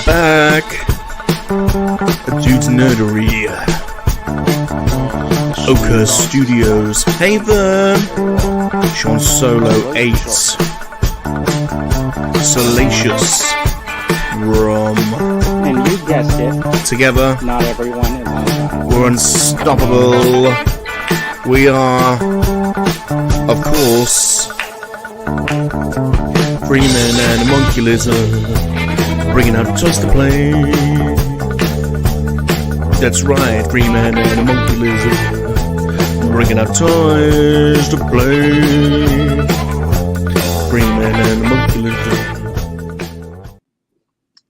back. Dude's Nerdery. Ochre Studios. Haven. Sean Solo 8. Salacious. Rom. And you guessed it. Together. Not everyone is on time. We're unstoppable. We are, of course, Freeman and a Monkey Lizard, bringing out toys to play. That's right, Freeman and a Monkey Lizard, bringing out toys to play. Freeman and a Monkey Lizard.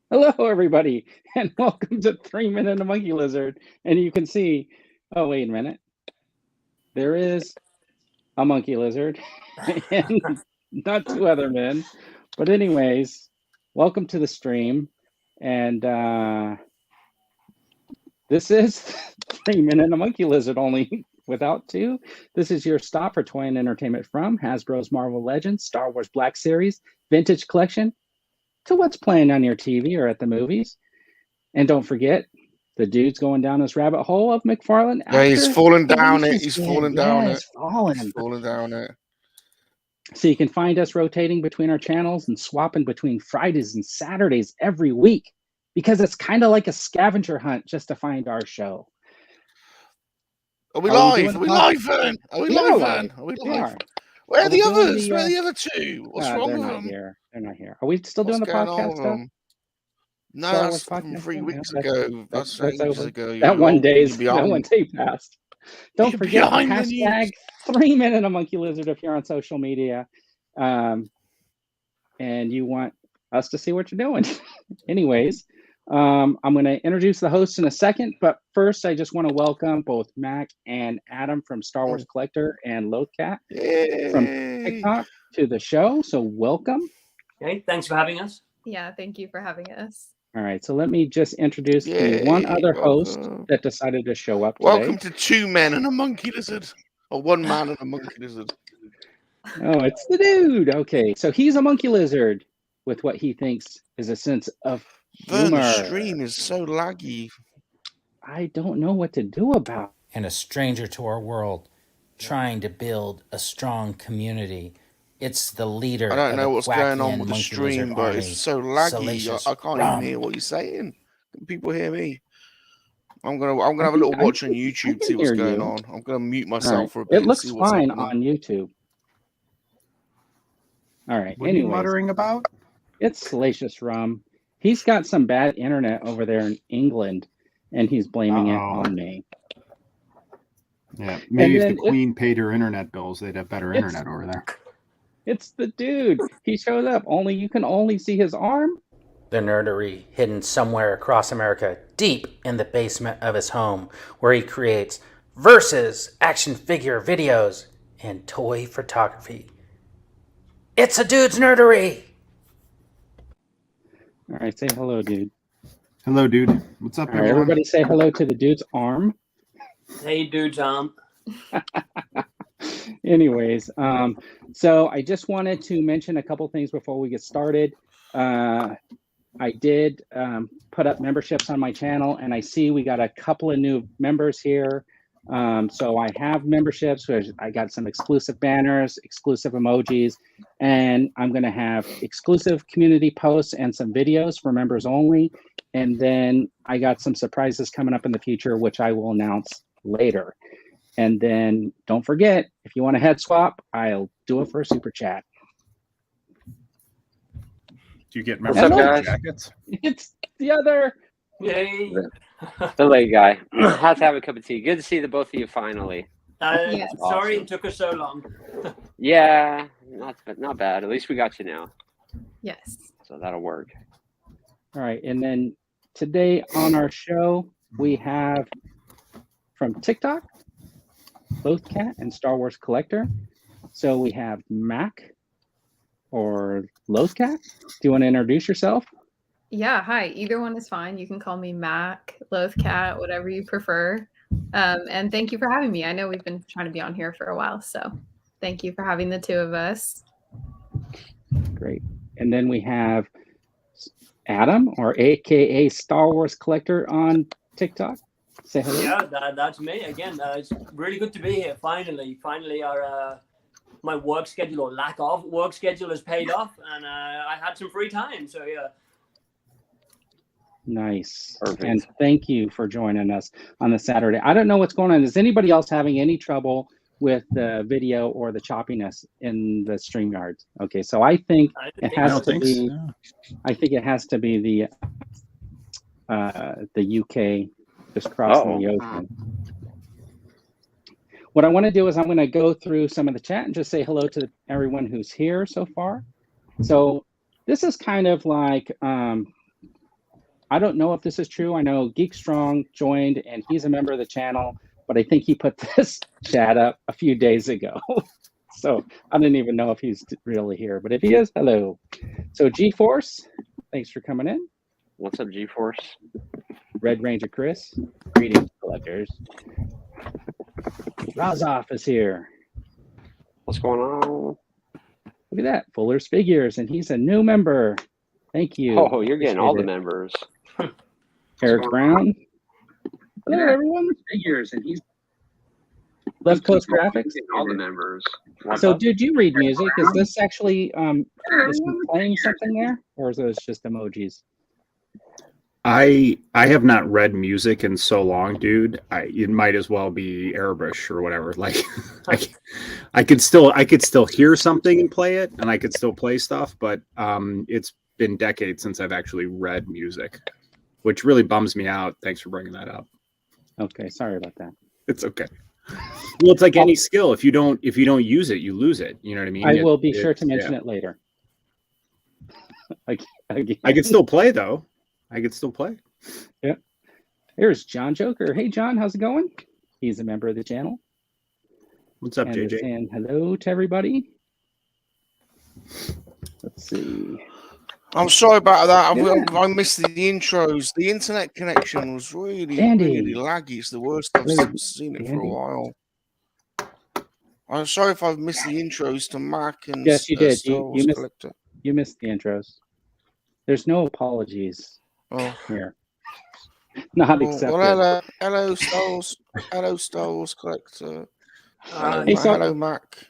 Hello, everybody, and welcome to 3 Minute and a Monkey Lizard. And you can see, oh, wait a minute. There is a monkey lizard and not two other men. But anyways, welcome to the stream. And this is 3 Minute and a Monkey Lizard, only without two. This is your stop for toy and entertainment from Hasbro's Marvel Legends, Star Wars Black Series, Vintage Collection, to what's playing on your TV or at the movies. And don't forget, the dude's going down this rabbit hole of McFarlane. Yeah, he's falling down it. He's falling down it. He's falling down it. So you can find us rotating between our channels and swapping between Fridays and Saturdays every week, because it's kind of like a scavenger hunt just to find our show. Are we live? Are we live, then? Are we live, then? Are we live? Where are the others? Where are the other two? What's wrong with them? They're not here. Are we still doing the podcast stuff? No, that's from 3 weeks ago. That's ages ago. That one day passed. Don't forget hashtag 3 Minute and a Monkey Lizard if you're on social media, and you want us to see what you're doing. Anyways, I'm going to introduce the hosts in a second, but first I just want to welcome both Mac and Adam from Star Wars Collector and LOTH.CAT from TikTok to the show. So welcome. Okay, thanks for having us. Yeah, thank you for having us. All right, so let me just introduce the one other host that decided to show up today. Welcome to 2 Men and a Monkey Lizard. Or 1 man and a Monkey Lizard. Oh, it's the dude. Okay, so he's a monkey lizard with what he thinks is a sense of humor. The stream is so laggy. I don't know what to do about it. And a stranger to our world, trying to build a strong community. It's the leader. I don't know what's going on with the Monkey stream, but it's so laggy. I can't even hear what you're saying. Can people hear me? I'm gonna have a little watch on YouTube to see what's going on. I'm gonna mute myself for a bit. It looks fine on YouTube. All right. What are you muttering about? It's Salacious Rum. He's got some bad internet over there in England, and he's blaming it on me. Yeah, maybe if the Queen paid her internet bills, they'd have better internet over there. It's the dude. He showed up. You can only see his arm. The nerdery hidden somewhere across America, deep in the basement of his home, where he creates versus action figure videos and toy photography. It's a dude's nerdery. All right, say hello, dude. Hello, dude. What's up, everyone? Everybody say hello to the dude's arm. Hey, dude's arm. Anyways, so I just wanted to mention a couple things before we get started. I did put up memberships on my channel, and I see we got a couple of new members here. So I have memberships. I got some exclusive banners, exclusive emojis, and I'm going to have exclusive community posts and some videos for members only. And then I got some surprises coming up in the future, which I will announce later. And then don't forget, if you want a head swap, I'll do it for a super chat. Do you get membership jackets? It's the other. Yay. The late guy. Had to have a cup of tea. Good to see the both of you finally. Yes. Sorry it took us so long. Yeah, not bad. At least we got you now. Yes. So that'll work. All right. And then today on our show, we have from TikTok, LOTH.CAT and Star Wars Collector. So we have Mac or LOTH.CAT. Do you want to introduce yourself? Yeah, hi. Either one is fine. You can call me Mac, LOTH.CAT, whatever you prefer. And thank you for having me. I know we've been trying to be on here for a while, so thank you for having the two of us. Great. And then we have Adam, or AKA Star Wars Collector on TikTok. Say hello. Yeah, that's me again. It's really good to be here. Finally, our my work schedule or lack of work schedule has paid off, and I had some free time. So yeah. Nice. Perfect. And thank you for joining us on the Saturday. I don't know what's going on. Is anybody else having any trouble with the video or the choppiness in the StreamYard? Okay, so I think it has to be. I think it has to be the UK just crossing the ocean. What I want to do is I'm going to go through some of the chat and just say hello to everyone who's here so far. So this is kind of like. I don't know if this is true. I know Geek Strong joined and he's a member of the channel, but I think he put this chat up a few days ago. So I don't even know if he's really here, but if he is, hello. So G-Force, thanks for coming in. What's up, G-Force? Red Ranger Chris, greetings, collectors. Razoff is here. What's going on? Look at that, Fuller's Figures, and he's a new member. Thank you. Oh, you're getting all the members. Eric Brown. Hello, everyone. Figures, and he's Left Coast Graphics. All the members. So, did you read music? Is this actually is he playing something there, or is this just emojis? I have not read music in so long, dude. It might as well be Airbrush or whatever. Like, I could still hear something and play it, and I could still play stuff, but it's been decades since I've actually read music, which really bums me out. Thanks for bringing that up. Okay, sorry about that. It's okay. Well, it's like any skill. If you don't use it, you lose it. You know what I mean? I will be sure to mention it later. I could still play though. I could still play. Yeah. Here's John Joker. Hey, John, how's it going? He's a member of the channel. What's up, JJ? And hello to everybody. Let's see. I'm sorry about that. I missed the intros. The internet connection was really laggy. It's the worst I've seen it for a while. I'm sorry if I've missed the intros to Mac and yes, you did. Collector. You missed the intros. There's no apologies here. Not accepted. Well, hello, Star Wars Collector. Hello, Mac.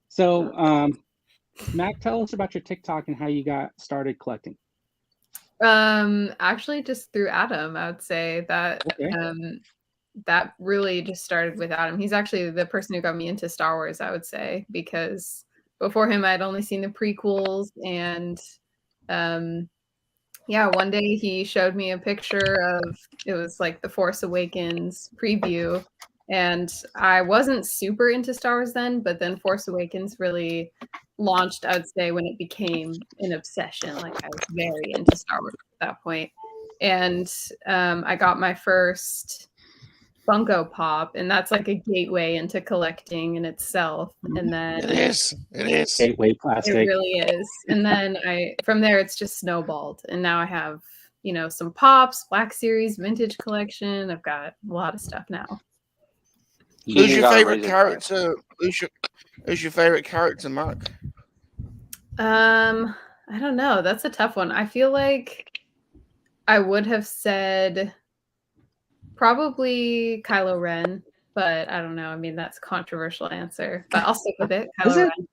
So, Mac, tell us about your TikTok and how you got started collecting. Actually, just through Adam, I would say that that really just started with Adam. He's actually the person who got me into Star Wars, I would say, because before him, I'd only seen the prequels, and one day he showed me a picture of, it was like the Force Awakens preview, and I wasn't super into Star Wars then, but then Force Awakens really launched, I would say, when it became an obsession. Like, I was very into Star Wars at that point. And I got my first Funko Pop, and that's like a gateway into collecting in itself. And then it is gateway plastic. It really is. And then from there it's just snowballed, and now I have some Pops, Black Series, vintage collection. I've got a lot of stuff now. Who's your favorite character? Who's your favorite character, Mark? I don't know. That's a tough one. I feel like I would have said probably Kylo Ren, but I don't know. I mean, that's a controversial answer, but I'll stick with it. Kylo Ren.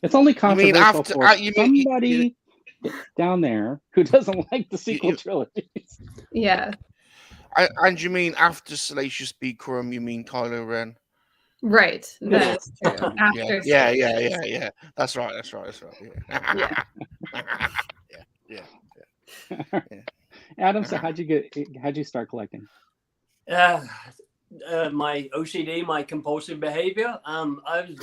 It's only controversial for somebody down there who doesn't like the sequel trilogies. Yeah. And you mean after Salacious B. Crumb, you mean Kylo Ren? Right. That's true. After yeah. That's right. Yeah. Adam, so how'd you start collecting? My OCD, my compulsive behavior. I was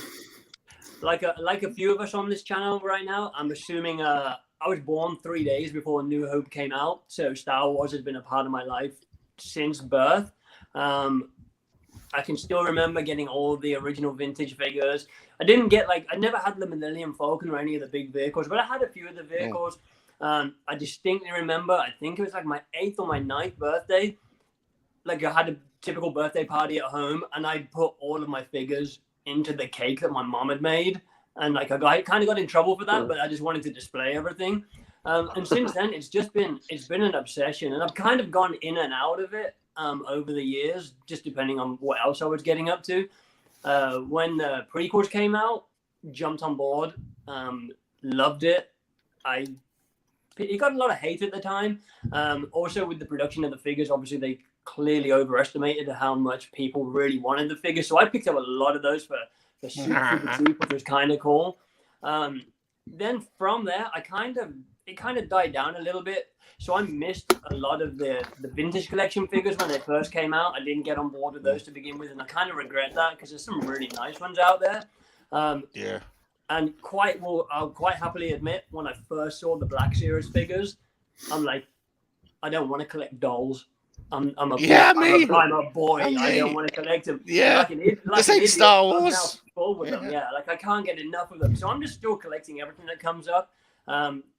like a few of us on this channel right now. I'm assuming I was born 3 days before New Hope came out, so Star Wars has been a part of my life since birth. I can still remember getting all the original vintage figures. I never had the Millennium Falcon or any of the big vehicles, but I had a few of the vehicles. I distinctly remember, I think it was like my 8th or my 9th birthday. Like, I had a typical birthday party at home, and I put all of my figures into the cake that my mom had made. and like I kind of got in trouble for that, but I just wanted to display everything. And since then, it's been an obsession, and I've kind of gone in and out of it over the years, just depending on what else I was getting up to. When the prequels came out, jumped on board, loved it. It got a lot of hate at the time. Also, with the production of the figures, obviously they clearly overestimated how much people really wanted the figures. So I picked up a lot of those for super cheap, which was kind of cool. Then from there, it kind of died down a little bit. So I missed a lot of the vintage collection figures when they first came out. I didn't get on board with those to begin with, and I kind of regret that because there's some really nice ones out there. Yeah. And I'll quite happily admit, when I first saw the Black Series figures, I'm like, I don't want to collect dolls. I'm a boy. I don't want to collect them. Yeah. This ain't Star Wars. Full with them. Yeah. Like I can't get enough of them. So I'm just still collecting everything that comes up.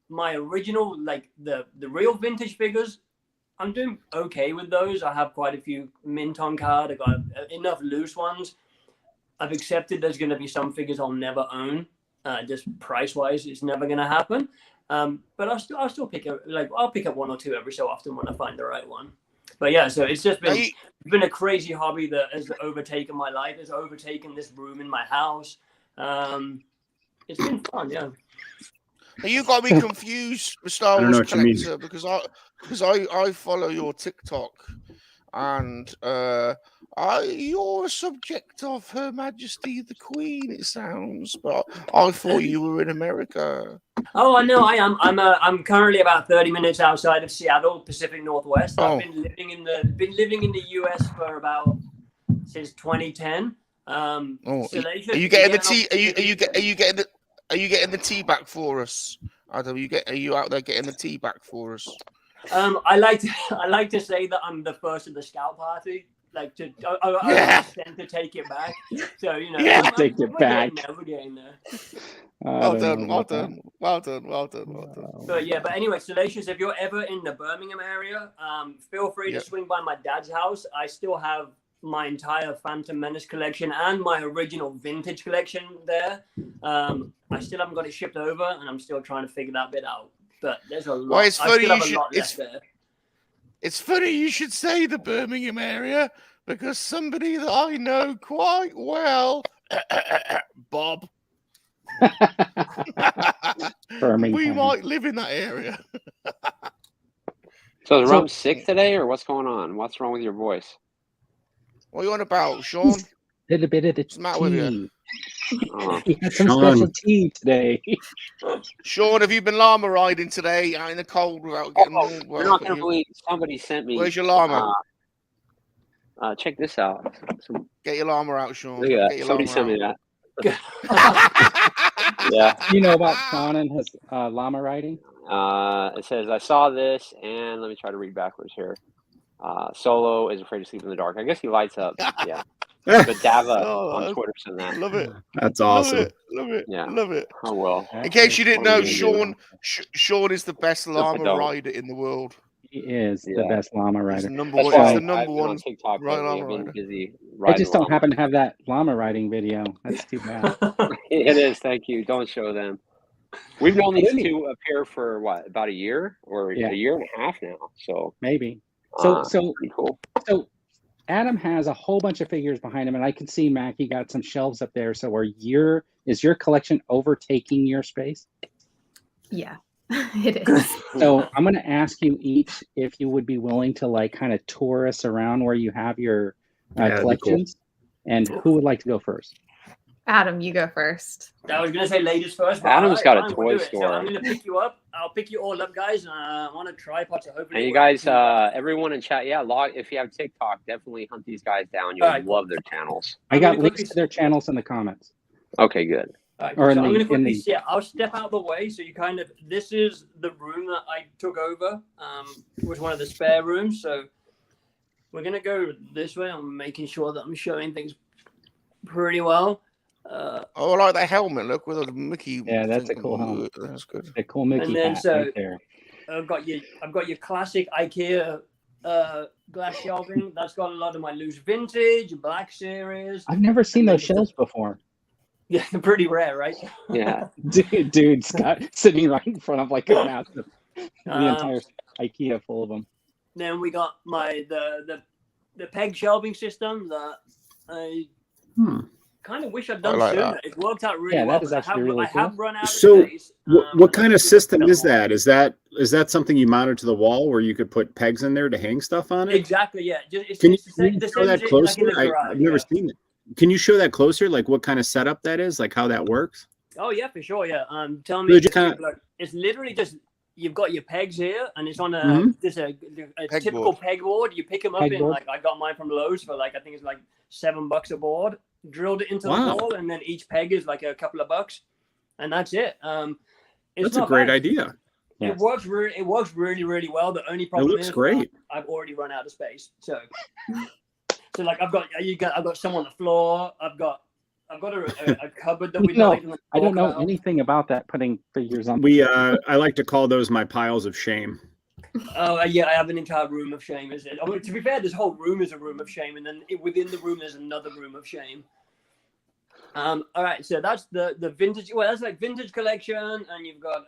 My original, like the real vintage figures, I'm doing okay with those. I have quite a few mint on card. I got enough loose ones. I've accepted there's going to be some figures I'll never own. Just price wise, it's never going to happen. But I'll still pick up, I'll pick up one or two every so often when I find the right one. But yeah, so it's just been a crazy hobby that has overtaken my life. Has overtaken this room in my house. It's been fun, yeah. You got me confused with Star Wars Collector because I follow your TikTok, and you're a subject of Her Majesty the Queen. It sounds, but I thought you were in America. Oh, I know I am. I'm currently about 30 minutes outside of Seattle, Pacific Northwest. I've been living in the US for about since 2010. Are you getting the tea? Are you getting the tea back for us, Adam? Are you out there getting the tea back for us? I like to say that I'm the first of the scout party. Like to tend to take it back. So take it back. We're getting there. Well done. But anyway, Salacious, if you're ever in the Birmingham area, feel free to swing by my dad's house. I still have my entire Phantom Menace collection and my original vintage collection there. I still haven't got it shipped over, and I'm still trying to figure that bit out. But there's a lot. Well, it's funny there. It's funny you should say the Birmingham area, because somebody that I know quite well, Bob, we might live in that area. So is Rum sick today, or what's going on? What's wrong with your voice? What are you on about, Sean? A little bit of the What's the matter with you? He had some special tea today. Sean, have you been llama riding today out in the cold without getting You're not going to believe somebody sent me. Where's your llama? Check this out. Get your llama out, Sean. Look at that. Somebody sent me that. Yeah. You know about Sean and his llama riding? It says, I saw this, and let me try to read backwards here. Solo is afraid to sleep in the dark. I guess he lights up. Yeah. But Dava on Twitter said that. Love it. That's awesome. Love it. Yeah. Love it. Oh, well. In case you didn't know, Sean is the best llama rider in the world. He is the best llama rider. It's the number one. On TikTok llama been rider. busy I just don't happen to have that llama riding video. That's too bad. It is. Thank you. Don't show them. We've known these two appear for what, about a year or a year and a half now. So maybe. So pretty cool. So Adam has a whole bunch of figures behind him, and I can see Mackie got some shelves up there. So is your collection overtaking your space? Yeah, it is. So I'm going to ask you each if you would be willing to kind of tour us around where you have your collections, and who would like to go first? Adam, you go first. I was going to say ladies first. But Adam's got a toy store. So I'm going to pick you up. I'll pick you all up, guys. And I want a tripod to hopefully. And you guys, everyone in chat, if you have TikTok, definitely hunt these guys down. You'll love their channels. I got links to their channels in the comments. Okay, good. Right, so I'm going to quickly I'll step out of the way. So this is the room that I took over. It was one of the spare rooms. So we're going to go this way. I'm making sure that I'm showing things pretty well. I like that helmet. Look with the Mickey. Yeah, that's a cool helmet. That's good. A cool Mickey. And then hat right there. I've got your classic IKEA glass shelving. That's got a lot of my loose vintage, Black Series. I've never seen those shelves before. Yeah, pretty rare, right? Yeah. Dude, Scott sitting right in front of like a massive, the entire IKEA full of them. Then we got the peg shelving system that I kind of wish I'd done like sooner. that. It worked out really Yeah, well. that is but actually really I have cool. run out of So, space. what kind of system is that? Is that something you mount to the wall where you could put pegs in there to hang stuff on it? Exactly, yeah. Can you The show that same closer? like in the garage, I've never seen it. Can you show that closer? Like what kind of setup that is? Like how that works? Oh yeah, for sure. Yeah. Tell So me. just kinda- It's literally just you've got your pegs here, and it's on a Mhm. just a Pegboard. typical pegboard. You pick them up in Pegboard. like I got mine from Lowe's for like I think it's like $7 a board. Drilled it into Wow. the wall, and then each peg is like a couple of bucks, and that's it. It's That's a not great bad. idea. Yeah. It works really well. The only problem looks is great. I've already run out of space. So like I've got some on the floor. I've got a cupboard that we No, don't even I don't talk know about. anything about that, putting figures on. I like to call those my piles of shame. Oh yeah, I have an entire room of shame. Is it? I mean, to be fair, this whole room is a room of shame, and then within the room there's another room of shame. All right, so that's the vintage. Well, that's like vintage collection, and you've got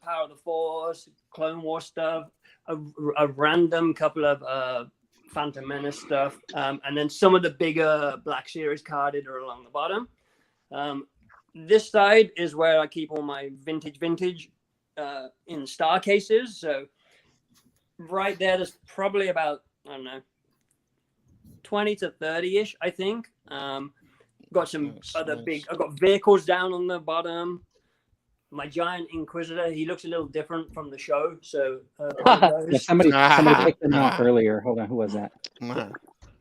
Power of the Force, Clone Wars stuff, a random couple of Phantom Menace stuff, and then some of the bigger Black Series carded are along the bottom. This side is where I keep all my vintage in star cases. So right there's probably about, I don't know, 20 to 30-ish, I think. Got some other big, I've got vehicles down on the bottom. My giant Inquisitor, he looks a little different from the show. So Yeah, somebody picked them off earlier. Hold on, who was that?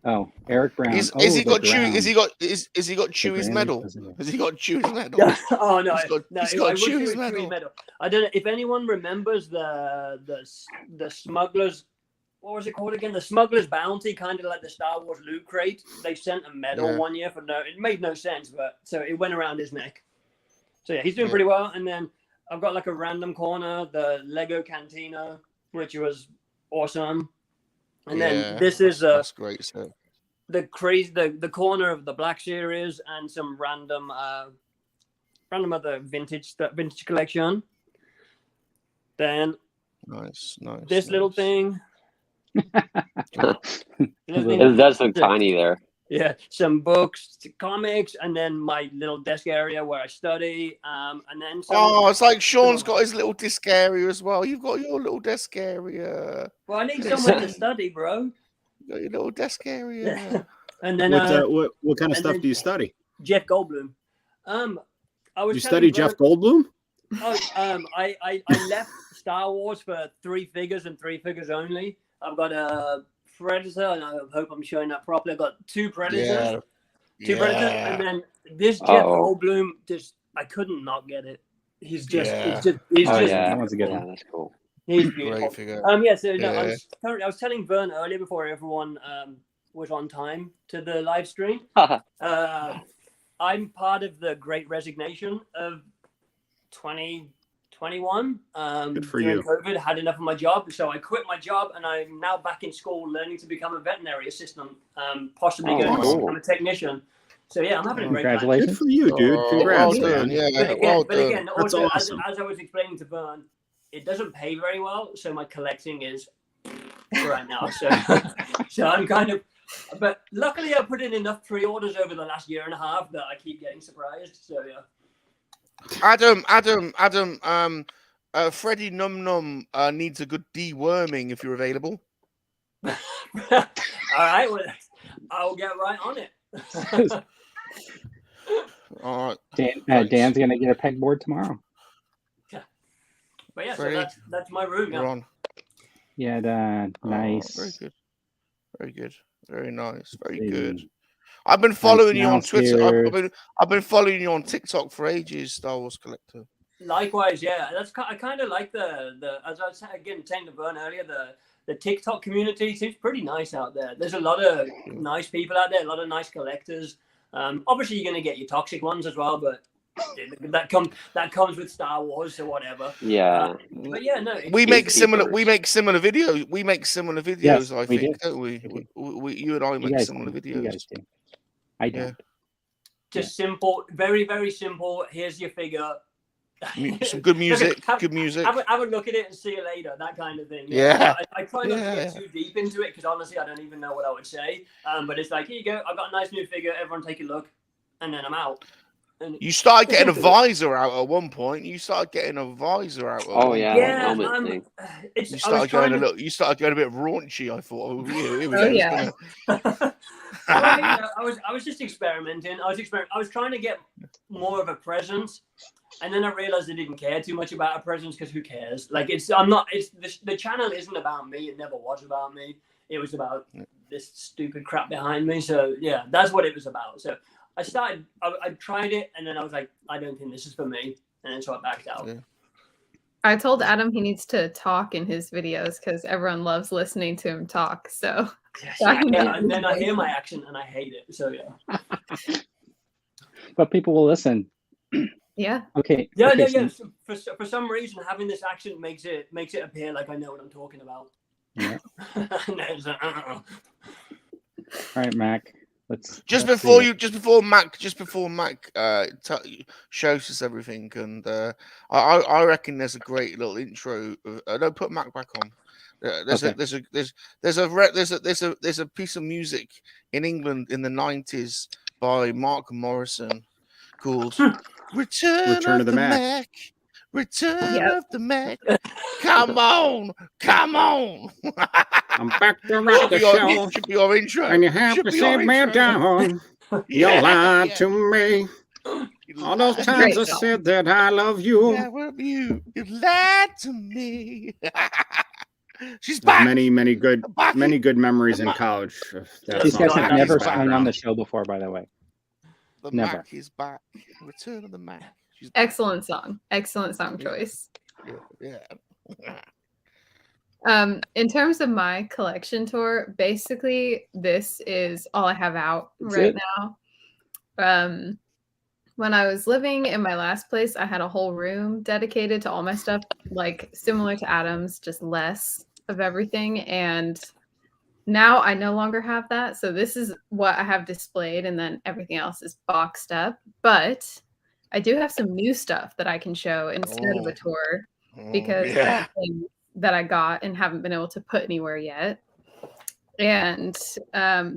Oh, Eric Brown. Is he got Chewie's medal? Has he got Chewie's medal? Oh no, he's got Chewie's medal. medal. I don't know if anyone remembers the smugglers. What was it called again? The Smuggler's Bounty, kind of like the Star Wars loot crate. They sent a medal one year for it made no sense, but so it went around his neck. So yeah, he's doing pretty well. And then I've got like a random corner, the Lego Cantina, which was awesome. And then this is that's great stuff. the corner of the Black Series and some random other vintage collection. Then nice. This little thing. It does look tiny there. Yeah, some books, comics, and then my little desk area where I study. And then it's like Sean's got his little desk area as well. You've got your little desk area. Well, I need someone to study, bro. You got your little desk area. And then what kind of stuff do you study? Jeff Goldblum. You study Jeff Goldblum? Oh, I left Star Wars for 3 figures and 3 figures only. I've got a Predator, and I hope I'm showing that properly. I've got 2 Predators, Predators, and then this Jeff Goldblum. I couldn't not get it. He's just, that one's a good one. That's cool. He's beautiful. Great figure. I was telling Vern earlier before everyone was on time to the live stream. I'm part of the Great Resignation of 2021. Good for during you. COVID, had enough of my job, so I quit my job, and I'm now back in school learning to become a veterinary assistant, possibly going to become a technician. So yeah, I'm having a great time. Congratulations. Good for you, dude. Congrats, well done, man. yeah. But again, That's also awesome. as I was explaining to Vern, it doesn't pay very well, so my collecting is right now. So I'm kind of, but luckily I put in enough pre-orders over the last year and a half that I keep getting surprised. So yeah. Adam, Freddie Num Num needs a good deworming if you're available. All right, well, I'll get right on it. All right. Dan's gonna get a pegboard tomorrow. But yeah, Freddie, so that's my room You're now. on. Yeah, nice. Very good. Very good. Very nice. Very See. good. I've been following you on Twitter. Downstairs. I've been following you on TikTok for ages, Star Wars Collector. Likewise, yeah. I kind of like the as I was again saying to Vern earlier, the TikTok community seems pretty nice out there. There's a lot of nice people out there, a lot of nice collectors. Obviously, you're going to get your toxic ones as well, but that comes with Star Wars or whatever. Yeah. But yeah, no. We make similar videos. Yes, I we think, do. don't we? You and I You make guys similar do. videos. You guys do. I don't. Just simple, very, very simple. Here's your figure. Some good music. Good music. Have a look at it and see you later. That kind of thing. Yeah. I try not to get too deep into it because honestly, I don't even know what I would say. But it's like, here you go. I've got a nice new figure. Everyone take a look, and then I'm out. And you started getting a visor out at one point. You started getting a visor out. Oh yeah, yeah. You started going a little. You started going a bit raunchy. I thought. Oh yeah. I was just experimenting. I was trying to get more of a presence, and then I realized I didn't care too much about a presence because who cares? Like the channel isn't about me. It never was about me. It was about this stupid crap behind me. So yeah, that's what it was about. So I tried it, and then I was like, I don't think this is for me, and then so I backed out. Yeah. I told Adam he needs to talk in his videos because everyone loves listening to him talk. So and then I hear my accent and I hate it. So yeah. But people will listen. Yeah. Okay. Yeah, okay, yeah. So for some reason, having this accent makes it appear like I know what I'm talking about. Yeah. All right, Mac. Just before Mac shows us everything, and I reckon there's a great little intro. Don't put Mac back on. There's a piece of music in England in the 90s by Mark Morrison called Return of the Mac. Return of the Mac. Come on. I'm back to rock the show. Should be your intro. And you have to sit me down. You lied to me. All those times I said that I love you. Yeah, well, you lied to me. She's back. Many good memories in college. These guys have never sung on the show before, by the way. The Never. Mac is back. Return of the Mac. She's Excellent song choice. Yeah. In terms of my collection tour, basically this is all I have out right now. When I was living in my last place, I had a whole room dedicated to all my stuff, like similar to Adam's, just less of everything. And now I no longer have that. So this is what I have displayed, and then everything else is boxed up. But I do have some new stuff that I can show instead of a tour because that I got and haven't been able to put anywhere yet. And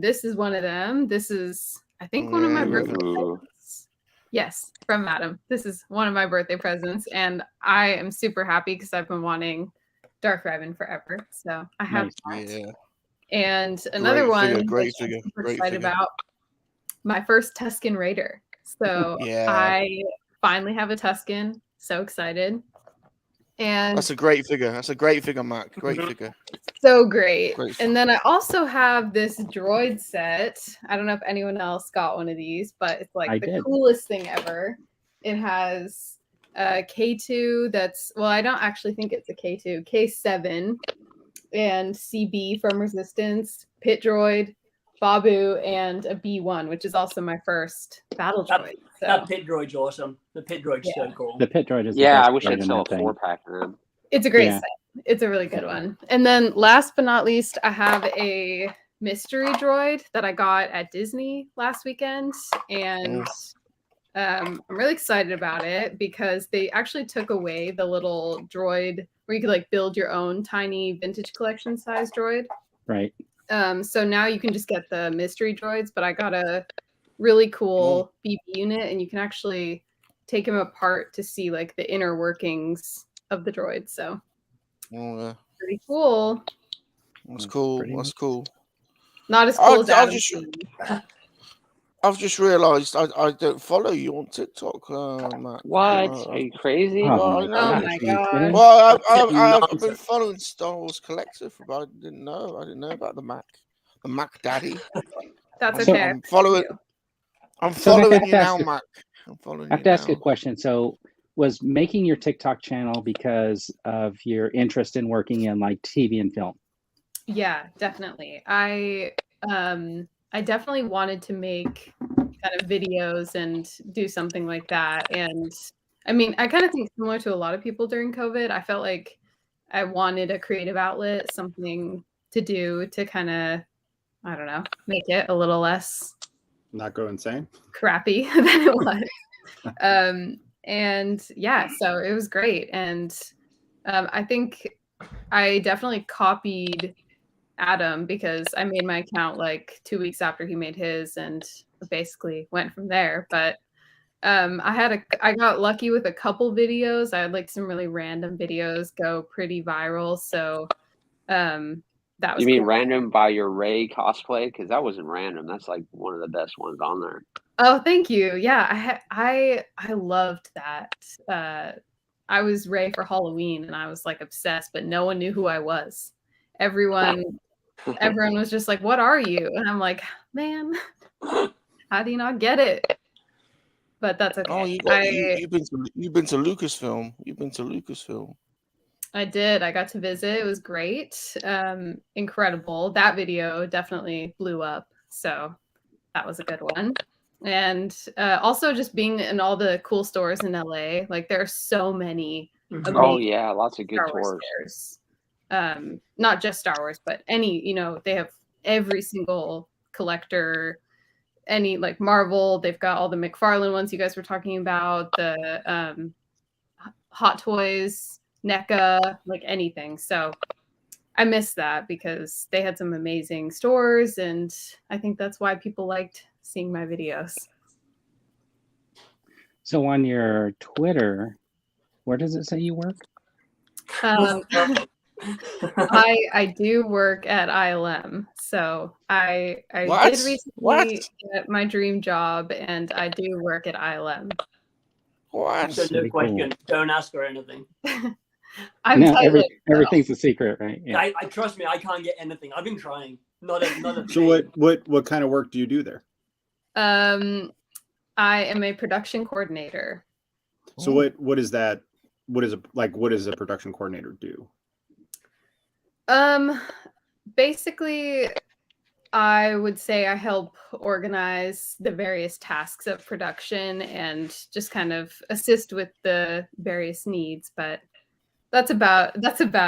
this is one of them. This is, I think, one of my birthday presents. Yes, from Adam. This is one of my birthday presents, and I am super happy because I've been wanting Darth Revan forever. So I have that. Yeah. And another great figure. I'm super excited about my first Tuscan Raider. So I finally have a Tuscan. So excited. And that's a great figure. Mac. Great figure. So great. And then I also have this droid set. I don't know if anyone else got one of these, but it's like the coolest thing ever. It has a K2 that's, well, I don't actually think it's a K2, K7, and CB from Resistance, Pit Droid, Babu, and a B1, which is also my first battle droid. So. That Pit Droid's awesome. The Pit Droid's so cool. The Pit Droid is I wish I'd sell a 4-pack of them. It's a great set. It's a really good one. And then last but not least, I have a mystery droid that I got at Disney last weekend. And I'm really excited about it because they actually took away the little droid where you could like build your own tiny vintage collection size droid. Right. So now you can just get the mystery droids, but I got a really cool BB unit, and you can actually take them apart to see like the inner workings of the droid. So pretty cool. That's cool. That's cool. Not as cool as I've just realised I don't follow you on TikTok, Matt. What? Are you crazy? Oh my god! Well, I've been following Star Wars Collector but I didn't know about the Mac Daddy. That's okay. I'm following you now, Mac. I have to ask you a question. So, was making your TikTok channel because of your interest in working in like TV and film? Yeah, definitely. I definitely wanted to make kind of videos and do something like that. And I mean, I kind of think similar to a lot of people during COVID, I felt like I wanted a creative outlet, something to do to kind of, I don't know, make it a little less Not go insane. crappy than it was. And yeah, so it was great. And I think I definitely copied Adam because I made my account like 2 weeks after he made his and basically went from there. But I got lucky with a couple videos. I had like some really random videos go pretty viral. So that was You mean cool. random by your Rey cosplay? Because that wasn't random. That's like one of the best ones on there. Oh, thank you. Yeah, I loved that. I was Rey for Halloween and I was like obsessed, but no one knew who I was. Everyone was just like, "What are you?" And I'm like, "Man, how do you not get it?" But that's okay. Oh, you've been to Lucasfilm. You've been to Lucasfilm. I did. I got to visit. It was great. Incredible. That video definitely blew up. So that was a good one. And also just being in all the cool stores in LA. Like there are so many. Oh yeah, lots of good Star Wars tours. Stores. Not just Star Wars, but any, they have every single collector, any like Marvel. They've got all the McFarlane ones you guys were talking about, the Hot Toys, NECA, like anything. So I miss that because they had some amazing stores, and I think that's why people liked seeing my videos. So on your Twitter, where does it say you work? I do work at ILM, so I did recently get my dream job, and I do work at ILM. What? So no question. Don't ask her anything. Everything's a secret, right? Yeah. I trust me. I can't get anything. I've been trying. Not a So what kind of work do you do there? I am a production coordinator. So what is that? What does a production coordinator do? Basically, I would say I help organize the various tasks of production and just kind of assist with the various needs, but that's about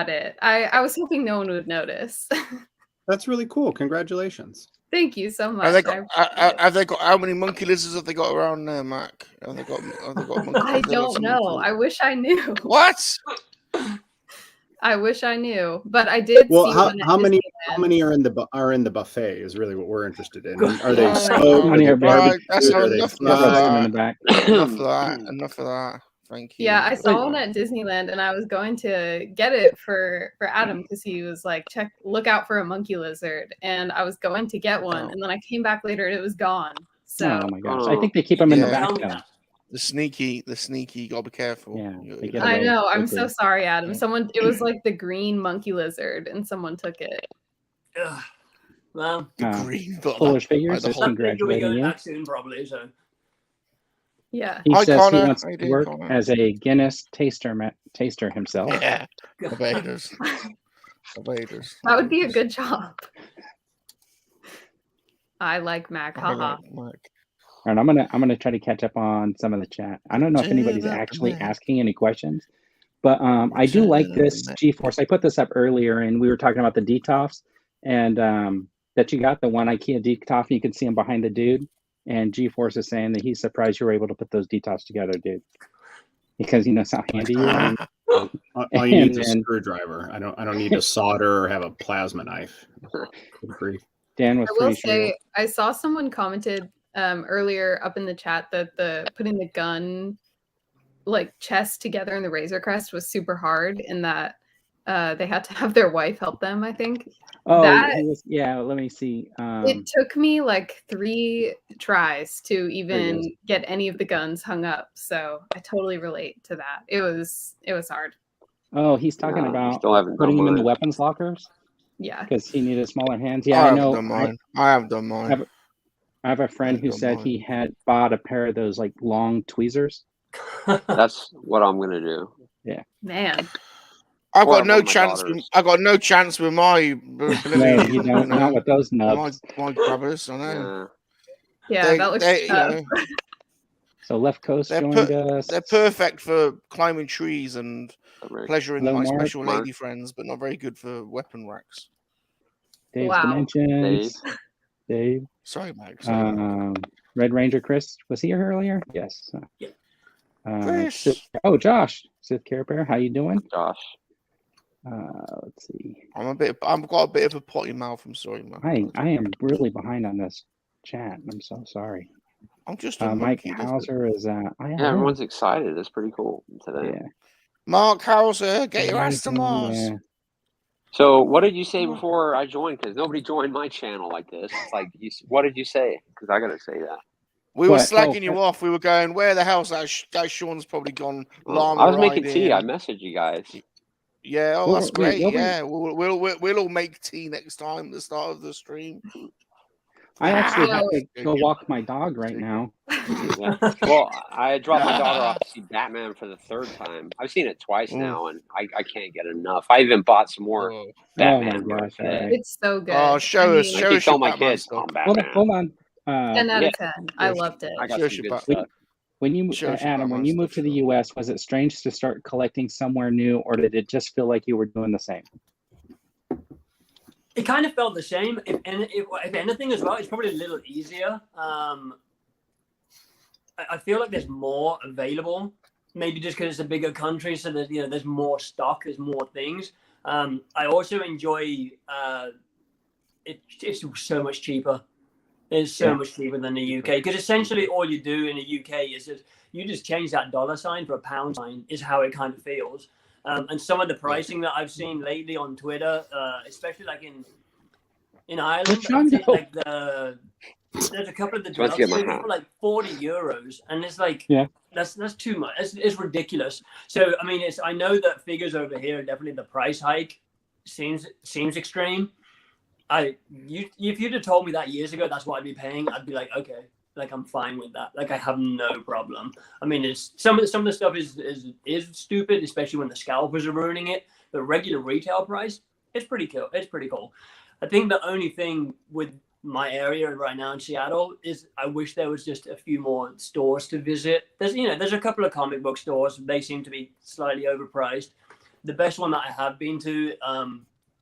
it. I was hoping no one would notice. That's really cool. Congratulations. Thank you so much. Have they got how many monkey lizards have they got around there, Mac? Have they got monkey I don't know. I wish I knew. What? I wish I knew, but I did. Well, how many are in the buffet is really what we're interested in. Are they smoked? That's enough of that. Enough of that. Thank you. Yeah, I saw one at Disneyland, and I was going to get it for Adam because he was like, look out for a monkey lizard, and I was going to get one, and then I came back later and it was gone. So, oh my gosh, I think they keep them in the back now. The sneaky, gotta be careful. Yeah, I know. I'm so sorry, Adam. It was like the green monkey lizard, and someone took it. Well, the green foolish figures. Just congratulating you. Back soon, probably. So. Yeah. He says he wants to work as a Guinness taster himself. Yeah. Evaders. That would be a good job. I like Mac. Haha. And I'm gonna try to catch up on some of the chat. I don't know if anybody's actually asking any questions, but I do like this GeForce. I put this up earlier, and we were talking about the DTOFs, and that you got the one IKEA DTOF. You can see him behind the dude, and GeForce is saying that he's surprised you were able to put those DTOFs together, dude, because he knows how handy you are. All you need is a screwdriver. I don't need to solder or have a plasma knife. Dan was I will say, I saw someone commented earlier up in the chat that putting the gun like chest together in the Razor Crest was super hard, and that they had to have their wife help them, I think. Let me see. It took me like 3 tries to even get any of the guns hung up, so I totally relate to that. It was hard. Oh, he's talking about putting them in the weapons lockers. Yeah, because he needed smaller hands. Yeah, I know. I have done mine. I have a friend who said he had bought a pair of those like long tweezers. That's what I'm gonna do. Yeah, man. I've got no chance. I got no chance with my. No, you don't. Not with those nubs. My grabbers, I know. Yeah, that looks tough. So Left Coast joined us. They're perfect for climbing trees and pleasuring my special lady friends, but not very good for weapon racks. Dave's Dimensions. Dave. Sorry, Max. Red Ranger Chris, was he here earlier? Yes. Yeah. Chris. Josh, Sith Care Bear, how you doing? Josh. Let's see. I've got a bit of a potty mouth. I'm sorry, man. I am really behind on this chat. I'm so sorry. I'm just Mike Hauser is Yeah, everyone's excited. It's pretty cool today. Yeah. Mark Hauser, get your ass to Mars. Yeah. So, what did you say before I joined? Because nobody joined my channel like this. It's like, what did you say? Because I got to say that. We were slacking you off. We were going, where the hell's that? Sean's probably gone. I was making tea. I messaged you guys. Yeah, that's great. Yeah, we'll all make tea next time at the start of the stream. I actually have to go walk my dog right now. Yeah. Well, I dropped my daughter off to see Batman for the 3rd time. I've seen it twice now, and I can't get enough. I even bought some more Batman. Oh my gosh, It's so good. Oh, show us tell my Batman kids. stuff. Hold on. 10 out of 10. I loved it. I got some good stuff. When you Adam, when you moved to the U.S., was it strange to start collecting somewhere new, or did it just feel like you were doing the same? It kind of felt the same. If anything as well, it's probably a little easier. I feel like there's more available. Maybe just because it's a bigger country, so there's more stock, there's more things. I also enjoy it's so much cheaper. It's so much cheaper than the UK, because essentially all you do in the UK is you just change that dollar sign for a pound sign, is how it kind of feels. And some of the pricing that I've seen lately on Twitter, especially like in Ireland, like there's a couple of the deluxe for like €40, and it's like that's too much. It's ridiculous. So I mean, I know that figures over here definitely the price hike seems extreme. If you'd have told me that years ago, that's what I'd be paying, I'd be like, okay, like I'm fine with that. Like I have no problem. I mean, it's some of the stuff is stupid, especially when the scalpers are ruining it. The regular retail price, it's pretty cool. It's pretty cool. I think the only thing with my area right now in Seattle is I wish there was just a few more stores to visit. There's a couple of comic book stores. They seem to be slightly overpriced. The best one that I have been to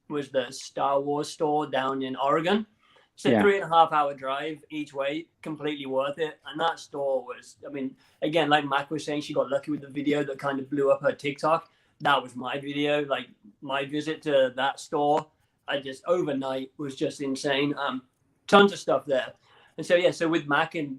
was the Star Wars store down in Oregon. It's a 3.5 hour drive each way, completely worth it. And that store was, I mean, again, like Mac was saying, she got lucky with the video that kind of blew up her TikTok. That was my video, like my visit to that store. Overnight was just insane. Tons of stuff there. And so with Mac and,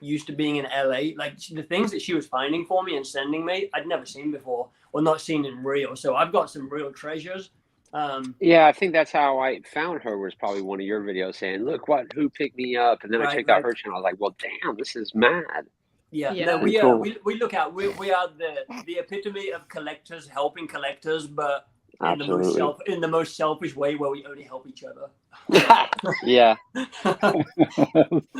used to being in LA, like the things that she was finding for me and sending me, I'd never seen before or not seen in real. So I've got some real treasures. I think that's how I found her, was probably one of your videos saying, look who picked me up, and then I checked out her channel. I was like, well, damn, this is mad. We look at we are the epitome of collectors helping collectors, but in the most selfish way, where we only help each other. Yeah.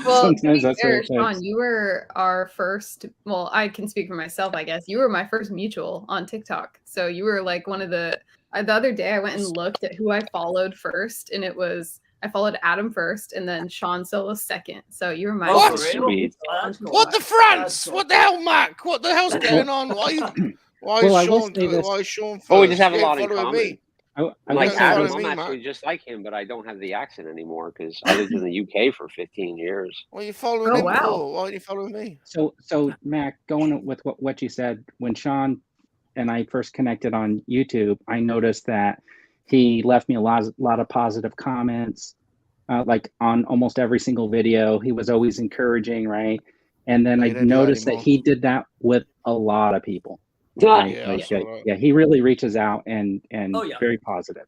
Well, Sean, you were our first, well, I can speak for myself, I guess. You were my first mutual on TikTok. So you were like one of the other day I went and looked at who I followed first, and I followed Adam first and then Sean Solo second. So you were my sweet. What the France? What the hell, Mac? What the hell's going on? Why is Sean first? Oh, we just have a lot in common. Me. I'm actually just like him, but I don't have the accent anymore because I lived in the UK for 15 years. Why are you following him? Why are you following me? So Mac, going with what you said, when Sean and I first connected on YouTube, I noticed that he left me a lot of positive comments, like on almost every single video. He was always encouraging, right? And then I noticed that he did that with a lot of people. He really reaches out and very positive.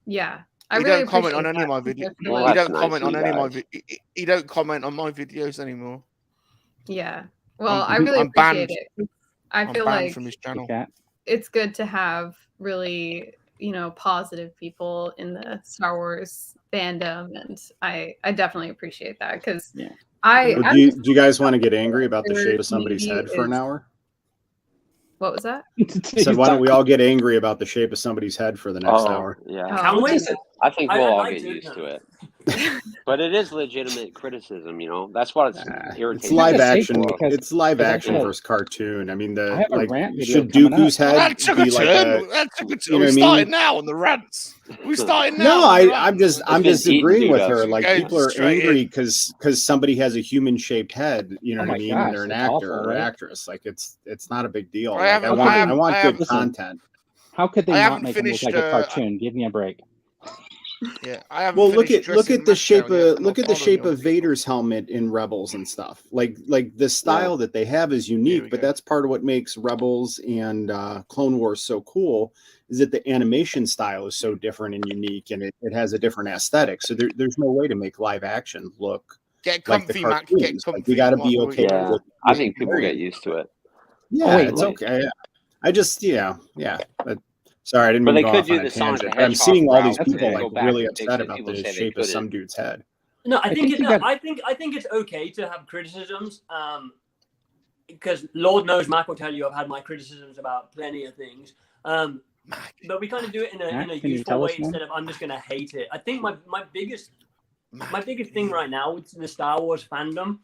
Yeah. He don't comment on any of my videos. He don't comment on any of my. He don't comment on my videos anymore. Yeah. Well, I really appreciate it. I feel like from his channel. It's good to have really, positive people in the Star Wars fandom, and I definitely appreciate that because do you guys want to get angry about the shape of somebody's head for an hour? What was that? So why don't we all get angry about the shape of somebody's head for the next hour? Yeah. Can we? I think we'll all get used to it. But it is legitimate criticism, That's what it's irritating. It's live Just action. safety, because- It's live because I action have- versus cartoon. I mean, I have a rant video should coming Dooku's up. head That took a be like turn. a? That took a turn. You know We what I started mean? now on the rants. We started now. No, on the I'm rants. just It's been agreeing eaten, with dude, her. up. Like Go people are straight angry in. because somebody has a human shaped head. You know Oh what I my mean? gosh, and they're an it's actor awful, or right? actress. Like it's not a big deal. I Like, haven't- I want good listen. content. How could they I not haven't make him look finished, like a cartoon? Give me a break. Yeah, I haven't. Well, look finished at dressing the shape Mastodon yet, of but look I'm at the shape following of you people. Vader's helmet in Rebels and stuff. Like the style that they have is Here unique, we but go. that's part of what makes Rebels and Clone Wars so cool. Is that the animation style is so different and unique, and it has a different aesthetic. So there's no way to make live action look Get like the comfy, Mac. Get cartoons. comfy. Like, you got to be Michael, okay. Yeah, with I think people variant. get used to it. Yeah, wait, it's wait. okay. I just But sorry, I didn't But mean they to go could off do on a the Sonic tangent. the But I'm Hedgehog seeing all these route people and like go back really to upset pictures about people the say they shape of some couldn't. dude's head. No, I think think you got- I think it's okay to have criticisms. Because Lord knows Mac will tell you I've had my criticisms about plenty of things. But we kind of do it in Mac, a can you useful tell us way more? instead of I'm just gonna hate it. I think my biggest thing right now with the Star Wars fandom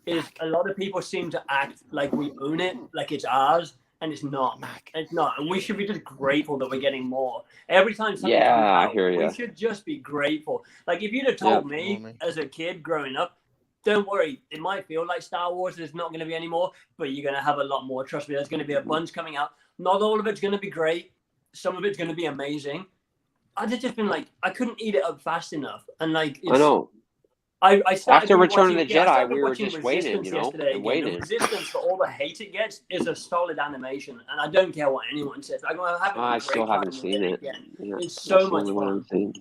is a lot of people seem to act like we own it, like it's ours, and it's not. It's not, and we should be just grateful that we're getting more. Every time something Yeah, comes I out, hear ya. we should just be grateful. Like if you'd have told me as a kid growing up, don't worry, it might feel like Star Wars, there's not going to be any more, but you're going to have a lot more. Trust me, there's going to be a bunch coming out. Not all of it's going to be great. Some of it's going to be amazing. I'd have just been like, I couldn't eat it up fast enough. And like, I know. I started After Return of watching- the I Jedi, started we were watching just waiting, Resistance you know, yesterday and again. waiting. And Resistance, for all the hate it gets, is a solid animation, and I don't care what anyone says. I still haven't seen it. Yeah, It's so that's the much only one fun. I've seen.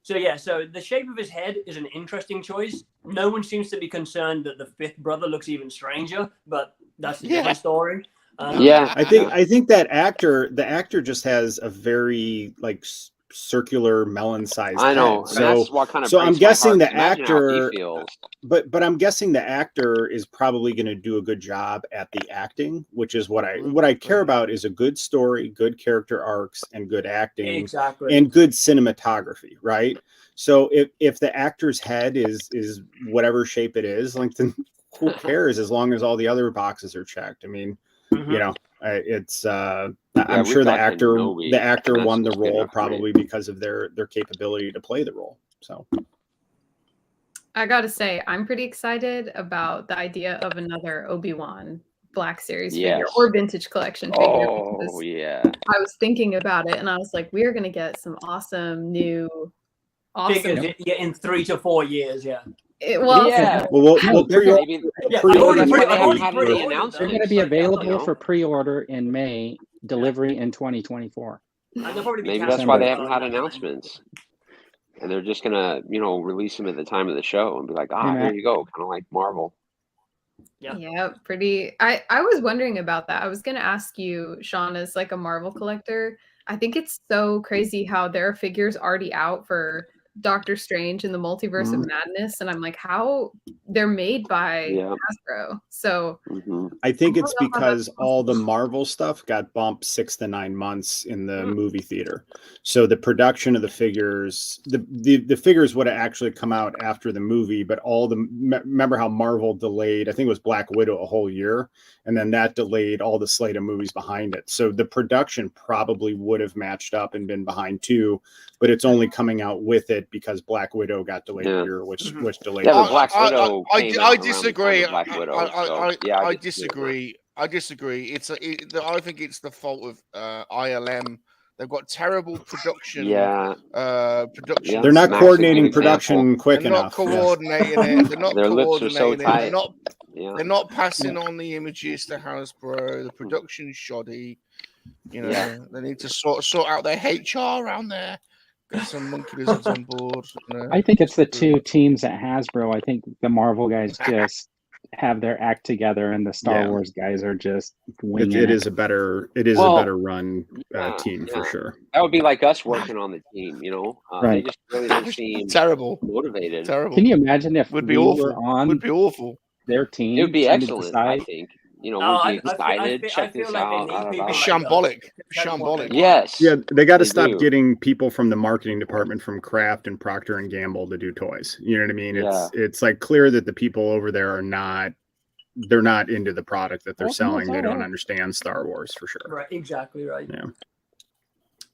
So yeah, so the shape of his head is an interesting choice. No one seems to be concerned that the fifth brother looks even stranger, but that's a different story. Yeah, I think that the actor just has a very like circular melon-sized I know. head. And that's what kind of So I'm breaks my guessing heart. the Imagine how he actor, feels. but I'm guessing the actor is probably going to do a good job at the acting, which is what I care about is a good story, good character arcs, and good acting, Exactly. and good cinematography, right? So if the actor's head is whatever shape it is, like then who cares as long as all the other boxes are checked? I mean, you know, it's I'm sure the actor won the role probably because of their capability to play the role. So I gotta say, I'm pretty excited about the idea of another Obi-Wan Black Series figure or vintage collection figure. Oh yeah. I was thinking about it, and I was like, we are gonna get some awesome new figures in 3 to 4 years. Yeah. We'll pre-order. They're going to be available for pre-order in May, delivery in 2024. Maybe that's why they haven't had announcements, and they're just gonna, release them at the time of the show and be like, here you go, kind of like Marvel. Yeah, pretty. I was wondering about that. I was gonna ask you, Sean, as like a Marvel collector, I think it's so crazy how there are figures already out for Doctor Strange and the Multiverse of Madness, and I'm like, how they're made by Hasbro. So I think it's because all the Marvel stuff got bumped 6 to 9 months in the movie theater. So the production of the figures, the figures would have actually come out after the movie, but remember how Marvel delayed, I think it was Black Widow a whole year, and then that delayed all the slate of movies behind it. So the production probably would have matched up and been behind too, but it's only coming out with it because Black Widow got delayed a year, which delayed. Yeah, but Black Widow. I disagree. Black Widow, I disagree. I disagree. I think it's the fault of ILM. They've got terrible production. Production. They're not coordinating production quick enough. They're not coordinating it. They're not Their lips coordinating are so it. tight. They're not passing on the images to Hasbro. The production's shoddy. They need to sort out their HR around there. Get some monkey lizards on board. I think it's the two teams at Hasbro. I think the Marvel guys just have their act together, and the Star Wars guys are just winging it. It is a better run team for sure. That would be like us working on the team, They just really don't seem terrible, motivated. Terrible. Can you imagine if would be awful? Were on would be awful. Their team? It would be excellent. I think. you know, No, would be excited. Check this out. Shambolic. Yes. Yeah, they got to They stop do. getting people from the marketing department from Kraft and Procter and Gamble to do toys. You know what I mean? It's like clear that the people over there are not. They're not into the product that they're selling. They don't understand Star Wars for sure. Right, exactly right. Yeah.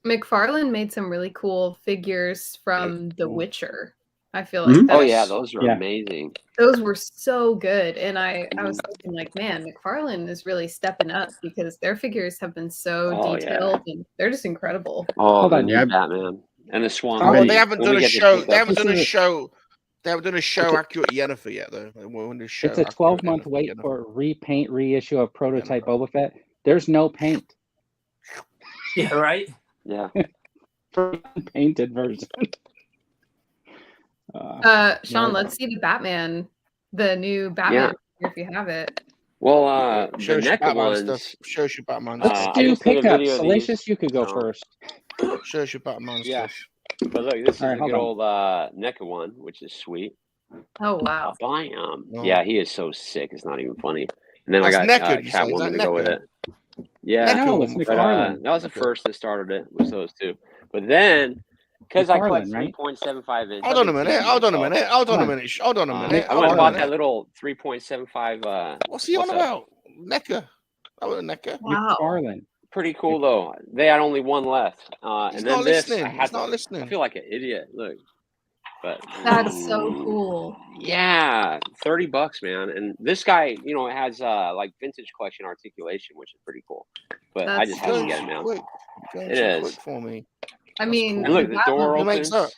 McFarlane made some really cool figures from The Witcher. I feel like Oh yeah, those are amazing. Those were so good, and I was thinking like, man, McFarlane is really stepping up because their figures have been so detailed and they're just incredible. Oh, the new Batman and the Swan. Oh, they haven't done a show. They haven't done a show. They haven't done a show accurate Yennefer yet, though. It's a 12-month wait for a repaint reissue of prototype Boba Fett. There's no paint. Yeah, right. Yeah. Painted version. Sean, let's see the Batman, the new Batman if you have it. Well, the NECA ones. Shows you Batman. Let's do pickups. Salacious, you could go first. Shows you Batman stuff. But look, this is a good old NECA one, which is sweet. Oh wow! Yeah, he is so sick. It's not even funny. And then I got Catwoman to go with it. Yeah, no, it's McFarlane. That was the first that started it. Was those two, but then because I collect 3.75 inch. Hold on a minute. I went and bought that little 3.75. What's he on about? NECA. That was a NECA. Wow. McFarlane. Pretty cool though. They had only one left. And then this, He's not listening. I feel like an idiot. Look, but that's so cool. Yeah, $30, man. And this guy, you know, has like vintage collection articulation, which is pretty cool. But I just had to get it, man. It is for me. I mean, and look, the door opens for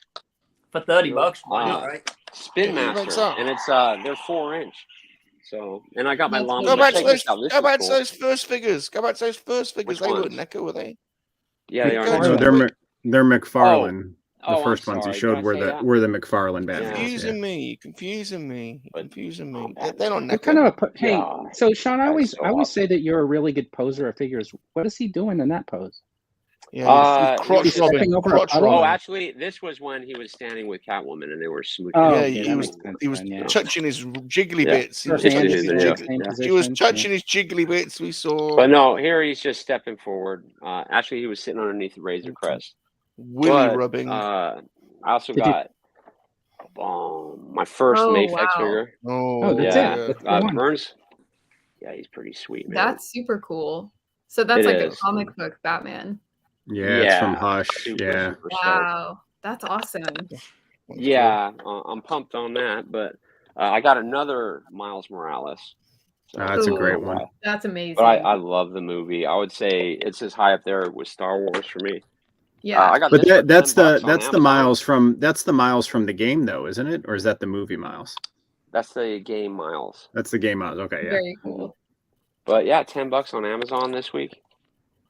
$30. Right? Spin Master, and it's they're 4-inch. So, and I got my llama. Go back to those first figures. Go back to those first figures. They were NECA, were they? Yeah, they are. No, they're McFarlane. The first ones you showed were the McFarlane Batman. Confusing me. They're not NECA. Kind of hey, so Sean, I always say that you're a really good poser of figures. What is he doing in that pose? Yeah, crotch rubbing. Oh, actually, this was when he was standing with Catwoman and they were smooching. Oh, yeah, he was touching his jiggly bits. He was touching his jiggly bits. We saw. But no, here he's just stepping forward. Actually, he was sitting underneath the Razor Crest. Willy rubbing. I also got my first Mayfix figure. Burns. Yeah, he's pretty sweet, man. That's super cool. So that's a comic book Batman. Yeah, it's from Hush. Super wow, that's awesome. Yeah, I'm pumped on that. But I got another Miles Morales. So that's a great one. That's amazing. But I love the movie. I would say it's as high up there with Star Wars for me. Yeah, I got but that's the Miles from the game though, isn't it? Or is that the movie Miles? That's the game Miles. That's the game Miles. Okay, yeah. Very cool. But yeah, $10 on Amazon this week.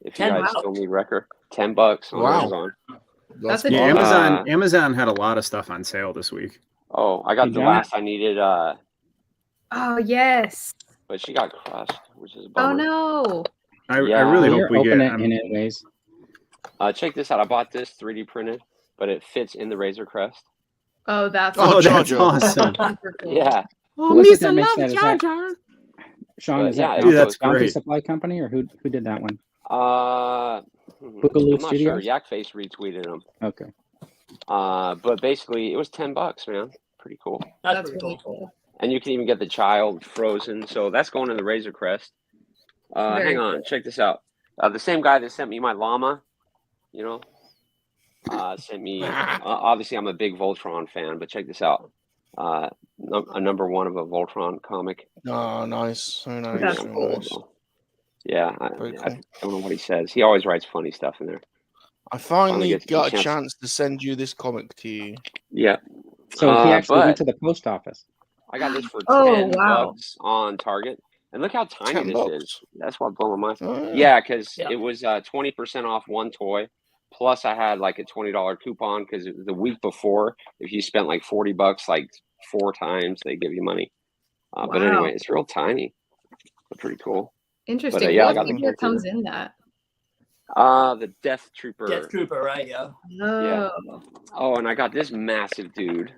If you guys still need Wrecker, $10 on Amazon. That's Amazon had a lot of stuff on sale this week. Oh, I got the last I needed. Oh yes. But she got crushed, which is a bummer. Oh no. I really hope we get it in anyways. Check this out. I bought this 3D printed, but it fits in the Razor Crest. Oh, that's awesome. Yeah. Oh, Lisa loves Jar Jar. Sean, is that that's Bounty great. Supply Company or who did that one? I'm Boogaloo not Studios? sure. Yakface retweeted them. Okay. But basically, it was $10, man. Pretty cool. That's really cool. And you can even get the child frozen. So that's going in the Razor Crest. Hang on. Check this out. The same guy that sent me my llama, you know, sent me. Obviously, I'm a big Voltron fan, but check this out. A number 1 of a Voltron comic. Oh, nice. Very nice. That's cool. Yeah, I don't know what he says. He always writes funny stuff in there. I finally got a chance to send you this comic to you. Yeah. So he actually went to the post office. I got this for $10 on Target. And look how tiny this is. That's what blew my mind. Oh, yeah, because it was 20% off one toy. Plus, I had like a $20 coupon because the week before, if you spent like $40, like 4 times, they give you money. But anyway, it's real tiny. But pretty cool. Interesting. But, what figure comes in that? The Death Trooper. Death Trooper, right? Yeah. Oh. Yeah. Oh, and I got this massive dude.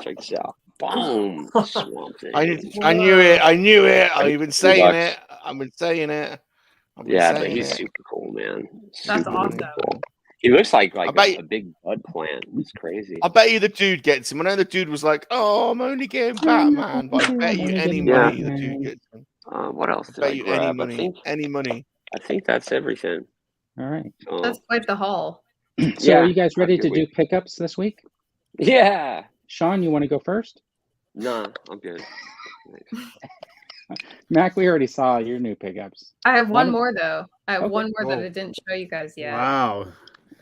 Check this out. Boom. Swamp Thing. I knew it. I've been saying it. Yeah, but he's super cool, man. That's Super awesome. cool. He looks like I bet a big bud plant. It's crazy. I bet you the dude gets him. I know the dude was like, "Oh, I'm only getting Batman," but I bet you any money the dude gets him. What else did bet I you grab? any money. I think that's everything. All right. So, That's quite the haul. So yeah, are you guys ready have a to good do week. pickups this week? Yeah. Sean, you want to go first? Nah, I'm good. Thanks. Mac, we already saw your new pickups. I have one Adam? more though. I have Okay. one more that Oh. I didn't show you guys yet. Wow.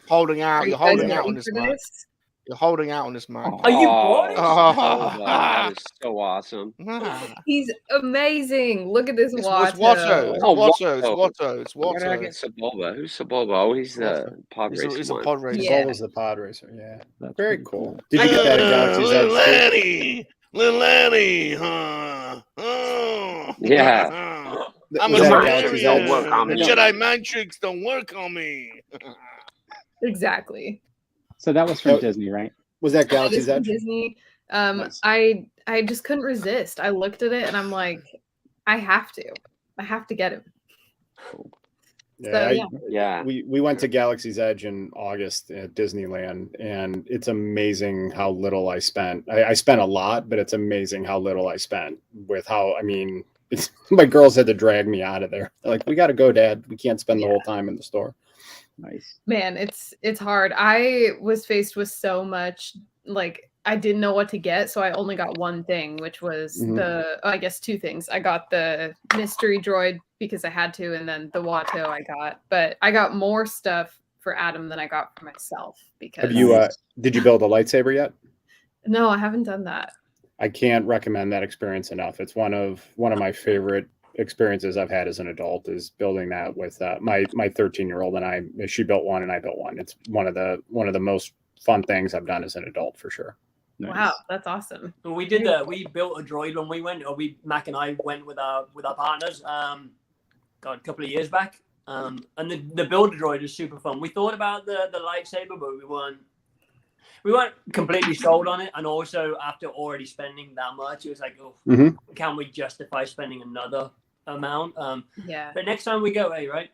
Holding Are out. you You're guys holding out ready on this for man. this? You're holding out on this man. Are you bought it? Boba, that is so awesome. He's amazing. Look at this It's Watto. Watto. It's Oh, Watto. It's Watto. Watto. It's Why did I Watto. get Saboba? Who's Saboba? Oh, he's the pod It's racer a one. pod racer. Yeah. Boba's the pod racer. Yeah. That's Very pretty cool. Did you get that at Galaxy's Edge too? Little Annie, huh? Oh. Yeah. I'm Was a that Galaxy's Galaxy's Edge? Valerian. Don't work on The me. Jedi mind tricks don't work on me. Exactly. So that was from Oh. Disney, right? Was that It is Galaxy's from Edge? Disney. Nice. I just couldn't resist. I looked at it and I'm like, I have to get him. Yeah, yeah. Yeah. we went to Galaxy's Edge in August at Disneyland, and it's amazing how little I spent. I spent a lot, but it's amazing how little I spent with how, I mean, my girls had to drag me out of there. They're like, we got to go, Dad. We can't spend the whole time in the store. Nice. Man, it's hard. I was faced with so much, like I didn't know what to get, so I only got one thing, which was I guess two things. I got the mystery droid because I had to, and then the Watto I got. But I got more stuff for Adam than I got for myself because Have you did you build a lightsaber yet? No, I haven't done that. I can't recommend that experience enough. It's one of my favorite experiences I've had as an adult is building that with my 13-year-old, and she built one and I built one. It's one of the most fun things I've done as an adult for sure. Nice. Wow, that's awesome. We built a droid when we went, or Mac and I went with our partners, a couple of years back. And the build droid is super fun. We thought about the lightsaber, but we weren't completely sold on it. And also after already spending that much, it was like, oh, can we justify spending another amount? Yeah. But next time we go, right?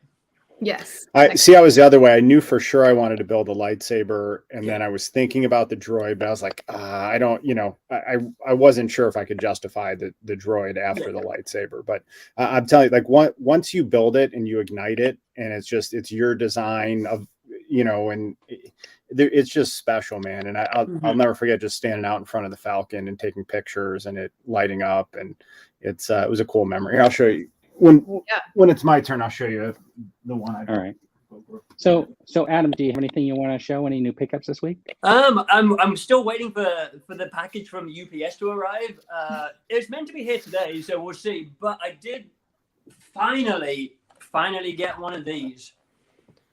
Yes. I was the other way. I knew for sure I wanted to build a lightsaber, and then I was thinking about the droid, but I was like, I don't, I wasn't sure if I could justify the droid after the lightsaber. But I'm telling you, like once you build it and you ignite it, and it's your design of, and it's just special, man. And I'll never forget just standing out in front of the Falcon and taking pictures and it lighting up, and it was a cool memory. I'll show you. When it's my turn, I'll show you the one. All right. So Adam, do you have anything you want to show? Any new pickups this week? I'm still waiting for the package from UPS to arrive. It's meant to be here today, so we'll see. But I did finally get one of these.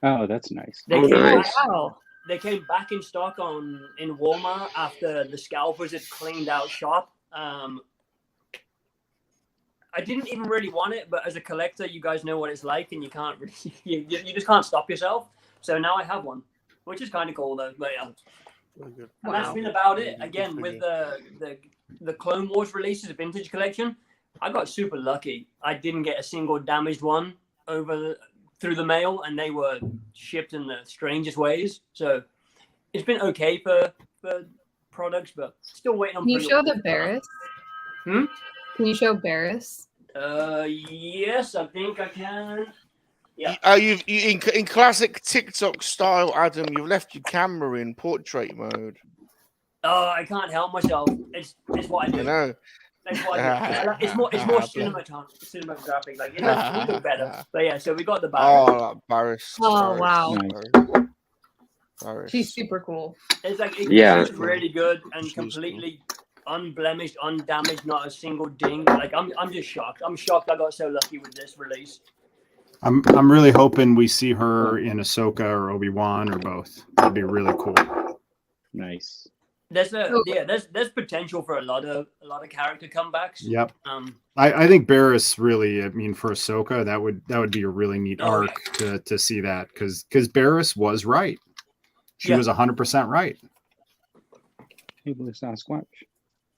Oh, that's nice. They came back in stock in Walmart after the scalpers had cleaned out shop. I didn't even really want it, but as a collector, you guys know what it's like, and you can't really, you just can't stop yourself. So now I have one, which is kind of cool though. But yeah, and that's been about it. Again, with the Clone Wars releases, the vintage collection, I got super lucky. I didn't get a single damaged one through the mail, and they were shipped in the strangest ways. So it's been okay for products, but still waiting on. Can you show the Barris? Can you show Barris? Yes, I think I can. Yeah. You've in classic TikTok style, Adam. You've left your camera in portrait mode. Oh, I can't help myself. It's what I do. I know. That's what I do. It's more cinematographic. Like it looks better. But yeah, so we got the Barris. Oh, Barris. Oh, wow. Barris. She's super cool. It's like it's really good and completely unblemished, undamaged, not a single ding. Like I'm just shocked. I'm shocked I got so lucky with this release. I'm really hoping we see her in Ahsoka or Obi-Wan or both. That'd be really cool. Nice. There's potential for a lot of character comebacks. Yep. I think Barris really, I mean, for Ahsoka, that would be a really neat arc to see that because Barris was right. She was 100% right. Hey, Blue Sasquatch.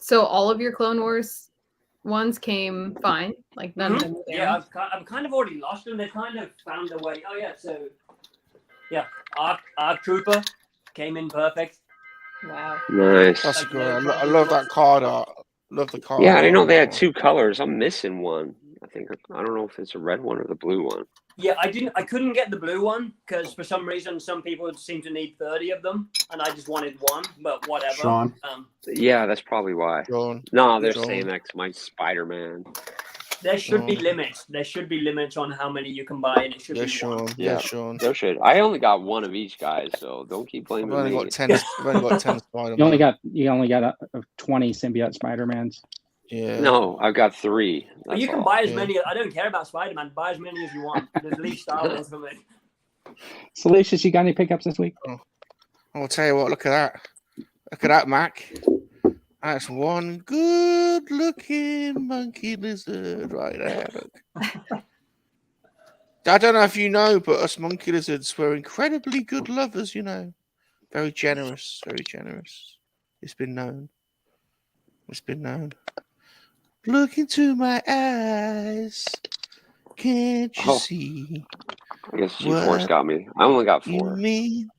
So all of your Clone Wars ones came fine, like none of them were Yeah, damaged? I've kind of already lost them. They kind of found a way. Oh yeah, so yeah, Arc Trooper came in perfect. Wow. Nice. That's Like, great. no I love that card art. Love the card Yeah, I art. didn't know they had 2 colors. I'm missing one. I don't know if it's a red one or the blue one. Yeah, I couldn't get the blue one because for some reason some people seem to need 30 of them, and I just wanted one. But whatever. Sean? Yeah, that's probably why. John. No, they're John. saying that's my Spider-Man. There should be limits. There should be limits on how many you can buy, and it should Yeah, be Sean. one. Yeah, Sean. There should. I only got one of each, guys, so don't keep I've blaming only me. got 10. I've only got 10 Spider-Man. You only got 20 symbiote Spider-Mans. Yeah. No, I've got 3. But you That's can all. buy as many. I don't care about Spider-Man. Buy as many as you want. There's at least Star Wars for me. Salacious, you got any pickups this week? I'll tell you what. Look at that. Look at that, Mac. That's one good-looking monkey lizard right there. Look. I don't know if you know, but us monkey lizards were incredibly good lovers. You know, very generous. Very generous. It's been known. It's been known. Look into my eyes. Can't you see I guess G-Force got me. I only got 4. you mean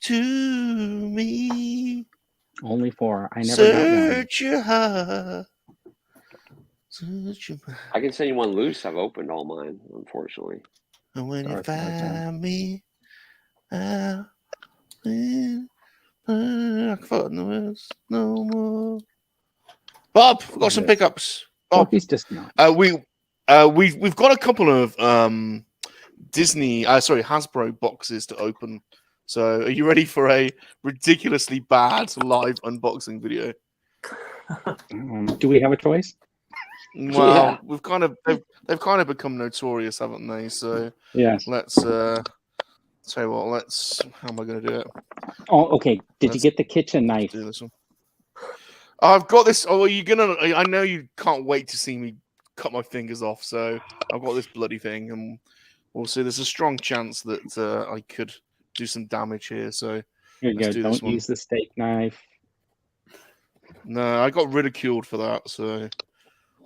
to me? Only 4. I never got one. Search your heart. Search your mind. I can send you one loose. I've opened all mine, unfortunately. And when you Dark Knight, find me, I'll be I thought no words no more. Bob, we've got some Yes. pickups. Well, Bob, he's just not. we've got a couple of Hasbro boxes to open. So, are you ready for a ridiculously bad live unboxing video? Do we have a choice? Well, Yeah. we've they've kind of become notorious, haven't they? So, Yes. let's tell you what. How am I going to do it? Oh, okay. Did you Let's get the kitchen knife? Do this one. I've got this. Oh, you're gonna. I know you can't wait to see me cut my fingers off. So I've got this bloody thing, and we'll see. There's a strong chance that I could do some damage here. So Here you let's go. do this Don't one. use the steak knife. No, I got ridiculed for that. So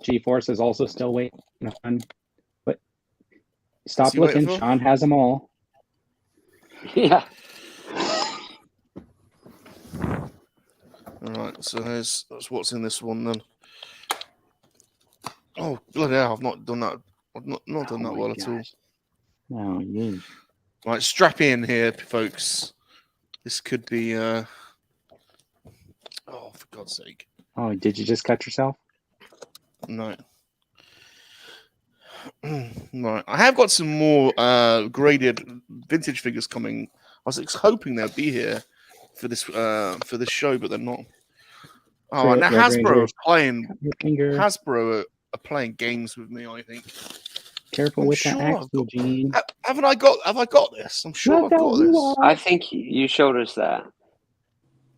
G-Force is also still waiting on. But stop he waiting looking. for? Sean has them all. Yeah. all right. So that's what's in this one then. Oh bloody hell! I've not done that. I've not done that Oh my well at all. gosh. No, you. Right, strap in here, folks. This could be. Oh, for God's sake! Oh, did you just cut yourself? No. Right, I have got some more graded vintage figures coming. I was hoping they'd be here for this show, but they're not. Oh, now Red Hasbro Rangers. are playing. Cut your finger. Hasbro are playing games with me. I think. Careful I'm with sure that I've axe, got- Eugene. Have I got this? I'm sure Look I've got out, you this. are. I think you showed us that.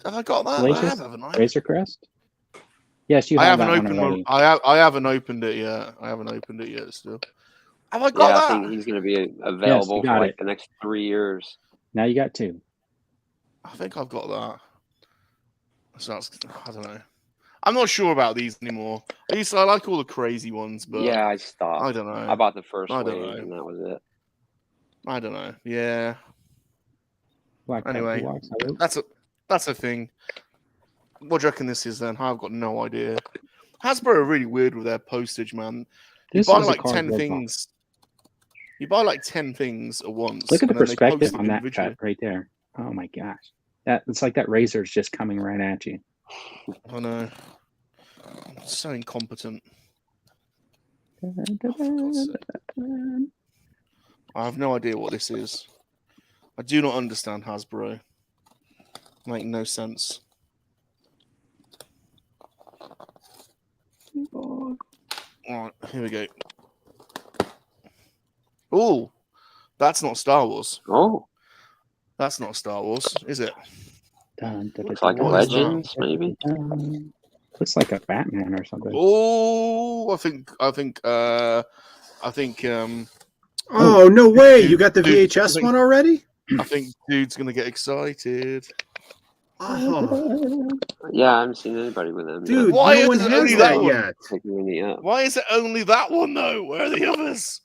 Have I got that? I Salacious? have, haven't I? Razor Crest? Yes, you I have haven't that one opened. already. I haven't opened it yet. I haven't opened it yet. Still. Have I Yeah, got I that? think he's going to be available for got like it. the next 3 years. Now you got 2. I think I've got that. So I don't know. I'm not sure about these anymore. I like all the crazy ones, but Yeah, I stopped. I don't know. I bought the first I don't wave, know. and that was it. I don't know. Yeah. Black Anyway, Panther walks out. that's a thing. What do you reckon this is then? I've got no idea. Hasbro are really weird with their postage, man. This you buy is a like 10 cardboard things. You buy like 10 things at once. Look at the and then they post perspective it on that individually. cut right there. Oh my gosh. It's like that razor's just coming right at you. I know. I'm so incompetent. I have no idea what this is. I do not understand Hasbro. Make no sense. All right, here we go. Oh, that's not Star Wars. Oh, That's not Star Wars, is it? looks like a What is that? Legends, maybe. Looks like a Batman or something. Oh, I think. Oh, no way! Dude, You got the dude, VHS I think- one already? I think dude's gonna get excited. Oh, Yeah, I haven't seen anybody with them. dude, yet. Why no one is it has only that that one? yet. Picking me up. Why is it only that one though? Where are the others?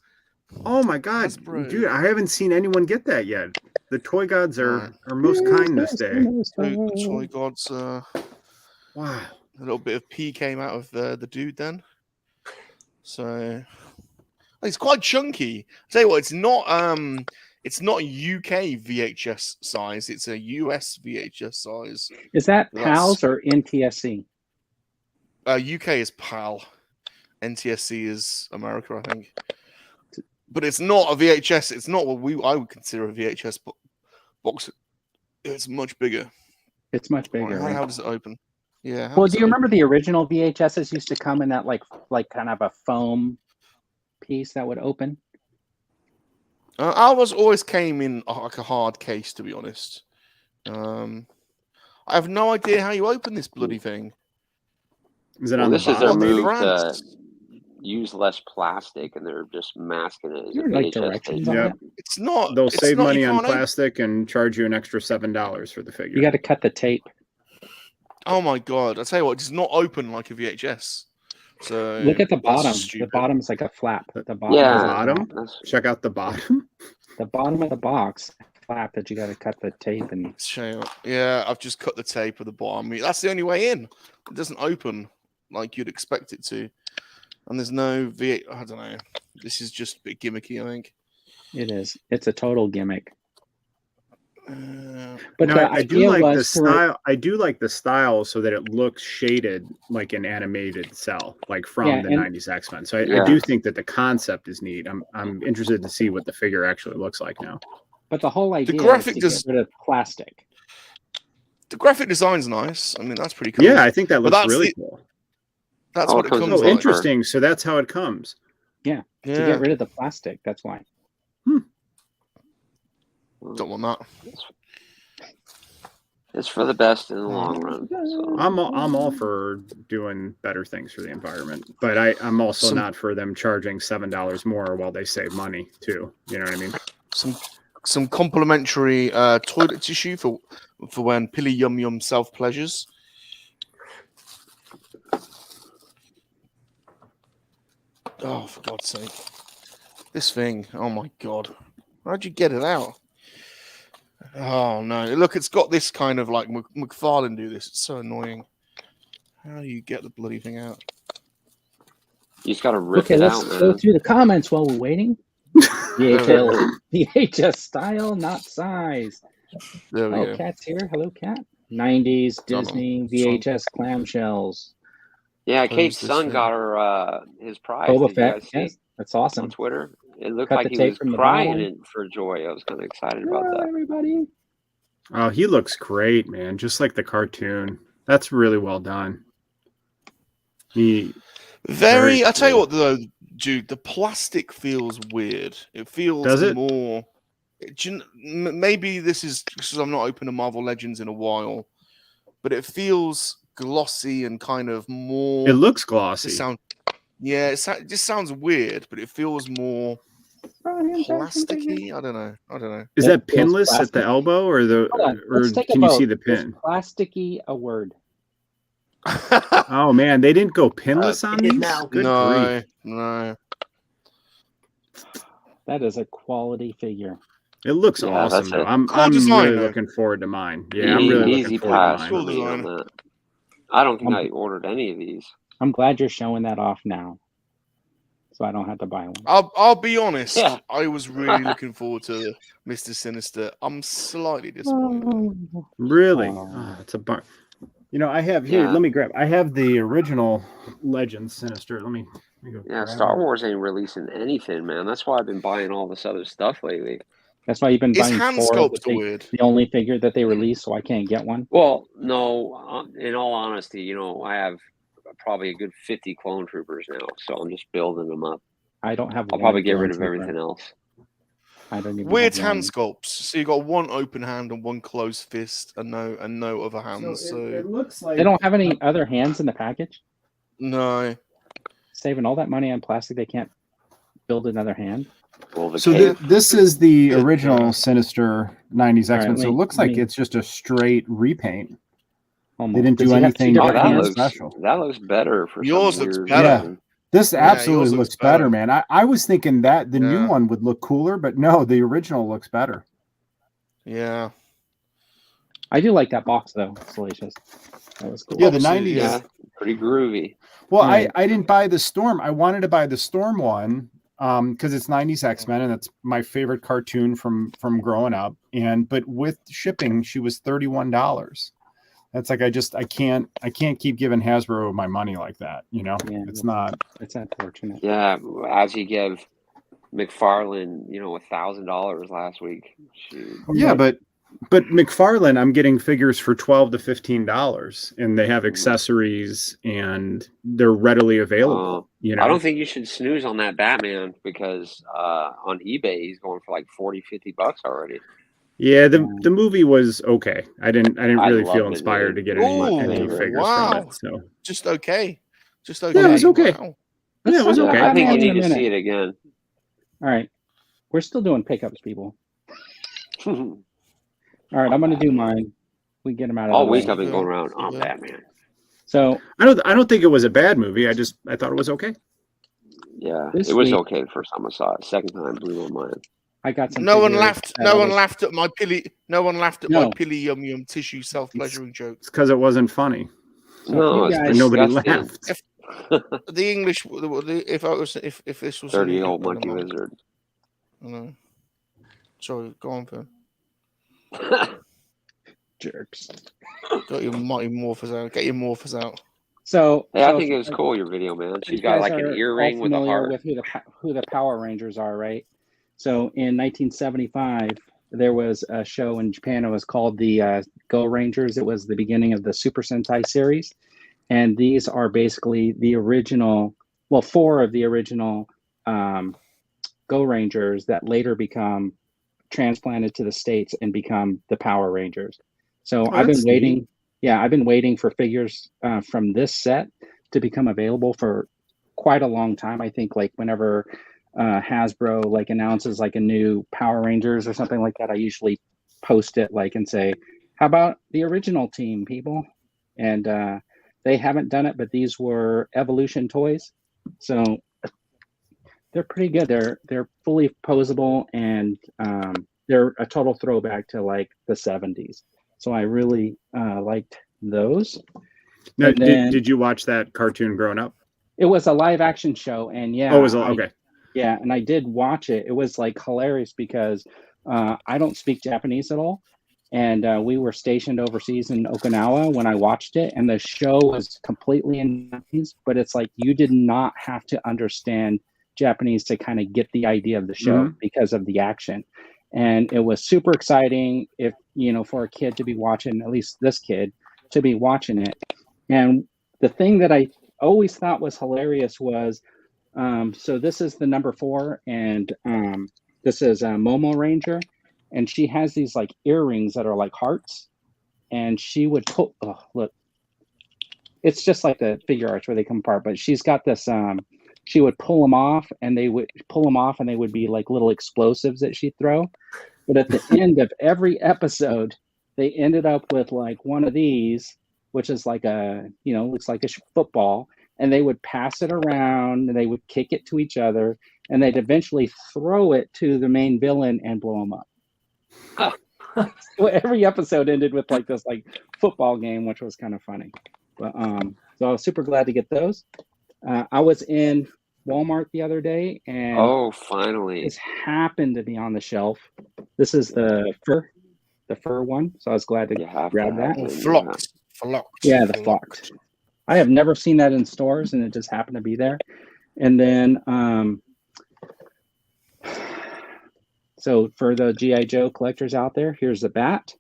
Oh my god, Hasbro. dude, I haven't seen anyone get that yet. The toy gods Right. are most kind this day. The toy gods. Wow. A little bit of pee came out of the dude then. So it's quite chunky. I'll tell you what, it's not UK VHS size. It's a US VHS size. Is that That's- PALS or NTSC? UK is PAL. NTSC is America, I think. But it's not a VHS. It's not what I would consider a VHS box. It's much bigger. It's much bigger. How Right? does it open? Yeah. Well, do you remember the original VHSs used to come in that like kind of a foam piece that would open? Ours always came in like a hard case, to be honest. I have no idea how you open this bloody thing. Is it Well, on the this is their bottom? move France. to use less plastic, and they're just masking it as a There are, like, VHS directions tape. on Yeah. it. It's not. They'll it's save not, money you on can't open- plastic and charge you an extra $7 for the figure. You got to cut the tape. Oh my god! I tell you what, it's not open like a VHS. So Look at the that's bottom. just The stupid. bottom's like a flap. The bottom. Yeah. is a Bottom? flap. That's- Check out the bottom. The bottom of the box flap that you got to cut the tape and. Shame. Yeah, I've just cut the tape at the bottom. That's the only way in. It doesn't open like you'd expect it to. And there's no V. I don't know. This is just a bit gimmicky, I think. It is. It's a total gimmick. Uh, But No, the I do idea like the was for- style. I do like the style so that it looks shaded like an animated cell, like from Yeah, the and- '90s X-Men. So I Yeah. do think that the concept is neat. I'm interested to see what the figure actually looks like now. But the whole idea graphic is to get rid of plastic. the graphic design's nice. I mean, that's pretty cool. Yeah, I think that But looks that's really the- cool. That's Oh, what it it comes comes with Oh, like. interesting. So that's how it comes. To Yeah, get rid of the plastic. That's why. don't want that. It's for the best in the long run. So. I'm all for doing better things for the environment, but I'm also not for them charging $7 more while they save money too. You know what I mean? Some complimentary toilet tissue for when Pilly Yum Yum self pleasures. Oh, for God's sake! This thing. Oh my God! How'd you get it out? Oh no! Look, it's got this kind of like McFarlane do this. It's so annoying. How do you get the bloody thing out? You just got to rip Okay, it let's out, go man. through the comments while we're waiting. VHS style, not size. There we Oh, go. Cat's here. Hello, Cat. 90s No, no. Disney VHS clamshells. Yeah, Close Kate's this son thing. got her his prize. Boba Did you Fett. guys see Yes, that's awesome. on Twitter? It looked Cut like the he tape was from the crying bottom. in for joy. I was kind of excited about Hello, that. everybody. Oh, he looks great, man. Just like the cartoon. That's really well done. Very Very. I tell you cool. what, though, Duke, the plastic feels weird. It feels Does it? more. Maybe this is because I've not opened a Marvel Legends in a while, but it feels glossy and kind of more. It looks glossy. Yeah, it just sounds weird, but it feels more plasticky. I don't know. Is It that feels pinless at the plastic. elbow, or Hold on, or let's take a can you vote. see the Is pin? plasticky a word? Oh man, they didn't go pinless on it is these. now. Good grief. No. That is a quality figure. It looks Yeah, awesome that's though. it. I'm Cool design, really though. looking forward to mine. Yeah, I'm really Easy looking forward pass to for mine. Cool me on design. that. I don't think I'm- I ordered any of these. I'm glad you're showing that off now, so I don't have to buy one. I'll be honest. Yeah. I was really looking forward to Mr. Sinister. I'm slightly disappointed. Really? Oh. Oh, it's a bar. You know, I have here. Yeah. Let me grab. I have the original Legends Sinister. Let me go. Yeah, grab Star it. Wars ain't releasing anything, man. That's why I've been buying all this other stuff lately. That's why you've been His buying hand four. sculpts are weird. The only figure that they release, so I can't get one. Well, no, in all honesty, you know, I have probably a good 50 clone troopers now, so I'm just building them up. I don't have. I'll one probably get rid of clone trooper. everything else. I don't even. Weird have hand one. sculpts. So you got one open hand and one closed fist, and no other hands. So So, it looks like They don't have any other hands in the package. no. Saving all that money on plastic, they can't build another hand. Well, the So cave, this is the Yeah. original Sinister '90s All right, X-Men. So it let looks me- like it's just a straight repaint. Almost. They didn't Does do he have anything two Oh, different that hands? looks special. that looks better for Yours some looks weird better. reason. This Yeah, absolutely yours looks looks better, better. man. I was thinking that the new Yeah. one would look cooler, but no, the original looks better. Yeah. I do like that box though, Salacious. That was cool. Yeah, the Box is- 90s. Yeah, pretty groovy. Well, Yeah. I didn't buy the Storm. I wanted to buy the Storm one because it's 90s X-Men and it's my favorite cartoon from growing up. But with shipping, she was $31. That's like I can't keep giving Hasbro my money like that. You know, Yeah, it's not. It's unfortunate. Yeah, as you give McFarlane, $1,000 last week. Shoot. Yeah, but McFarlane, I'm getting figures for $12 to $15, and they have accessories and they're readily available. I don't think you should snooze on that Batman because on eBay he's going for like $40-$50 already. Yeah, the movie was okay. I didn't really loved feel it, inspired to dude. get Ooh, any figures wow. from it. So Just okay. Just okay. yeah, it was okay. Wow. Yeah, it was Let's talk okay. about I think you Batman in need a to see minute. it again. All right. We're still doing pickups, people. All right, I'm gonna do mine. We get them out of All the week way. I've been going around Yeah. on Batman. So I don't think it was a bad movie. I thought it was okay. Yeah, This it was week- okay the first time I saw it. Second time blew my mind. I got some. No one figures laughed. that No I one was- laughed at my pilly. No one laughed at No. my pilly yum yum tissue self pleasuring joke. It's because it wasn't funny. So No, you it's guys- And nobody disgusting. laughed. The English. If this was 30-year-old monkey wizard. No. Sorry, go on, Phil. jerks. Got your mighty morphers out. Get your morphers out. So Hey, I so think it was cool, your video, man. She's you got guys like are an all earring with a familiar heart. with who the Power Rangers are, right? So in 1975, there was a show in Japan. It was called the Go Rangers. It was the beginning of the Super Sentai series, and these are basically the original. Well, 4 of the original Go Rangers that later become transplanted to the States and become the Power Rangers. So I've been that's waiting. neat. Yeah, I've been waiting for figures from this set to become available for quite a long time. I think like whenever Hasbro like announces like a new Power Rangers or something like that, I usually post it like and say, "How about the original team, people?" And they haven't done it, but these were Evolution toys, so they're pretty good. They're fully posable and they're a total throwback to like the 70s. So I really liked those. Now, And then- did you watch that cartoon growing up? It was a live action show, and yeah, Oh, it was okay. yeah, and I did watch it. It was like hilarious because I don't speak Japanese at all, and we were stationed overseas in Okinawa when I watched it, and the show was completely in Japanese. But it's like you did not have to understand Japanese to kind of get the idea of the show because of the action, and it was super exciting. If for a kid to be watching, at least this kid to be watching it, and the thing that I always thought was hilarious was. So this is the number 4, and this is Momo Ranger, and she has these like earrings that are like hearts, and she would pull. Oh, look, it's just like the figure arts where they come apart, but she's got this. She would pull them off, and they would be like little explosives that she'd throw. But at the end of every episode, they ended up with like one of these, which is like looks like a football. And they would pass it around, and they would kick it to each other, and they'd eventually throw it to the main villain and blow him up. So every episode ended with like this like football game, which was kind of funny. But so I was super glad to get those. I was in Walmart the other day, and finally, this happened to be on the shelf. This is the fur one, so I was glad to grab that. Flocked. Yeah, the flocked. I have never seen that in stores, and it just happened to be there. And then, so for the G.I. Joe collectors out there, here's the bat.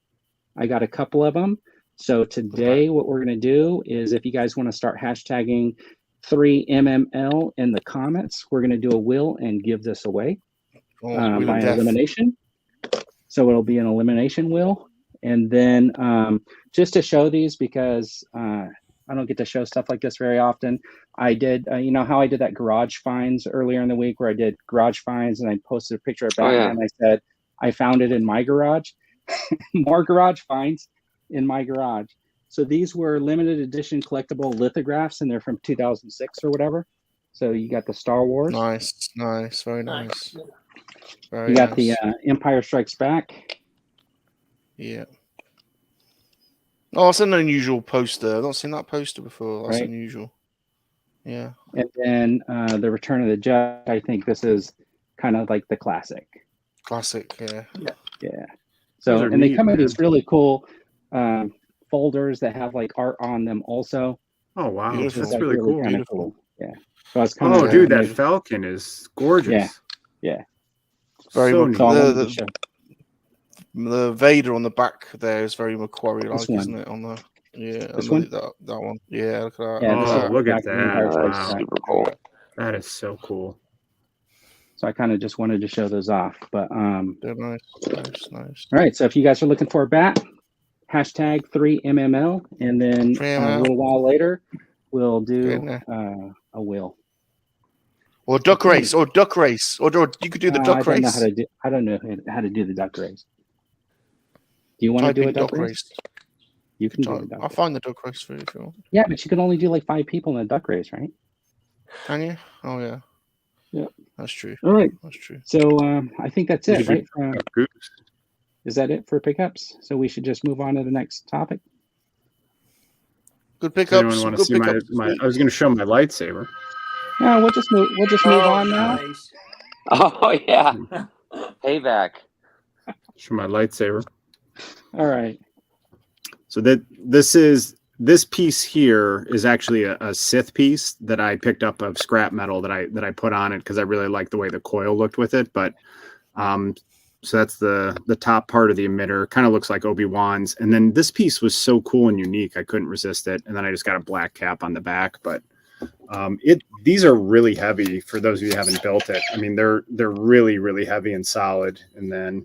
I got a couple of them. So today, what we're going to do is if you guys want to start hashtagging 3MML in the comments, we're going to do a wheel and give this away by elimination. So it'll be an elimination wheel. And then just to show these, because I don't get to show stuff like this very often. I did, how I did that garage finds earlier in the week where I did garage finds and I posted a picture of Batman. And I said, I found it in my garage. More garage finds in my garage. So these were limited edition collectible lithographs, and they're from 2006 or whatever. So you got the Star Wars. Nice, very nice. Very You got nice. the Empire Strikes Back. Yeah. Oh, it's an unusual poster. I've not seen that poster before. That's Right. unusual. Yeah. And then the Return of the Jedi. I think this is kind of like the classic. Classic, yeah. Yeah. So, and they come in these really cool folders that have like art on them also. Oh wow, Beautiful. that's really cool. Kind of cool. Yeah. So it's kind of dude, that Falcon is gorgeous. Yeah. Very so much. neat. The Vader on the back there is very Macquarie-like, This one. isn't it? On the This one? That one. Yeah, look at that. Yeah, this is Oh, look back at from Empire that! Strikes Wow, Back. Super cool. that is so cool. So I kind of just wanted to show those off. But They're nice. all right. So if you guys are looking for a bat, hashtag 3MML, and then a 3MML. little while later we'll Get in do there. a wheel. Or duck race, or you could do the duck race. I don't know how to do the duck race. Do you want to Type do in a duck race? You can do a duck I'll race. find the duck race for you if you want. Yeah, but you can only do like 5 people in a duck race, right? Can you? Oh yeah. Yep. That's true. All right. That's true. So I think that's it, right? Goose. Is that it for pickups? So we should just move on to the next topic. Good Does pickups. anyone want to Good see pickups. my? I was going to show my lightsaber. No, we'll just move. We'll just move on now. Nice. Oh yeah, payback. Show my lightsaber. All right. So this piece here is actually a Sith piece that I picked up of scrap metal that I put on it because I really liked the way the coil looked with it. But so that's the top part of the emitter. Kind of looks like Obi-Wan's. And then this piece was so cool and unique, I couldn't resist it. And then I just got a black cap on the back. But these are really heavy for those of you who haven't built it. I mean, they're really, really heavy and solid. And then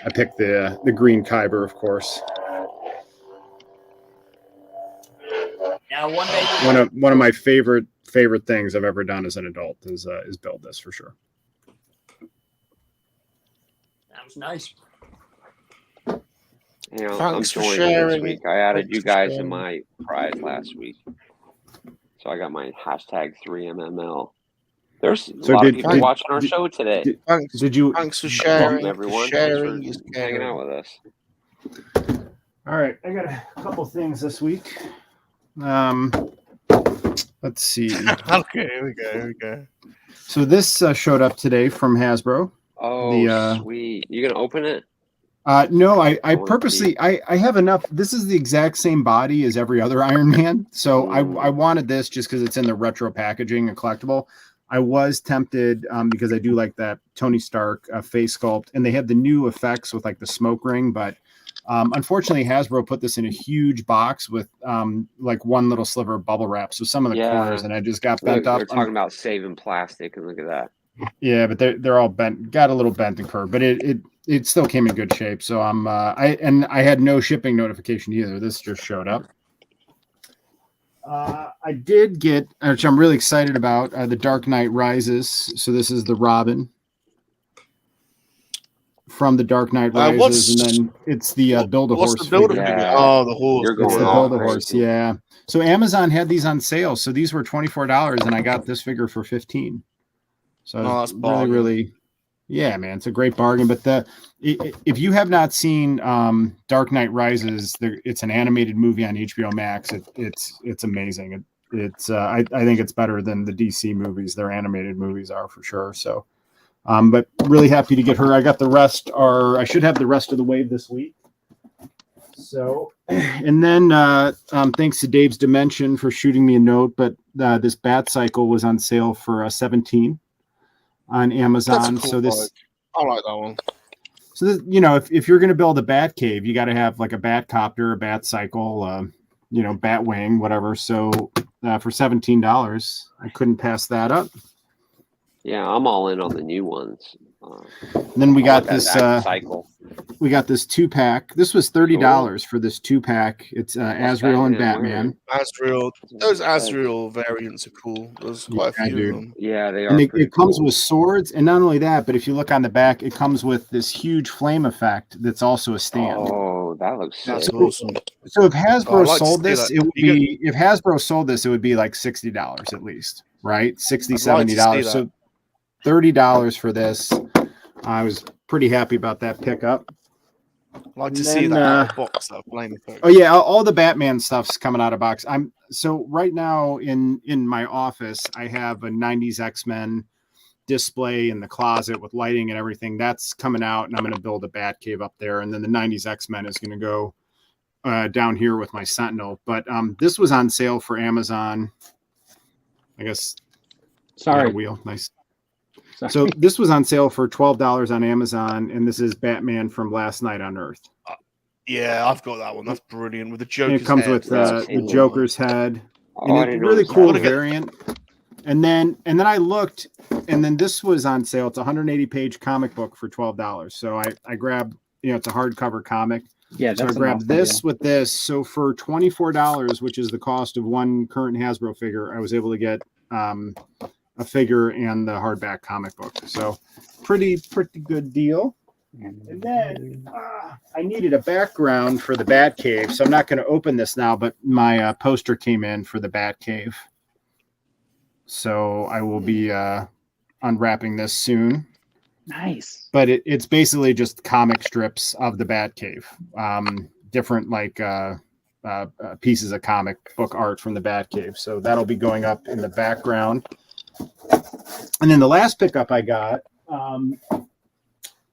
I picked the green Kyber, of course. Yeah, one day. One of my favorite things I've ever done as an adult is build this for sure. That was nice. You know, Thanks for I'm joining sharing. this week. I added Thanks you for guys sharing. in my prize last week, so I got my hashtag 3MML. There's a lot of people watching our show today. Thanks for sharing. Welcome, everyone. Sharing Thanks is for hanging caring. out with us. All right, I got a couple things this week. Let's see. Okay, here we go. So this showed up today from Hasbro. Oh, sweet! You gonna open it? No, I purposely I have enough. This is the exact same body as every other Iron Man, so I wanted this just because it's in the retro packaging and collectible. I was tempted because I do like that Tony Stark face sculpt, and they have the new effects with like the smoke ring, but unfortunately Hasbro put this in a huge box with like one little sliver of bubble wrap, so some of the corners, and I just got bent up. They're talking about saving plastic, and look at that. Yeah, but they're all bent, got a little bent and curved, but it still came in good shape. So I had no shipping notification either. This just showed up. I did get, which I'm really excited about, the Dark Knight Rises. So this is the Robin from the Dark Knight Rises, and then it's the Build-A-Horse. What's the Build-A-Horse? Yeah. Oh, the horse. You're going It's the off, Build-A-Horse, right? yeah. So Amazon had these on sale. So these were $24, and I got this figure for $15. So that's really, yeah, man, it's a great bargain. But if you have not seen Dark Knight Rises, it's an animated movie on HBO Max. It's amazing. I think it's better than the DC movies. Their animated movies are for sure. So, but really happy to get her. I got the rest. I should have the rest of the wave this week. So, and then thanks to Dave's Dimension for shooting me a note. But this Bat Cycle was on sale for $17 on Amazon. That's a cool so this, bike. I like that one. so this, you know, if you're going to build a Bat Cave, you got to have like a Bat Copter, a Bat Cycle, Bat Wing, whatever. So for $17, I couldn't pass that up. Yeah, I'm all in on the new ones. And then we got this cycle. We got this 2-pack. This was $30 for this 2-pack. It's Azrael and Batman. Azrael. Those Azrael variants are cool. There's quite a few of them. Yeah, they are. And it comes with swords, and not only that, but if you look on the back, it comes with this huge flame effect that's also a stand. Oh, that looks That's sick. awesome. So if Hasbro I'd like to sold see this, that. it would You be if Hasbro sold this, it would be like $60 at least, right? $60, I'd like to see $70. that. So $30 for this. I was pretty happy about that pickup. I'd like And to see then, that out of box. That flame effect. Oh yeah, all the Batman stuff's coming out of box. So right now in my office, I have a 90s X-Men display in the closet with lighting and everything. That's coming out, and I'm going to build a Bat Cave up there, and then the 90s X-Men is going to go down here with my Sentinel. But this was on sale for Amazon. I guess. Sorry. Yeah, wheel. Nice. Sorry. So this was on sale for $12 on Amazon, and this is Batman from Last Night on Earth. Yeah, I've got that one. That's brilliant with the And Joker's it comes head. with That's the cool. Joker's head. Oh, And I it's didn't a really notice that. cool I'm gonna get- variant. And then I looked, and then this was on sale. It's a 180-page comic book for $12. So I grabbed, it's a hardcover comic. Yeah, So I that's grabbed this with this. So for $24, which is the cost of one current Hasbro figure, I was able to get a figure and the hardback comic book. So pretty good deal. And then I needed a background for the Bat Cave, so I'm not going to open this now, but my poster came in for the Bat Cave. So I will be unwrapping this soon. Nice. But it's basically just comic strips of the Bat Cave. Different pieces of comic book art from the Bat Cave. So that'll be going up in the background. And then the last pickup I got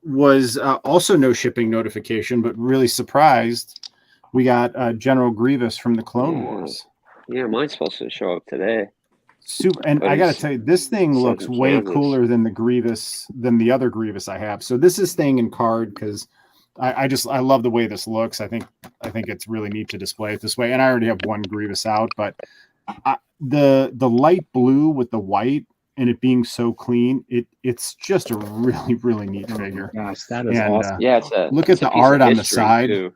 was also no shipping notification, but really surprised. We got General Grievous from the Clone Wars. Yeah, mine's supposed to show up today. Super, and But I got to it's tell you, this thing set looks in way canvas. cooler than the other Grievous I have. So this is staying in card because I love the way this looks. I think it's really neat to display it this way. And I already have one Grievous out, but the light blue with the white and it being so clean, it's just a really neat figure. Gosh, that is And, awesome. Yeah, look it's at a the piece of art on the history, side. too.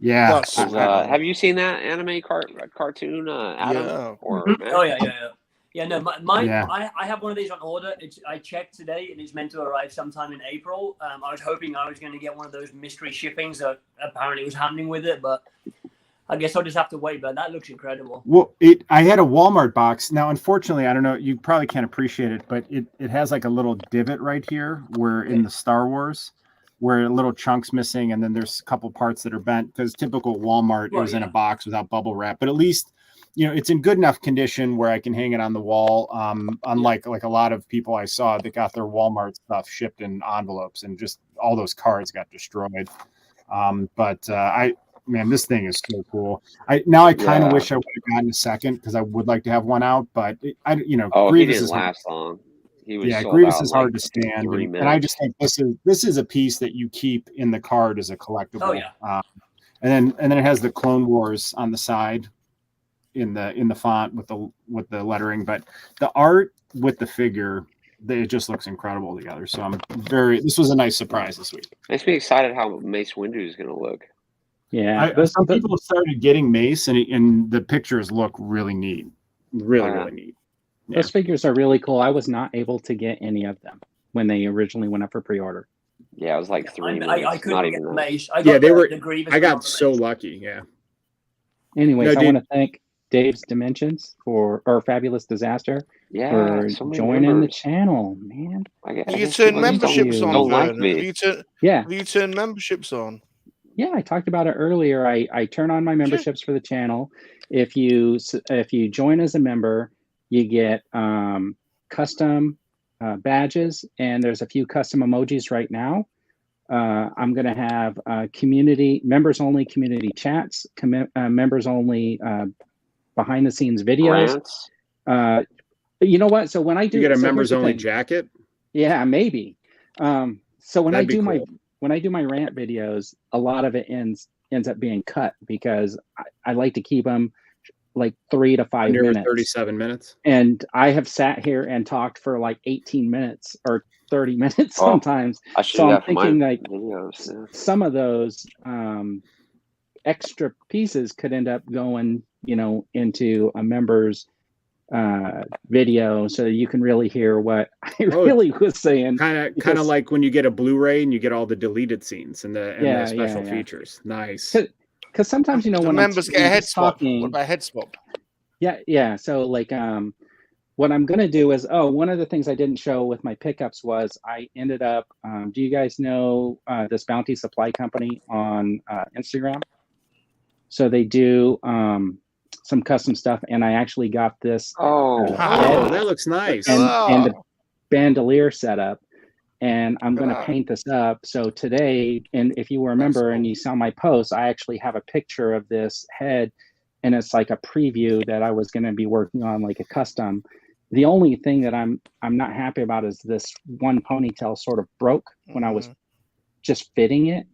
Yeah, That's sweet. Have you seen that anime cartoon, Adam? Yeah. Or Oh yeah. No, mine. Yeah. I have one of these on order. I checked today, and it's meant to arrive sometime in April. I was hoping I was going to get one of those mystery shippings that apparently was happening with it, but I guess I'll just have to wait. But that looks incredible. Well, I had a Walmart box. Now, unfortunately, I don't know. You probably can't appreciate it, but it has like a little divot right here where in the Star Wars, where a little chunk's missing, and then there's a couple parts that are bent because typical Walmart, it was in a box without bubble wrap. But at least, it's in good enough condition where I can hang it on the wall. Unlike like a lot of people I saw that got their Walmart stuff shipped in envelopes and just all those cards got destroyed. Man, this thing is so cool. I kind of wish I would have gotten a second because I would like to have one out, but he Grievous didn't is hard. last long. He was sold Grievous out is in, hard like, to stand, 3 and I minutes. just think this is a piece that you keep in the card as a collectible. Oh yeah. And then it has the Clone Wars on the side in the font with the lettering, but the art with the figure, it just looks incredible together. So this was a nice surprise this week. Makes me excited how Mace Windu is going to look. Yeah. Some people started getting Mace, and the pictures look really neat, really neat. Yeah. Those figures are really cool. I was not able to get any of them when they originally went up for pre-order. Yeah, it was like 3 minutes. I couldn't not get even that. Mace. I Yeah, got they were. the Grievous I got one for so Mace. lucky. Yeah. Anyways, No, I want to thank Dave's Dimensions or Fabulous Disaster Yeah, for so many joining the members. channel, man. You turn memberships on, Don't like Vern. me. Have you turned memberships on? Yeah, I talked about it earlier. I turn on my memberships for the channel. If you join as a member, you get custom badges, and there's a few custom emojis right now. I'm going to have members only community chats, members only behind the scenes videos. You know what? So when I do, you get a so members here's the only thing. jacket. Yeah, maybe. So when That'd be I do cool. when I do my rant videos, a lot of it ends up being cut because I like to keep them like 3 to 5 Under minutes. 37 minutes. And I have sat here and talked for like 18 minutes or 30 minutes sometimes. I should So do I'm that for my thinking like videos. Yeah. some of those extra pieces could end up going, into a member's video so you can really hear what I really was saying. Kind of like when you get a Blu-ray and you get all the deleted scenes and the special features. Nice. Because sometimes, you know, when members get a head swap. talking, What about a head swap? Yeah. So like, what I'm gonna do is, one of the things I didn't show with my pickups was I ended up. Do you guys know this Bounty Supply Company on Instagram? So they do some custom stuff, and I actually got this. That looks nice. And the bandolier setup, and I'm going to paint this up. So today, and if you remember, and you saw my post, I actually have a picture of this head, and it's like a preview that I was going to be working on, like a custom. The only thing that I'm not happy about is this one ponytail sort of broke when I was just fitting it,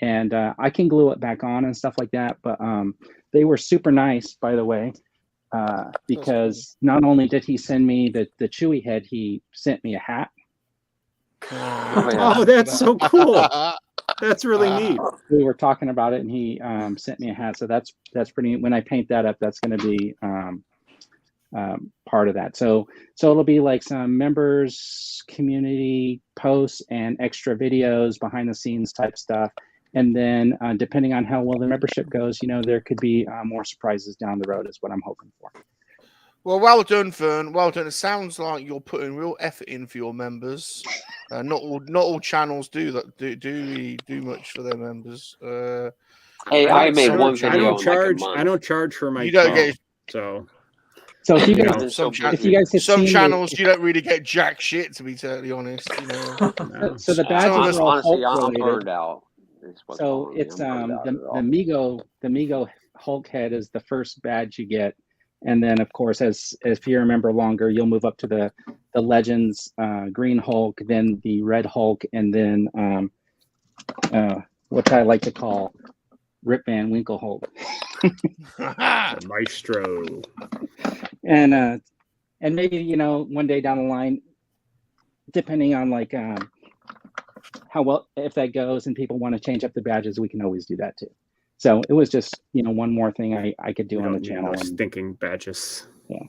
and I can glue it back on and stuff like that. But they were super nice, by the way, because not only did he send me the Chewie head, he sent me a hat. Oh, that's so cool. That's really neat. We were talking about it, and he sent me a hat. So that's pretty neat. When I paint that up, that's going to be part of that. So it'll be like some members community posts and extra videos, behind the scenes type stuff. And then depending on how well the membership goes, you know, there could be more surprises down the road is what I'm hoping for. Well, well done, Fern. Well done. It sounds like you're putting real effort in for your members. Not all channels do that. Do much for their members. Hey, I made one video. I don't charge for my. You don't get So if you guys, some channels, you don't really get jack shit, to be totally honest. You know. No. So the badges are all honestly, I'm Hulk burned out. So it's the Mego Hulk head is the first badge you get, and then of course, as if you remember longer, you'll move up to the Legends Green Hulk, then the Red Hulk, and then what I like to call Rip Van Winkle Hulk. Maestro. And maybe, you know, one day down the line, depending on like how well, if that goes and people want to change up the badges, we can always do that too. So it was just, you know, one more thing I could do on the channel. Stinking badges. Yeah.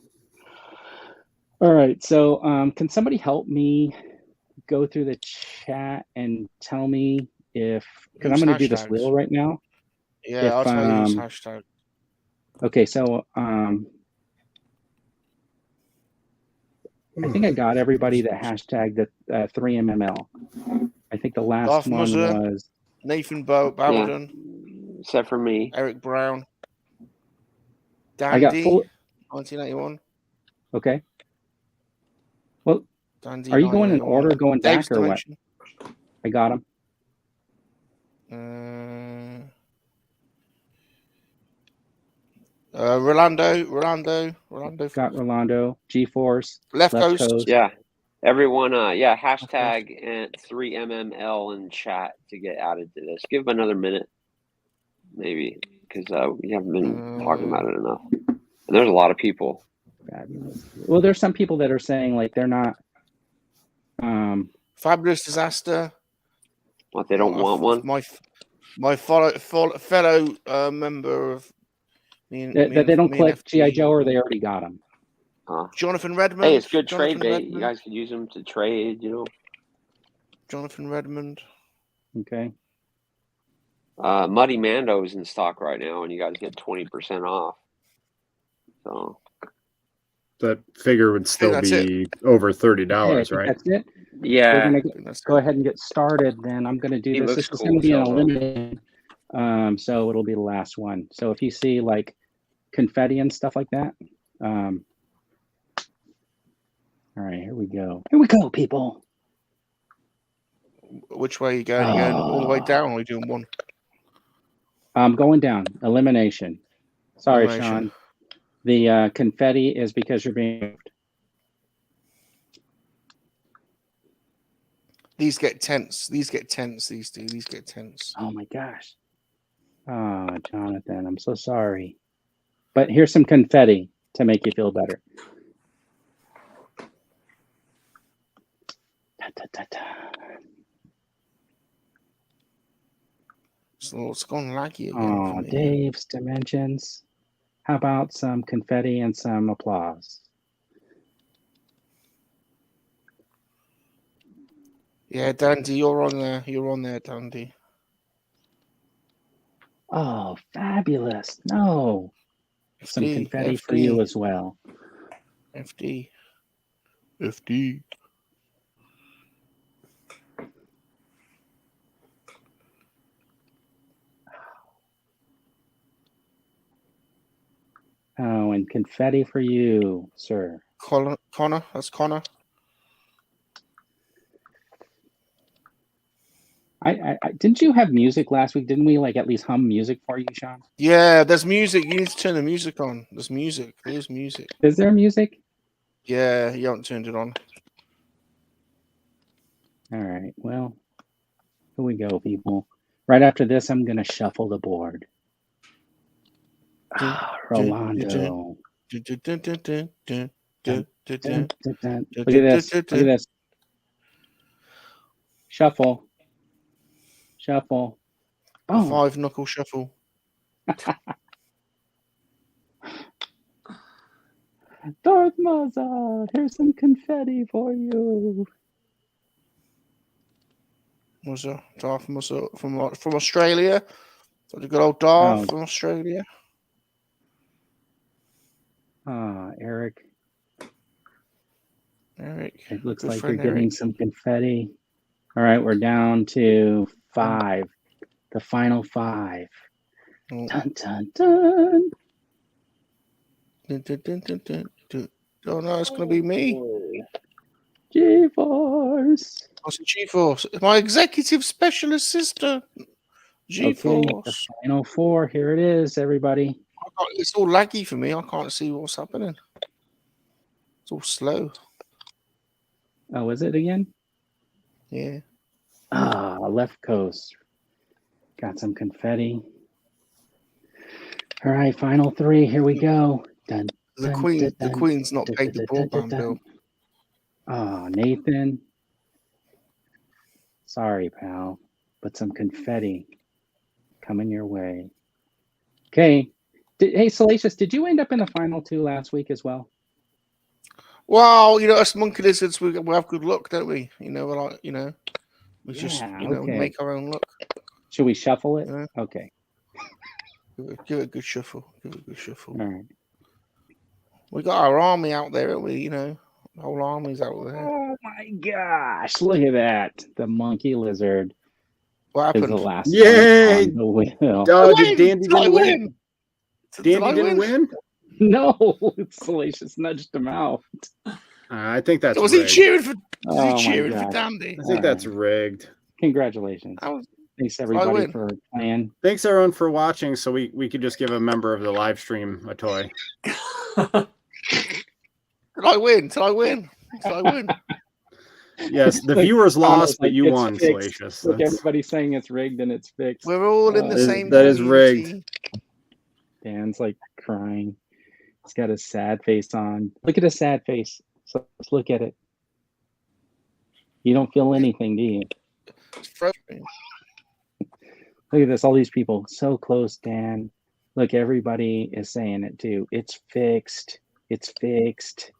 All right. So can somebody help me go through the chat and tell me if, because I'm going to do this wheel right now. Yeah, I'll tell you use hashtag. Okay, so I think I got everybody that hashtagged the 3MML. I think the last one was Nathan Bowden. Except for me. Eric Brown. Dandy, I got 1981. Okay. Well, Dandy, are you going in order, going back, or what? I got him. Rolando. Got Rolando. G-Force. Left Coast. Yeah. Everyone, hashtag and 3MML in chat to get added to this. Give them another minute, maybe, because we haven't been talking about it enough. And there's a lot of people. Fabulous. Well, there's some people that are saying like they're not. Fabulous Disaster. What, they don't want one? My fellow member of that they don't click G.I. Joe, or they already got them. Jonathan Redmond. Hey, it's good trade bait. You guys could use them to trade, you know. Jonathan Redmond. Okay. Muddy Mando is in stock right now, and you guys get 20% off. So that figure would still be over $30, right? That's it. Yeah. We're gonna go ahead and get started. Then I'm going to do this. This is going to be an limited, so it'll be the last one. So if you see like confetti and stuff like that. All right, here we go. Here we go, people. Which way are you going? You're going all the way down, or are you doing one? I'm going down. Elimination. Sorry, Sean. The confetti is because you're being moved. These get tense. These get tense. These do. These get tense. Oh my gosh. Oh, Jonathan, I'm so sorry. But here's some confetti to make you feel better. So it's gone laggy again. Oh, Dave's Dimensions. How about some confetti and some applause? Yeah, Dandy, you're on there. You're on there, Dandy. Oh, fabulous. No. Some FD, confetti for FD, you as well. FD. FD. Oh, and confetti for you, sir. Connor, that's Connor. I didn't you have music last week? Didn't we like at least hum music for you, Sean? Yeah, there's music. You need to turn the music on. There's music. There's music. Is there music? Yeah, you haven't turned it on. All right. Well, here we go, people. Right after this, I'm gonna shuffle the board. Rolando. Look at this. Look at this. Shuffle. Shuffle. Boom. 5-knuckle shuffle. Darth Maza, here's some confetti for you. Maza, Darth Maza from Australia. The good old Darth from Australia. Eric. It looks Good like friend you're getting Eric. some confetti. All right, we're down to 5. The final 5. Oh. Dun, dun, dun. Oh no, it's going to be me. GeForce. What's GeForce? My executive special assistant. GeForce. Okay, the final 4. Here it is, everybody. It's all laggy for me. I can't see what's happening. It's all slow. Oh, is it again? Yeah. Left coast. Got some confetti. All right, final 3. Here we go. Dun, The dun, Queen. dun, The dun, Queen's not dun, paid the dun, dun, broadband dun. bill. Oh, Nathan. Sorry, pal, but some confetti coming your way. Okay. Hey, Salacious, did you end up in the final 2 last week as well? Well, us monkey lizards, we have good luck, don't we? We're like, we just, we make our own luck. Should we shuffle it? Okay. Give it a good shuffle. Give it a good shuffle. All right. We got our army out there, haven't we? The whole army's out there. Oh my gosh! Look at that. The monkey lizard. What happened? Is the last Yay! on the wheel. Did Dandy didn't win? Dandy didn't win? No, Salacious nudged him out. I think that's. Was rigged. he cheering for? Was Oh he cheering my for gosh. Dandy? I think that's rigged. Congratulations. Thanks everybody for playing. Thanks everyone for watching. So we could just give a member of the live stream a toy. Till I win. Till I win. Till I win. Yes, the viewers lost, but you won, Salacious. Look, everybody's saying it's rigged and it's fixed. We're all in the same. That is rigged. Dan's like crying. He's got a sad face on. Look at his sad face. So let's look at it. You don't feel anything, do you? It's frustrating. Look at this. All these people so close, Dan. Look, everybody is saying it too. It's fixed. It's fixed.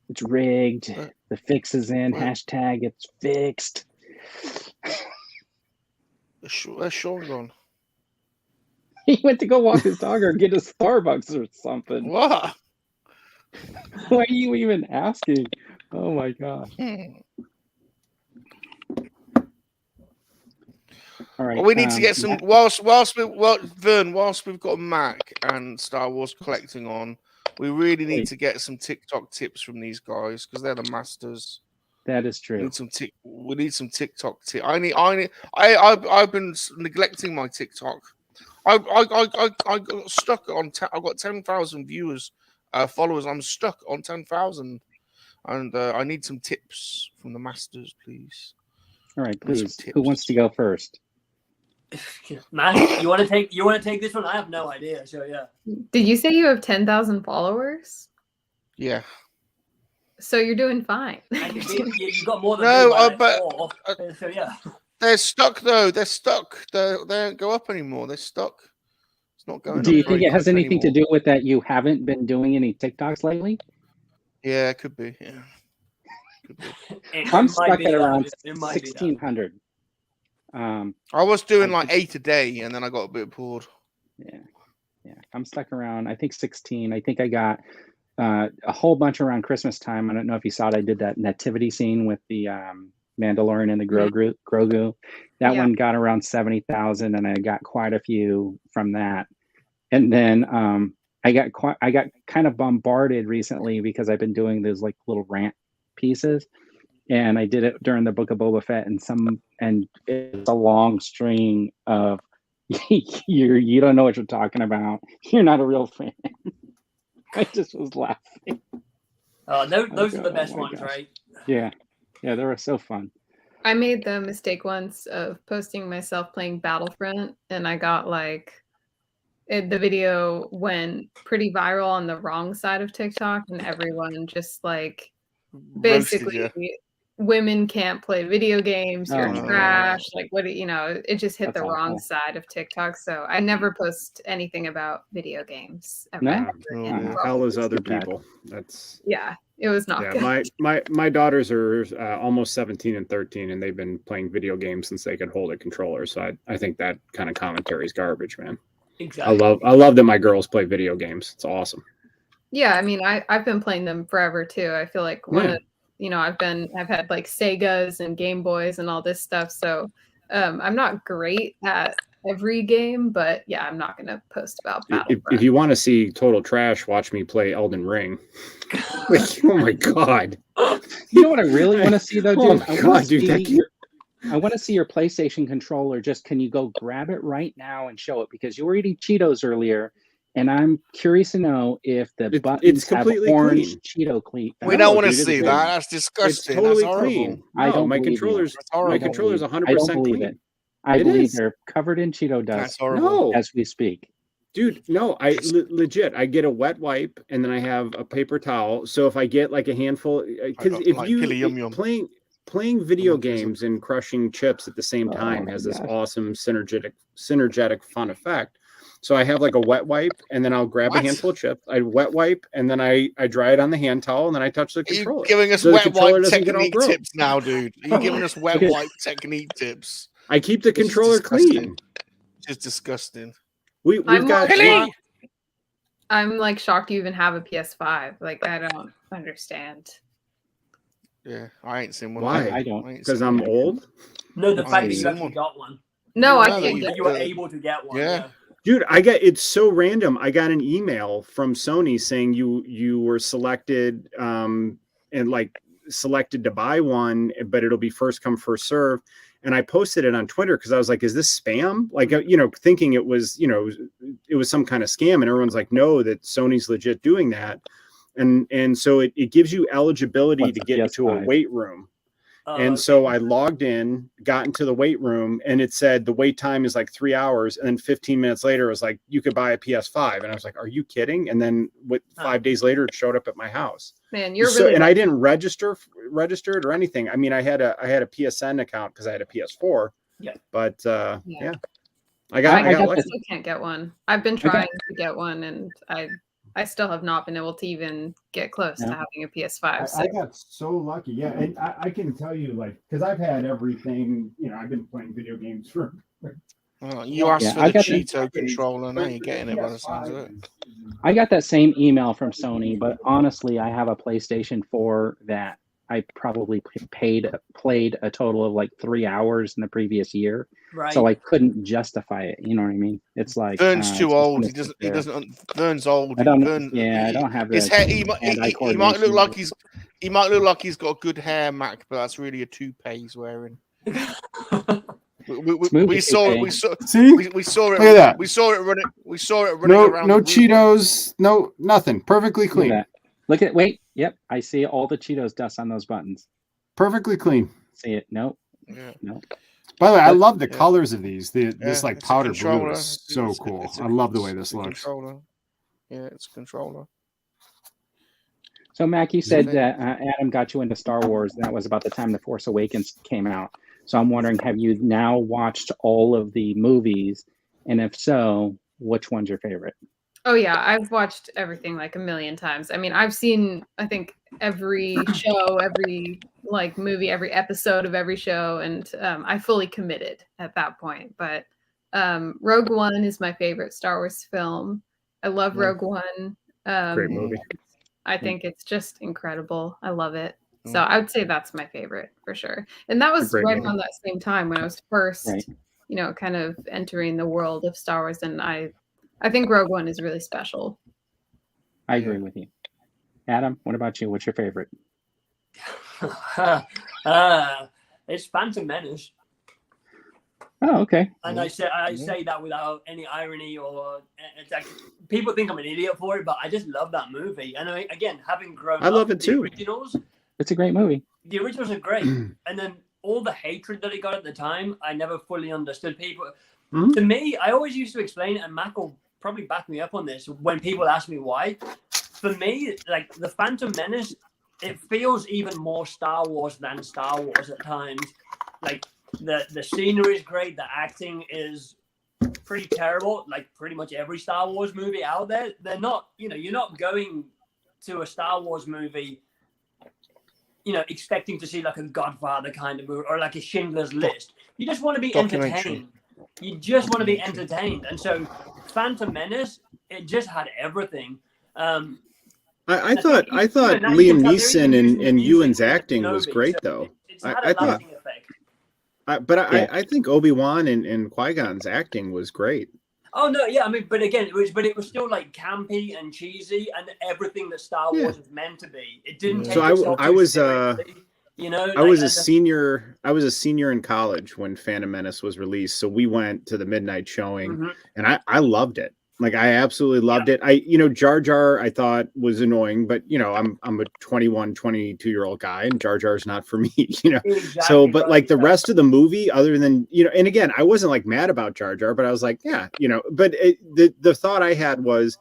It's rigged. The fix is in. Hashtag it's fixed. Where's Sean gone? He went to go walk his dog or get a Starbucks or something. What? Why are you even asking? Oh my gosh. All right. Well, we need to get some whilst we've got Mac and Star Wars collecting on, we really need to get some TikTok tips from these guys because they're the masters. That is true. We need some TikTok tips. I've been neglecting my TikTok. I got stuck on. I've got 10,000 viewers, followers. I'm stuck on 10,000, and I need some tips from the masters, please. All right, please. Who wants to go first? Man, you want to take this one? I have no idea. So yeah. Did you say you have 10,000 followers? Yeah. So you're doing fine. You got more than so yeah. They're stuck though. They're stuck. They don't go up anymore. They're stuck. It's not going. Do you think it has anything to do with that? You haven't been doing any TikToks lately? Yeah, it could be. Yeah. I'm stuck at around 1,600. I was doing like 8 a day, and then I got a bit bored. Yeah. I'm stuck around, I think 16. I think I got a whole bunch around Christmas time. I don't know if you saw it. I did that nativity scene with the Mandalorian and the Grogu. That one got around 70,000, and I got quite a few from that. And then I got kind of bombarded recently because I've been doing those like little rant pieces, and I did it during the Book of Boba Fett, and it's a long string of you don't know what you're talking about. You're not a real fan. I just was laughing. Those are the best ones, right? Yeah, they were so fun. I made the mistake once of posting myself playing Battlefront, and I got like the video went pretty viral on the wrong side of TikTok, and everyone just like basically women can't play video games, you're trash, like what, it just hit the wrong side of TikTok. So I never post anything about video games ever. Hell is other people. That's it was not good. My daughters are almost 17 and 13, and they've been playing video games since they could hold a controller. So I think that kind of commentary is garbage, man. Exactly. I love that my girls play video games. It's awesome. Yeah, I mean, I've been playing them forever too. I feel like I've had like Segas and Game Boys and all this stuff. So I'm not great at every game, but I'm not going to post about Battlefront. If you want to see total trash, watch me play Elden Ring. Like, oh my God. You know what I really want to see though, dude? I want to see your PlayStation controller. Can you go grab it right now and show it? Because you were eating Cheetos earlier, and I'm curious to know if the buttons have orange clean. Cheeto clean. We don't want to see that. That's disgusting. It's totally That's clean. I don't. My controller's 100% clean. I believe they're covered in Cheeto dust as we speak. Dude, no, legit. I get a wet wipe, and then I have a paper towel. So if I get like a handful, because playing video games and crushing chips at the same time has this awesome synergetic fun effect. So I have like a wet wipe, and then I'll grab a handful of chips. I wet wipe, and then I dry it on the hand towel, and then I touch the controller. Are you giving us wet wipe technique tips now, dude? Are you giving us wet wipe technique tips? I keep the controller clean. It's disgusting. We've got. I'm like shocked you even have a PS5. Like I don't understand. Yeah, I ain't seen one. Why? I don't. Because I'm old? No, the fact that you actually got one. No, I think you were able to get one. Yeah. Dude, it's so random. I got an email from Sony saying you were selected and like selected to buy one, but it'll be first come, first serve. And I posted it on Twitter because I was like, is this spam? Like, thinking it was some kind of scam. And everyone's like, no, that Sony's legit doing that. And so it gives you eligibility to get into a weight room. And so I logged in, got into the weight room, and it said the wait time is like 3 hours. And then 15 minutes later, it was like, you could buy a PS5. And I was like, are you kidding? And then 5 days later, it showed up at my house. Man, you're really... And I didn't register it or anything. I mean, I had a PSN account because I had a PS4. Yeah. But I still can't get one. I've been trying to get one, and I still have not been able to even get close to having a PS5. I got so lucky. Yeah. And I can tell you, like, because I've had everything, I've been playing video games for. You asked for the Cheeto controller, now you're getting it by the sounds of it. I got that same email from Sony, but honestly, I have a PlayStation 4 that I probably played a total of like 3 hours in the previous year. Right. So I couldn't justify it. You know what I mean? It's like Vern's too old. He doesn't. Vern's old. I don't have his hair. He might look like he's got good hair, Mac, but that's really a toupee he's wearing. We saw it. We saw it. Look at that. We saw it running around. No Cheetos. No nothing. Perfectly clean. Wait. Yep. I see all the Cheetos dust on those buttons. Perfectly clean. See it? Nope. Yeah. Nope. By the way, I love the colors of these. This like powder blue is so cool. I love the way this looks. Controller. Yeah, it's a controller. So, Mac, you said that Adam got you into Star Wars. That was about the time The Force Awakens came out. So I'm wondering, have you now watched all of the movies? And if so, which one's your favorite? Oh yeah, I've watched everything like a million times. I mean, I've seen I think every show, every like movie, every episode of every show, and I fully committed at that point. But Rogue One is my favorite Star Wars film. I love Rogue One. Great movie. I think it's just incredible. I love it. So I would say that's my favorite for sure. And that was right around that same time when I was first, kind of entering the world of Star Wars, and I think Rogue One is really special. I agree with you. Adam, what about you? What's your favorite? It's Phantom Menace. Oh, okay. And I say that without any irony or it's like, people think I'm an idiot for it, but I just love that movie. And I mean, again, having grown I love it too. Originals, it's a great movie. The originals are great, and then all the hatred that it got at the time, I never fully understood. People, to me, I always used to explain it, and Mac will probably back me up on this when people ask me why. For me, like the Phantom Menace, it feels even more Star Wars than Star Wars at times. Like the scenery is great, the acting is pretty terrible. Like pretty much every Star Wars movie out there, they're not. You're not going to a Star Wars movie, expecting to see like a Godfather kind of movie or like a Schindler's List. You just want to be entertained. You just want to be entertained. And so Phantom Menace, it just had everything. I thought Liam Neeson and Ewan's acting was great, though. I thought, I think Obi-Wan and Qui-Gon's acting was great. Oh no, yeah, I mean, but again, it was still like campy and cheesy and everything that Star Wars was meant to be. It didn't take itself too seriously, I was a senior. I was a senior in college when Phantom Menace was released, so we went to the midnight showing, and I loved it. Like I absolutely loved it. Jar Jar I thought was annoying, but I'm a 21, 22-year-old guy, and Jar Jar's not for me, Exactly, so, but like the rest of the movie, other than and again, I wasn't like mad about Jar Jar, but I was like, but the thought I had was,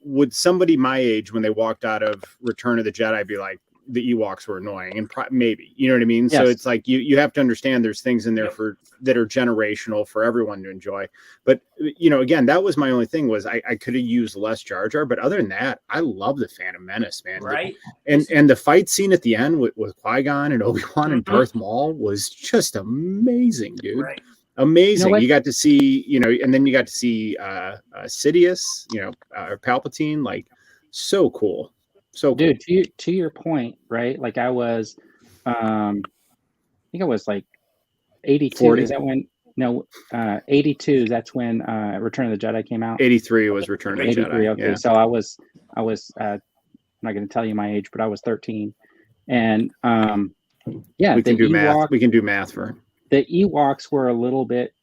would somebody my age when they walked out of Return of the Jedi be like, the Ewoks were annoying, and maybe, you know what I mean? Yes. So it's like you have to understand there's things in there that are generational for everyone to enjoy. But again, that was my only thing was I could have used less Jar Jar, but other than that, I love the Phantom Menace, man. Right. And the fight scene at the end with Qui-Gon and Obi-Wan and Darth Maul was just amazing, dude. Right. Amazing. You got to see, and then you got to see Sidious, or Palpatine, like so cool. So dude, to your point, right? Like I was, I think I was like 82. 40. Is that when? No, 82. That's when Return of the Jedi came out. 83 was Return of the Jedi. Okay, yeah. So I was. I'm not going to tell you my age, but I was 13, and we can do math. We can do math for the Ewoks were a little bit,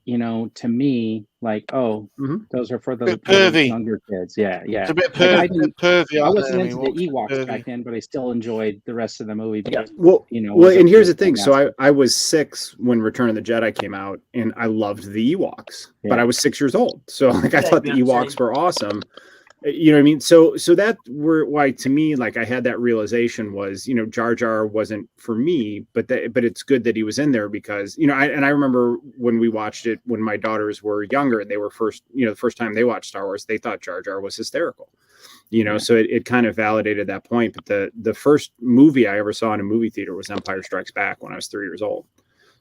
to me, like, those are for the younger kids. Yeah. It's a bit pervy. I wasn't into the Ewoks back then, but I still enjoyed the rest of the movie. Because, and here's the thing. So I was 6 when Return of the Jedi came out, and I loved the Ewoks, but I was 6 years old. So like I thought the Ewoks were awesome. You know what I mean? So that why to me, like I had that realization was, Jar Jar wasn't for me, but it's good that he was in there because, I remember when we watched it when my daughters were younger and they were the first time they watched Star Wars, they thought Jar Jar was hysterical, so it kind of validated that point. But the first movie I ever saw in a movie theater was Empire Strikes Back when I was 3 years old.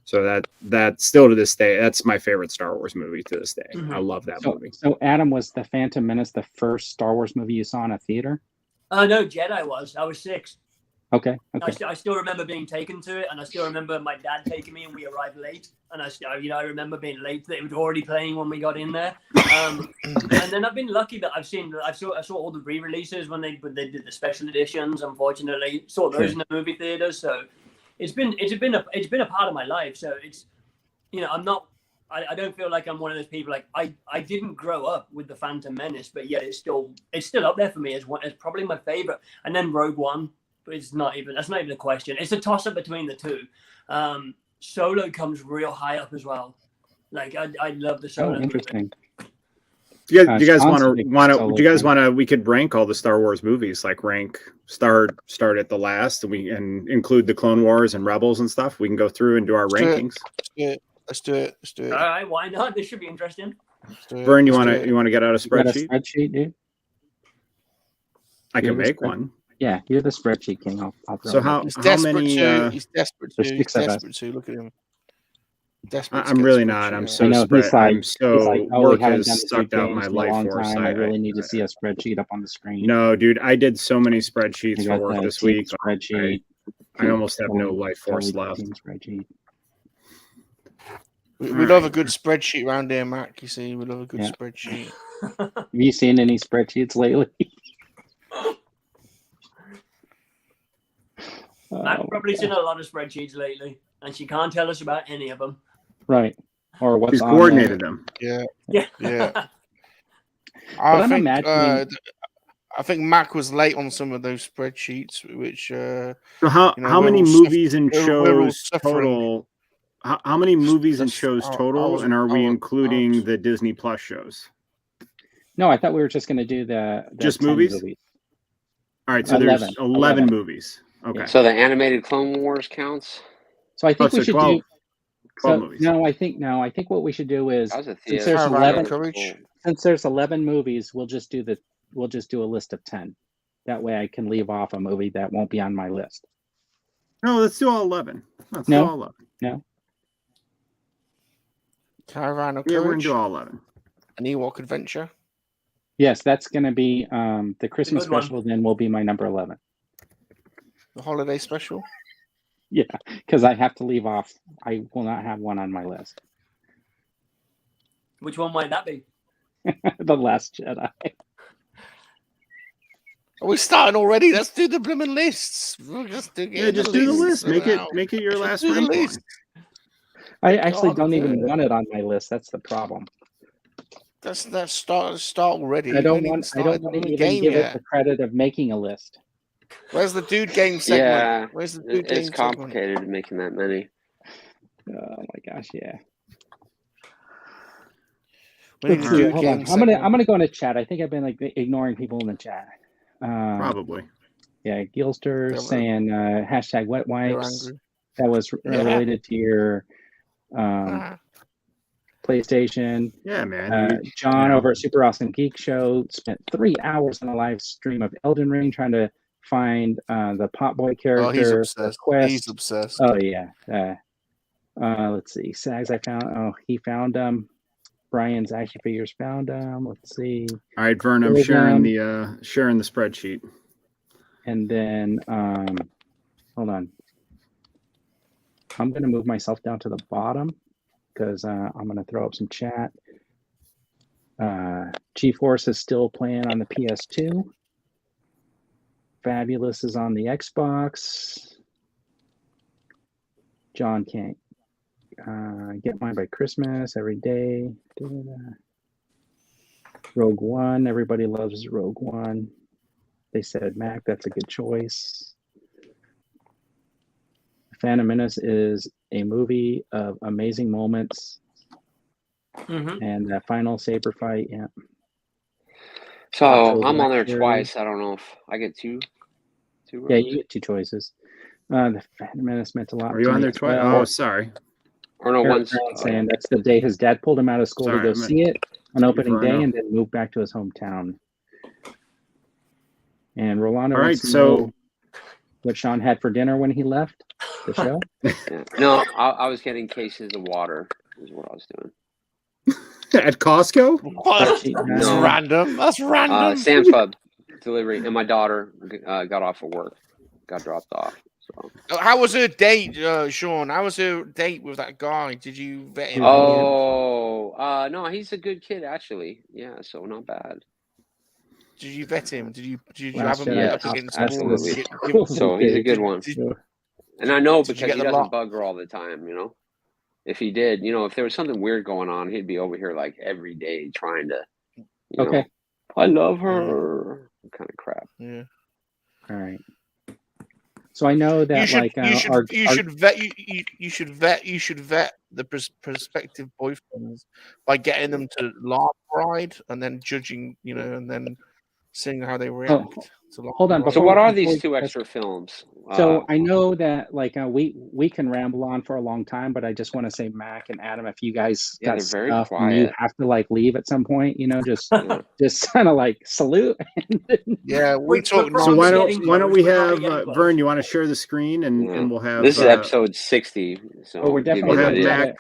So that still to this day, that's my favorite Star Wars movie to this day. I love that movie. So Adam, was the Phantom Menace the first Star Wars movie you saw in a theater? No, Jedi was. I was 6. Okay. I still remember being taken to it, and I still remember my dad taking me, and we arrived late. And I remember being late. It was already playing when we got in there. And then I've been lucky that I saw all the re-releases when they did the special editions. Unfortunately, saw those in the movie theaters. So. It's been a part of my life. So it's, I don't feel like I'm one of those people. Like I didn't grow up with the Phantom Menace, but yet it's still up there for me as probably my favorite. And then Rogue One, but that's not even a question. It's a toss up between the two. Solo comes real high up as well. Like I love the Solo. Oh, interesting. Movie. Do you guys want to? We could rank all the Star Wars movies, like start at the last, and include the Clone Wars and Rebels and stuff. We can go through and do our rankings. Let's do it. All right, why not? This should be interesting. Vern, you want to get out a You got a spreadsheet? spreadsheet, dude? I can You're the make spread- one. Yeah, you're the spreadsheet king. I'll throw So it up. He's how desperate many? to. He's desperate there's to. He's 6 of us. desperate to. Look at him. Desperate to I'm get really spreadsheet not. I'm out. so I know, spread. he's like- I'm He's so like, oh, we work haven't has done the sucked Duke out my games in a life long force. time. I really need to see a spreadsheet up on the screen. No, dude, I did so many I spreadsheets for got work the this team week. spreadsheet. I almost have no Totally- life force totally left. team spreadsheet. We love a good spreadsheet around here, Mac. You see, we love a good Yeah. spreadsheet. Have you seen any spreadsheets lately? I've probably seen a lot of spreadsheets lately, and she can't tell us about any of them. Right. Or what's He's on coordinated there. them. Yeah, Yeah. yeah. I'm imagining- I think Mac was late on some of those spreadsheets, which. So how You know, how we're many all movies and we're all shows suffering. total? How many movies and That's- shows I total? was- And are we I was- including the Disney Plus shows? No, I thought we were just going to do the Just 10 movies? All right, so 11. there's 11 movies. Okay. Yeah. So the animated Clone Wars counts. So I think Oh, we so should 12 do. So, movies. no, I think what we should do is That was a since theater. there's Caravan of 11 Courage. since there's 11 movies, we'll just do a list of 10. That way I can leave off a movie that won't be on my list. No, let's do all 11. Let's No. do all 11. No. Caravan of Yeah, we're gonna Courage. do all 11. An Ewok Adventure. Yes, that's going to be the Christmas good one. special. Then will be my number 11. The Holiday Special. Yeah, because I have to leave off. I will not have one on my list. Which one might that be? The Last Jedi. Are we starting already? Let's do the blooming lists. Just do the list. Make it your last do the rank one. list. I actually God, don't even yeah. want it on my list. That's the problem. Let's start already. I We don't haven't want started to the even game give it yet. the credit of making a list. Where's the dude game segment? Yeah, Where's the dude game it's segment? complicated making that many. Oh my gosh, yeah. We need Let's to see, do hold game on. segment. I'm gonna go into chat. I think I've been like ignoring people in the chat. Probably. Yeah, Gilster They were- saying hashtag wet They're wipes. angry. That was Yeah. related to your Ah. PlayStation. Yeah, man. John Yeah. over at Super Awesome Geek Show spent 3 hours on a live stream of Elden Ring trying to find the Potboy character. Oh, he's for obsessed. Quest. He's obsessed. Oh yeah. Let's see. Sags I found. Oh, he found Brian's action figures found Let's see. All right, Vern, I'm There's, sharing the spreadsheet. And then hold on. I'm gonna move myself down to the bottom because I'm gonna throw up some chat. G-Force is still playing on the PS2. Fabulous is on the Xbox. John can't get mine by Christmas every day. Da-da-da. Rogue One, everybody loves Rogue One. They said, Mac, that's a good choice. Phantom Menace is a movie of amazing moments. Mm-hmm. And that final saber fight, yeah. So Untitled I'm on there Chapter. twice. I don't know if I get two. Yeah, you get 2 choices. The Phantom Menace meant a lot. Are you to on me there as twice? well. Oh, sorry. Or no, Eric one's Brown saying that's the day his dad pulled him out of school Sorry, to go I meant- see it on opening day Inferno. and then moved back to his hometown. And Rolando All right, wants to so- know what Sean had for dinner when he left the show. Yeah. No, I was getting cases of water. Is what I was doing. At Costco? What? No. That's random. That's random. Sam's Club delivery, and my daughter got off of work, got dropped off. So. How was her date, Sean? How was her date with that guy? Did you vet him? Oh, no, he's a good kid actually. Yeah, so not bad. Did you vet him? Did you Last have him Jedi, up against absolutely. the wall? So he's a good one. Did- And I know Did you because get he the doesn't lock? bug her all the time, you know. If he did, you know, if there was something weird going on, he'd be over here like every day trying to, you Okay. know, I love her, kind of crap. Yeah. All right. So I know that You should, like you should, our, you our- should vet. You should vet the prospective boyfriends by getting them to laugh ride and then judging. You know, and then seeing how they react. Hold on. So what are these two extra films? So I know that like we can ramble on for a long time, but I just want to say, Mac and Adam, if you guys got they're very stuff and you quiet. have to like leave at some point, just kind of like salute. Yeah, we talk. So why don't we have Vern? You want to share the screen and we'll have this is episode 60. So we're definitely we'll have gonna Mac.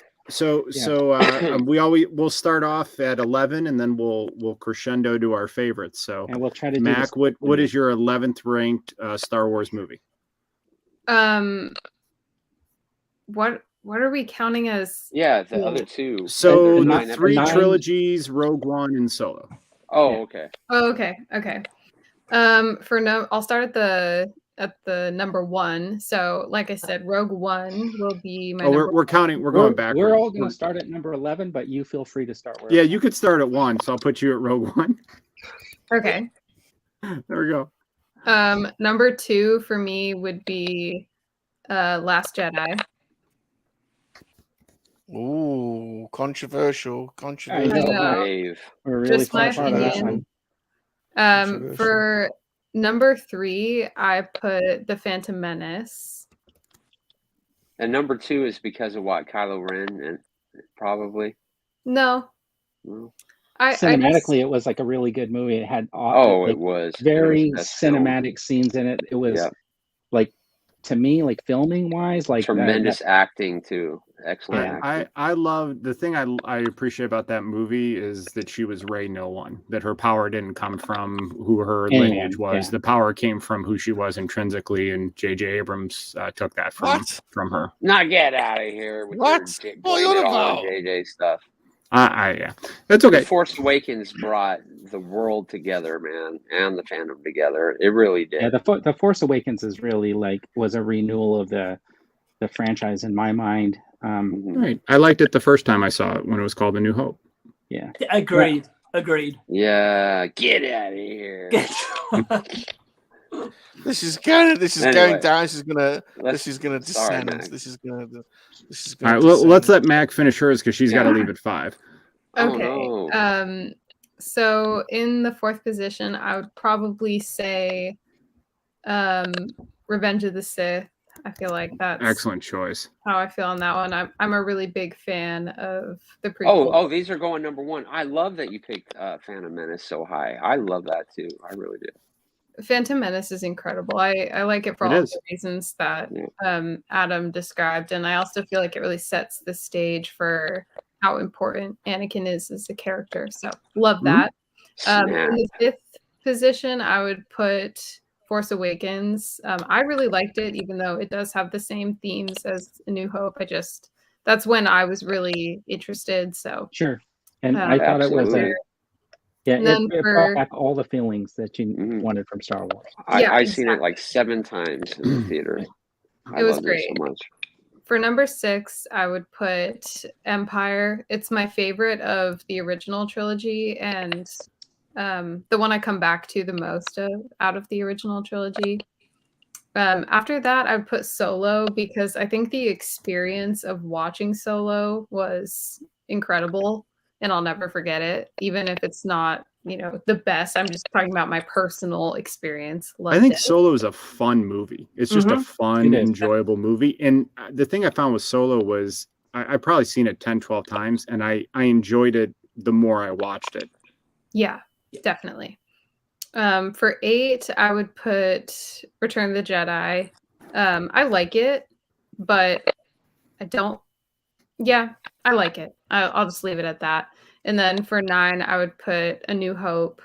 We'll start off at 11 and then we'll crescendo to our favorites. So and we'll try to Mac, what is your 11th ranked Star Wars movie? What are we counting as? Yeah, the other two. So the three trilogies, Rogue One and Solo. Oh, okay. Oh, okay. I'll start at the number 1. So, like I said, Rogue One will be my. We're counting. We're going backwards. We're all going to start at number 11, but you feel free to start. Yeah, you could start at 1. So I'll put you at Rogue One. Okay. There we go. Number 2 for me would be Last Jedi. Ooh, controversial. We're really just my opinion. For number 3, I put The Phantom Menace. And number 2 is because of what? Kylo Ren, and probably. No. Cinematically, it was like a really good movie. It had it was very cinematic scenes in it. It was like, to me, like filming wise, like tremendous acting too. Excellent. I love the thing I appreciate about that movie is that she was Rey No One. That her power didn't come from who her lineage was. The power came from who she was intrinsically, and J.J. Abrams took that from her. Not get out of here with your JJ stuff. Yeah, that's okay. The Force Awakens brought the world together, man, and the fandom together. It really did. Yeah, the Force Awakens is really was a renewal of the franchise in my mind. Right, I liked it the first time I saw it when it was called A New Hope. Yeah, agreed. Yeah, get out of here. This is going down. This is gonna descend. All right, let's let Mac finish hers because she's got to leave at 5. Okay. Oh, no. So in the 4th position, I would probably say Revenge of the Sith. I feel like that's excellent choice. How I feel on that one. I'm a really big fan of the prequel. Oh, these are going number 1. I love that you picked Phantom Menace so high. I love that too. I really do. Phantom Menace is incredible. I like it for all the reasons that Adam described, and I also feel like it really sets the stage for how important Anakin is as a character. So love that. In the 5th position, I would put Force Awakens. I really liked it, even though it does have the same themes as A New Hope. That's when I was really interested. So sure, and I thought it was it brought back all the feelings that you wanted from Star Wars. I've seen it like 7 times in the theater. It was great. So much. For number 6, I would put Empire. It's my favorite of the original trilogy and the one I come back to the most out of the original trilogy. After that, I would put Solo because I think the experience of watching Solo was incredible. And I'll never forget it, even if it's not, the best. I'm just talking about my personal experience. I think Solo is a fun movie. It's just a fun, enjoyable movie. And the thing I found with Solo was I've probably seen it 10, 12 times, and I enjoyed it the more I watched it. Yeah, definitely. For 8, I would put Return of the Jedi. I like it, but I don't. Yeah, I like it. I'll just leave it at that. And then for 9, I would put A New Hope.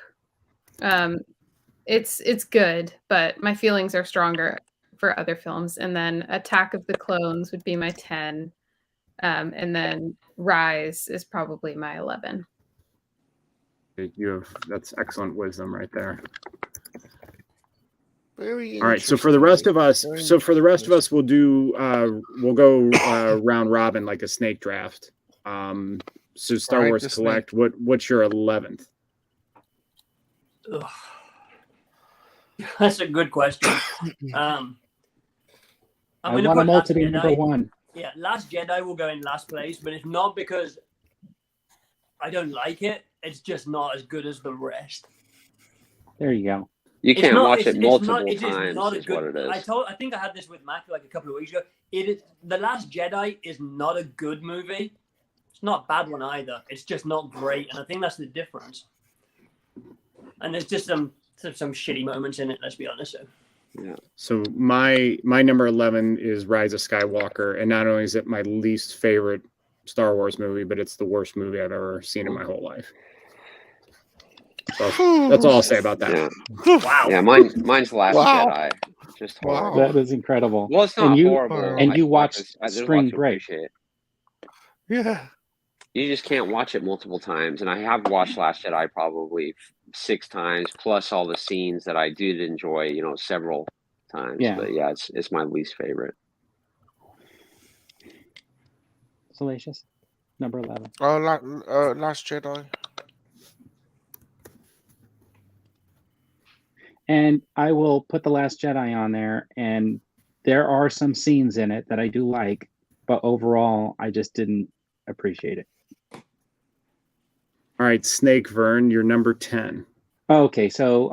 It's good, but my feelings are stronger for other films. And then Attack of the Clones would be my 10. And then Rise is probably my 11. That's excellent wisdom right there. Very all right, so for the rest of us, we'll go round robin like a snake draft. So Star Wars Collect, what's your 11th? That's a good question. I want them all to be number 1. Yeah, Last Jedi will go in last place, but it's not because I don't like it. It's just not as good as the rest. There you go. You It's can't not- watch it's- it it's multiple not- it is times. not a Is what good- it is. I think I had this with Matthew like a couple of weeks ago. It is The Last Jedi is not a good movie. It's not a bad one either. It's just not great, and I think that's the difference. And there's just some shitty moments in it. Let's be honest. So. Yeah. So my number 11 is Rise of Skywalker, and not only is it my least favorite Star Wars movie, but it's the worst movie I've ever seen in my whole life. So that's all I'll say about that. Yeah. Wow. Yeah, mine's Last Wow. Jedi. Just horrible. That is incredible. Well, it's not And you- horrible. and you I- watched there's a lot Spring to Break. appreciate. Yeah. You just can't watch it multiple times, and I have watched Last Jedi probably 6 times, plus all the scenes that I did enjoy, several times. Yeah. But yeah, it's my least favorite. Salacious. Number 11. Last Jedi. And I will put The Last Jedi on there, and there are some scenes in it that I do like, but overall, I just didn't appreciate it. All right, Snake Vern, you're number 10. Okay, so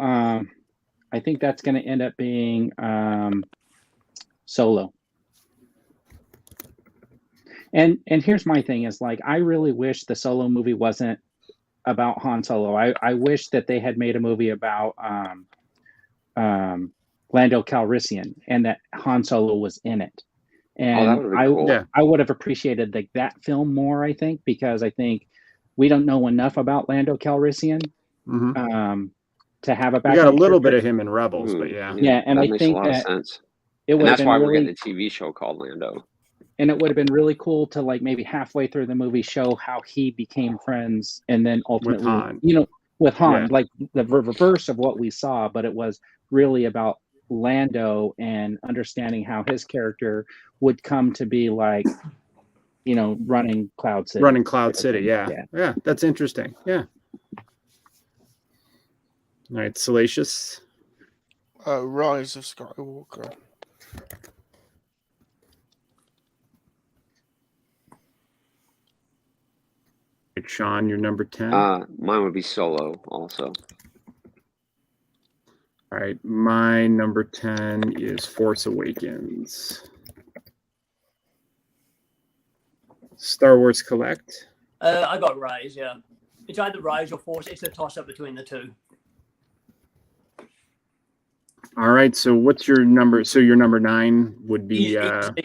I think that's going to end up being Solo. And here's my thing is like, I really wish the Solo movie wasn't about Han Solo. I wish that they had made a movie about Lando Calrissian and that Han Solo was in it. And that would've been cool. I would have appreciated that film more, I think, because I think we don't know enough about Lando Calrissian to have a background. We got a little bit character. of him in Rebels, but yeah. Yeah, and that I makes think a lot of that sense. it And would have that's been why we're really, getting a TV show called Lando. and it would have been really cool to like maybe halfway through the movie show how he became friends and then ultimately, Han. with Han, Yeah. like the reverse of what we saw, but it was really about Lando and understanding how his character would come to be like, running Cloud City. Running Cloud City, yeah. That's interesting. Yeah. All right, Salacious. Rise of Skywalker. Right, Sean, you're number 10. Mine would be Solo also. All right, my number 10 is Force Awakens. Star Wars Collect. I got Rise, yeah. It's either Rise or Force. It's a toss-up between the two. All right, so what's your number? So your number 9 would be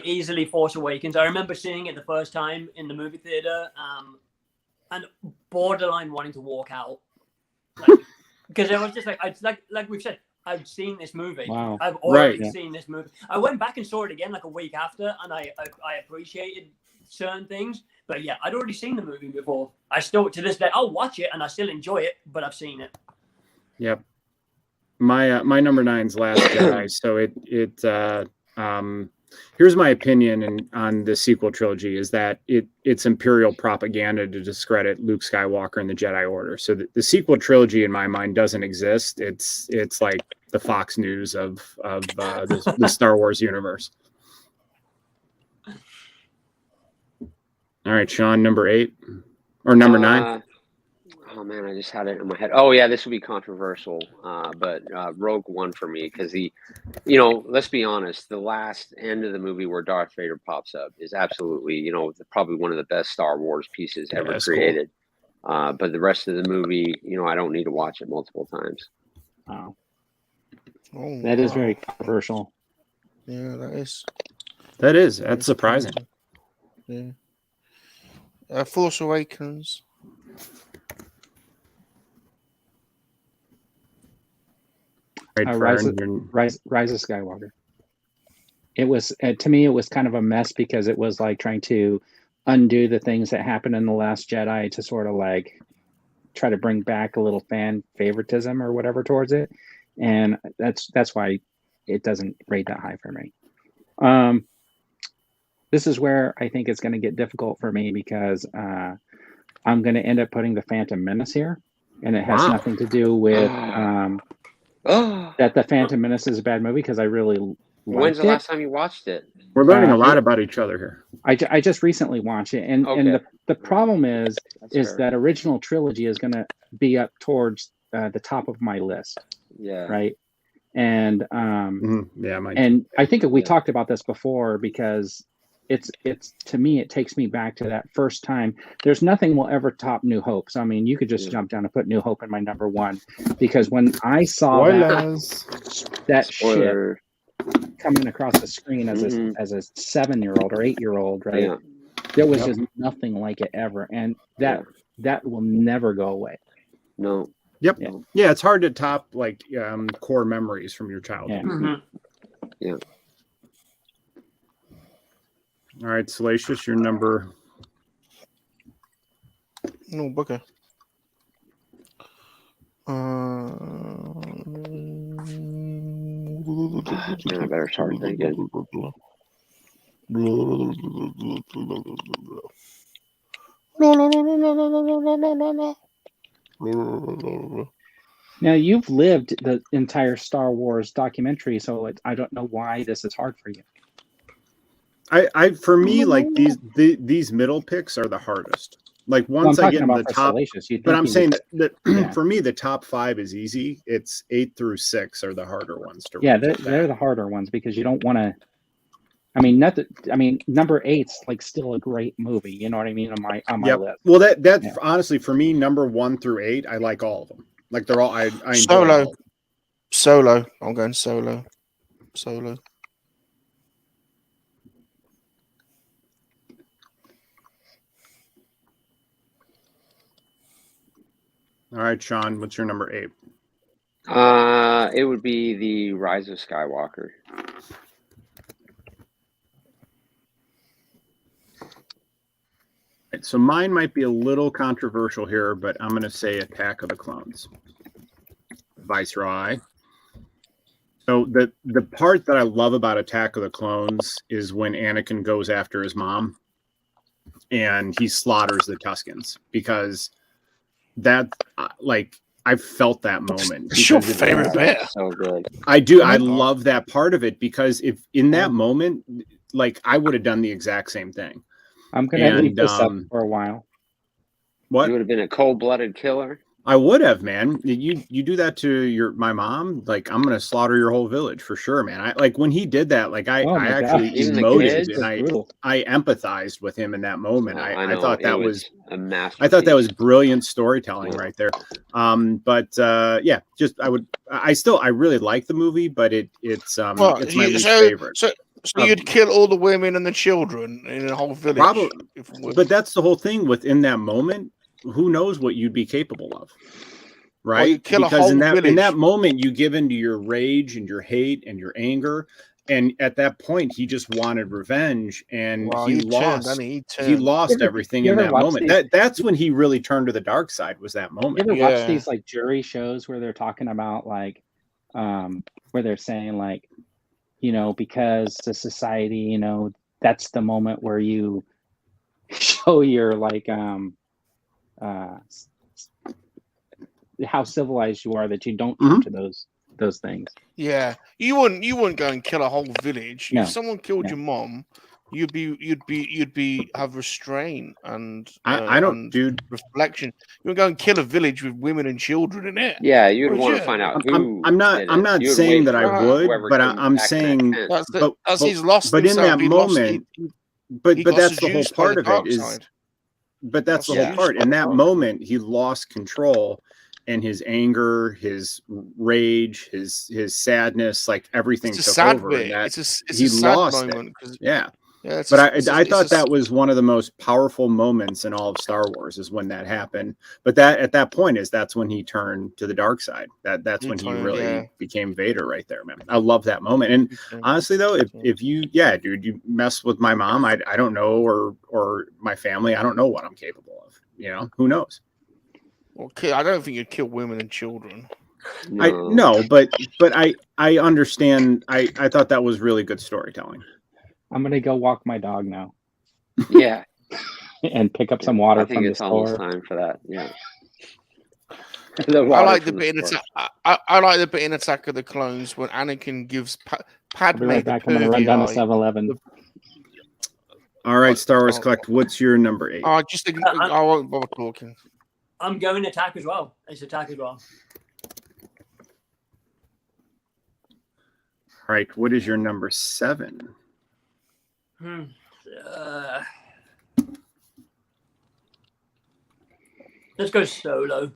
Easily Force Awakens. I remember seeing it the first time in the movie theater, and borderline wanting to walk out, because it was just like we've said, I've seen this movie. Wow. I've already Right. seen this movie. I went back and saw it again like a week after, and I appreciated certain things. But yeah, I'd already seen the movie before. I still, to this day, I'll watch it and I still enjoy it, but I've seen it. Yep. My number 9's Last Jedi. So here's my opinion on the sequel trilogy is that it's Imperial propaganda to discredit Luke Skywalker and the Jedi Order. So the sequel trilogy in my mind doesn't exist. It's like the Fox News of the Star Wars universe. All right, Sean, number 8 or number 9. Oh man, I just had it in my head. Oh yeah, this would be controversial, but Rogue One for me because let's be honest, the last end of the movie where Darth Vader pops up is absolutely, probably one of the best Star Wars pieces ever created. Cool. But the rest of the movie, I don't need to watch it multiple times. Wow. Oh, that is very controversial. Yeah, that is. That's surprising. Yeah. Force Awakens. Rise of Skywalker. It was to me, it was kind of a mess because it was like trying to undo the things that happened in The Last Jedi to sort of like try to bring back a little fan favoritism or whatever towards it, and that's why it doesn't rate that high for me. This is where I think it's going to get difficult for me because I'm going to end up putting the Phantom Menace here, and it has nothing to do with that the Phantom Menace is a bad movie because I really liked When's the last time you watched it? We're learning a lot about each other here. I just recently watched it, and the problem is fair. that original trilogy is going to be up towards the top of my list. Yeah. Right. And and I think we talked about this before, because it's to me, it takes me back to that first time. There's nothing will ever top New Hope. So I mean, you could just jump down and put New Hope in my number one, because when I saw that ship coming across the screen as a 7-year-old or 8-year-old, right? Yeah. There was just nothing like it ever, and that will never go away. No. Yep. Yeah, it's hard to top like core memories from your childhood. Yeah. All right, Salacious, your number. No, Booker. I better start thinking. Now, you've lived the entire Star Wars documentary, so I don't know why this is hard for you. For me, like these middle picks are the hardest. Like once I get in the top, but I'm saying that for me, the top 5 is easy. It's 8 through 6 are the harder ones to. Yeah, they're the harder ones, because you don't want to. I mean, number 8's like still a great movie. You know what I mean on my list. Well, that honestly for me, number 1 through 8, I like all of them. Like they're all I enjoy Solo. I'm going Solo. Solo. All right, Sean, what's your number 8? It would be the Rise of Skywalker. So mine might be a little controversial here, but I'm going to say Attack of the Clones. Viceroy. So the part that I love about Attack of the Clones is when Anakin goes after his mom and he slaughters the Tuscans, because that I felt that moment. It's your favorite bit. So good. I do. I love that part of it, because if in that moment, like I would have done the exact same thing. I'm going to leave this up for a while. What? You would have been a cold-blooded killer. I would have, man. You do that to my mom, like I'm going to slaughter your whole village for sure, man. I like when he did that, like I actually emoted and I empathized with him in that moment. I thought that was a masterpiece. I thought that was brilliant storytelling right there. I really like the movie, but it's my least favorite. So you'd kill all the women and the children in a whole village. Probably, but that's the whole thing. Within that moment, who knows what you'd be capable of, right? Well, because in that moment, you give into your rage and your hate and your anger, and at that point, he just wanted revenge, and he lost everything in that moment. That's when he really turned to the dark side. Was that moment? You ever watch these like jury shows where they're talking about like, where they're saying like, you know, because the society, you know, that's the moment where you show your like how civilized you are, that you don't do to those things. Yeah, you wouldn't go and kill a whole village. No. If someone killed your mom, you'd have restraint and reflection. You would go and kill a village with women and children in it. Yeah, you'd want to find out who. I'm not saying that I would, but I'm saying that's he's lost. But in that moment, but that's the whole part of it is. But that's the whole part. In that moment, he lost control, and his anger, his rage, his sadness, like everything took over. It's a sad moment. Yeah. But I thought that was one of the most powerful moments in all of Star Wars, is when that happened. But that's when he turned to the dark side. That's when he really became Vader right there, man. I love that moment. And honestly though, if you you mess with my mom, I don't know, or my family, I don't know what I'm capable of. You know, who knows? Okay, I don't think you'd kill women and children. But I understand. I thought that was really good storytelling. I'm gonna go walk my dog now. Yeah, and pick up some water. I think from it's the almost store. time for that. Yeah. I like the bit in I like the bit in Attack of the Clones when Anakin gives Padme. I'll be right back. I'm gonna run down to 7-Eleven. All right, Star Wars Collect. What's your number 8? I won't bother talking. I'm going Attack as well. It's Attack as well. right. What is your number 7? Let's go Solo.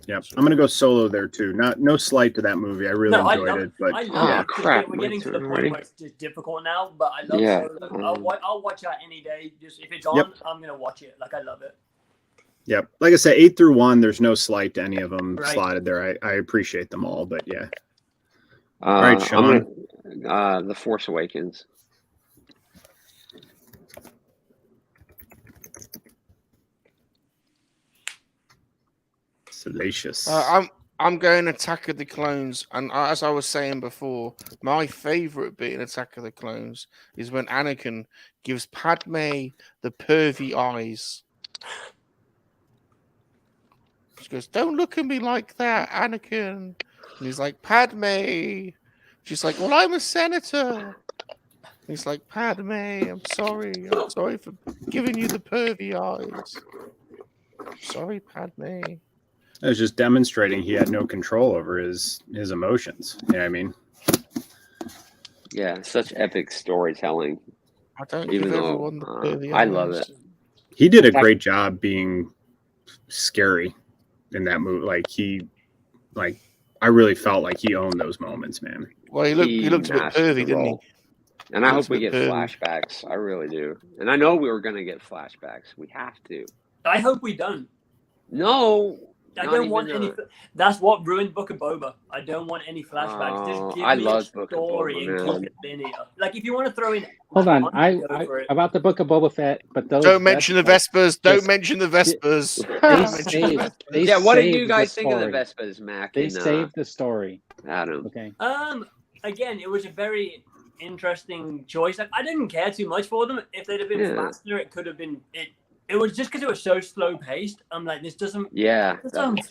Yep, I'm gonna go Solo there too. No slight to that movie. I really enjoyed it, but I love yeah, it. crap. We're getting to the point where it's just difficult now, but I love Solo. I'll watch that any day. Just if it's on, I'm gonna watch it. Like I love it. Yep, like I said, 8 through 1. There's no slight to any of them slotted there. I appreciate them all, but yeah. All right, Sean. The Force Awakens. Salacious. I'm going Attack of the Clones, and as I was saying before, my favorite bit in Attack of the Clones is when Anakin gives Padme the pervy eyes. She goes, "Don't look at me like that, Anakin." And he's like, "Padme." She's like, "Well, I'm a senator." And he's like, "Padme, I'm sorry for giving you the pervy eyes. Sorry, Padme." It was just demonstrating he had no control over his emotions. You know what I mean? Yeah, such epic storytelling. I don't Even give though everyone the pervy I eyes. love it. He did a great job being scary in that movie. I really felt like he owned those moments, man. Well, he looked a bit pervy, didn't he? And I hope we get flashbacks. I really do. And I know we were going to get flashbacks. We have to. I hope we don't. No. I don't want any. That's what ruined Book of Boba. I don't want any flashbacks. Just give me a story and keep it linear. Like if you want to throw in. Hold on, I about the Book of Boba Fett, but those don't mention the Vespers. Don't mention the Vespers. Yeah, what did you guys think of the Vespers, Mac? They saved the story. Adam. Okay. Again, it was a very interesting choice. Like, I didn't care too much for them. If they'd have been faster, it could have been it. It was just because it was so slow paced. I'm like, this doesn't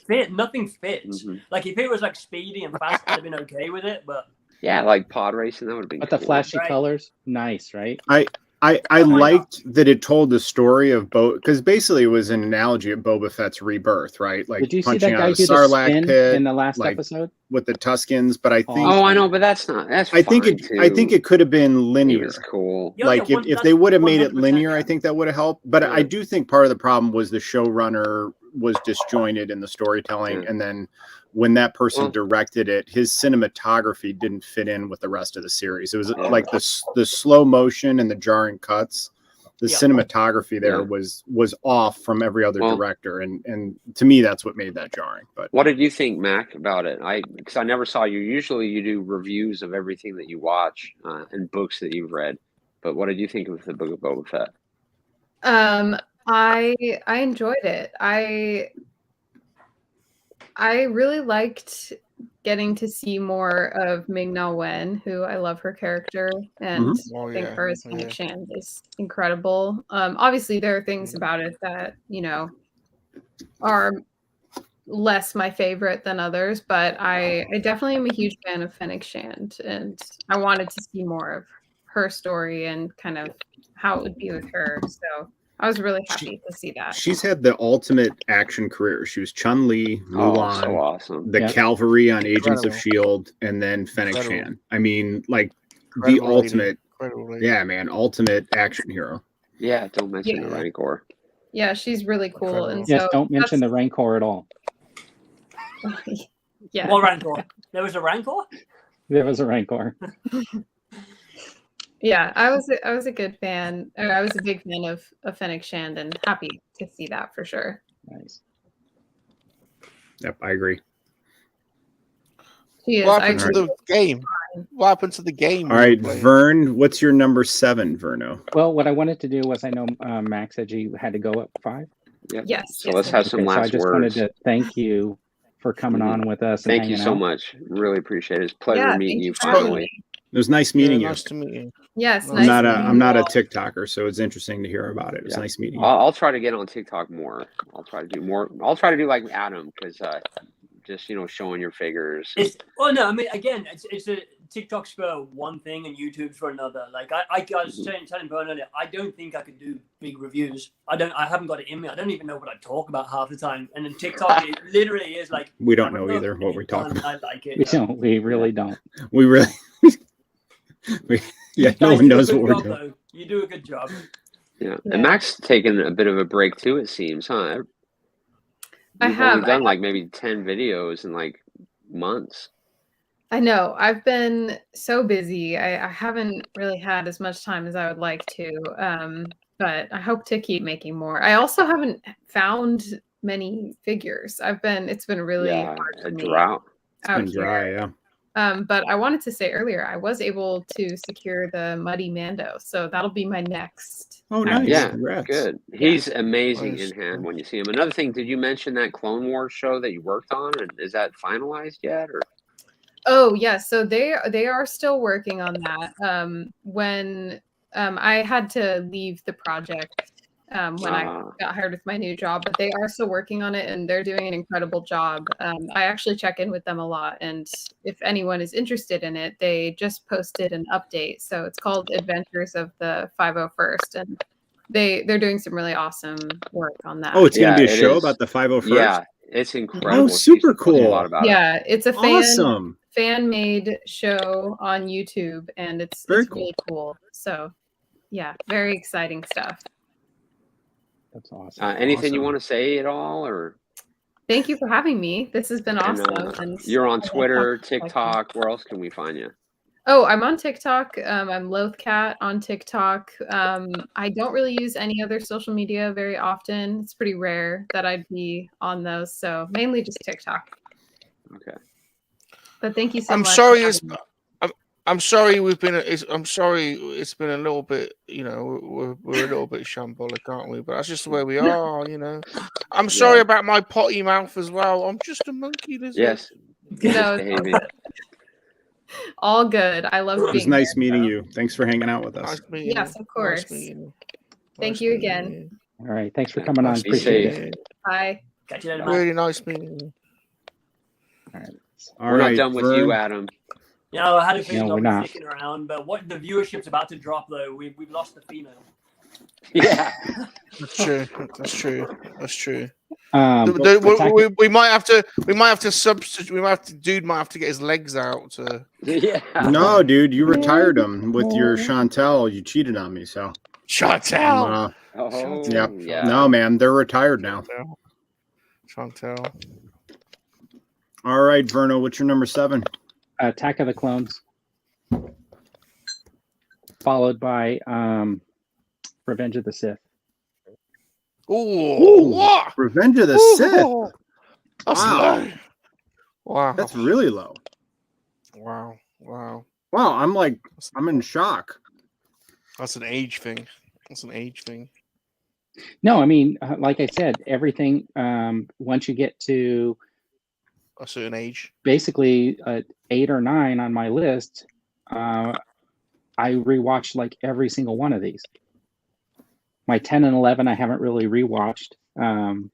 fit. Nothing fits. Mm-hmm. Like if it was like speedy and fast, I'd have been okay with it. But yeah, like pod racing, that would have been. But the flashy colors, nice, right? I liked that it told the story of Boba, because basically it was an analogy of Boba Fett's rebirth, right? Like did you see punching that guy out do a the Sarlacc spin pit in the last episode with the Tuscans? But I think I know, but that's I think it could have been linear. It was cool. Like if they would have made it linear, I think that would have helped. But I do think part of the problem was the showrunner was disjointed in the storytelling, and then when that person directed it, his cinematography didn't fit in with the rest of the series. It was like the slow motion and the jarring cuts. The cinematography there was off from every other director, and to me that's what made that jarring. But what did you think, Mac, about it? Because I never saw you. Usually you do reviews of everything that you watch and books that you've read. But what did you think of the Book of Boba Fett? I enjoyed it. I really liked getting to see more of Ming-Na Wen, who I love her character, and I think her as Fennec Shand is incredible. Obviously, there are things about it that are less my favorite than others, but I definitely am a huge fan of Fennec Shand, and I wanted to see more of her story and kind of how it would be with her. So I was really happy to see that. She's had the ultimate action career. She was Chun-Li, Mulan, so awesome. the Cavalry on Agents of S.H.I.E.L.D., and then Fennec Shand. I mean, like the ultimate, ultimate action hero. Yeah, don't mention the Rancor. Yeah, she's really cool. And yes, don't mention the Rancor at all. Yeah. What Rancor? There was a Rancor? There was a Rancor. Yeah, I was a good fan. I was a big fan of Fennec Shand, and happy to see that for sure. Nice. Yep, I agree. What happened to the game? What happened to the game? All right, Vern, what's your number 7, Verno? Well, what I wanted to do was, I know Max said you had to go at 5. Yep. Yes. So let's have some last words. So I just wanted to thank you for coming on with us. And thank you so much. Really appreciate it. It's a pleasure meeting you finally. It was nice meeting you. Nice to meet you. Yes, I'm not a TikToker, so it's interesting to hear about it. It was nice meeting you. I'll try to get on TikTok more. I'll try to do more. I'll try to do like Adam, because just showing your figures. No, I mean, again, it's TikTok's for one thing and YouTube's for another. Like I was telling Vern earlier, I don't think I could do big reviews. I haven't got it in me. I don't even know what I talk about half the time. And then TikTok, it literally is like We don't know either what we talk about. I like it. We really don't. We really. Yeah, no one knows what we're doing. Though. You do a good job. Yeah, and Mac's taken a bit of a break too. It seems, huh? I have done like maybe 10 videos in like months. I know. I've been so busy. I haven't really had as much time as I would like to. But I hope to keep making more. I also haven't found many figures. It's been really hard for me. Drought. It's been dry, yeah. But I wanted to say earlier, I was able to secure the Muddy Mando, so that'll be my next. Oh, nice! Yeah, Congrats. Good. He's amazing in hand when you see him. Another thing, did you mention that Clone Wars show that you worked on, and is that finalized yet? Or oh yeah, so they are still working on that. When I had to leave the project when I got hired with my new job, but they are still working on it and they're doing an incredible job. I actually check in with them a lot, and if anyone is interested in it, they just posted an update. So it's called Adventures of the 501st, and they're doing some really awesome work on that. Oh, it's going to be a show about the 501st? Yeah, it's incredible. Oh, super cool. Yeah, it's a awesome fan-made show on YouTube, and it's really cool. So yeah, very exciting stuff. That's awesome. Anything you want to say at all, or? Thank you for having me. This has been awesome. And you're on Twitter, TikTok. Where else can we find you? Oh, I'm on TikTok. I'm LOTH.CAT on TikTok. I don't really use any other social media very often. It's pretty rare that I'd be on those. So mainly just TikTok. Okay. But thank you so much. I'm sorry it's been a little bit, we're a little bit shambolic, aren't we? But that's just the way we are, I'm sorry about my potty mouth as well. I'm just a monkey lizard. Yes. No, all good. I love being It was nice meeting you. Thanks for hanging out with us. Yes, of course. Thank you again. All right. Thanks for coming on. Appreciate it. Bye. Catch you later, really nice meeting you. All right. We're not done with you, Adam. I had a feeling I'll be sticking around, but what the viewership's about to drop though, we've lost the female. Yeah, that's true. We might have to substitute. Dude might have to get his legs out. Yeah. No, dude, you retired him with your Chantel. You cheated on me, so. Chantel. Yeah. No, man, they're retired now. Chantel. All right, Verno, what's your number 7? Attack of the Clones, followed by Revenge of the Sith. Ooh, what? Revenge of the Sith. That's low. Wow, that's really low. Wow. I'm in shock. That's an age thing. No, I mean, like I said, everything. Once you get to a certain age, basically 8 or 9 on my list, I rewatched like every single one of these. My 10 and 11 I haven't really rewatched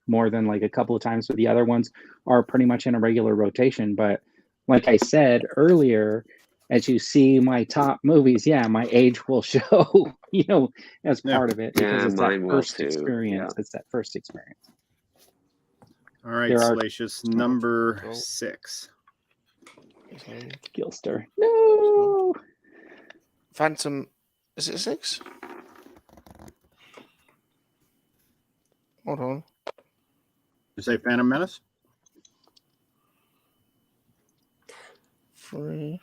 more than like a couple of times, but the other ones are pretty much in a regular rotation. But like I said earlier, as you see my top movies, my age will show, as part of it, because it's that first experience. It's that first experience. All right, Salacious, number 6. Gilster. No. Phantom. Is it 6? Hold on. You say Phantom Menace? 3.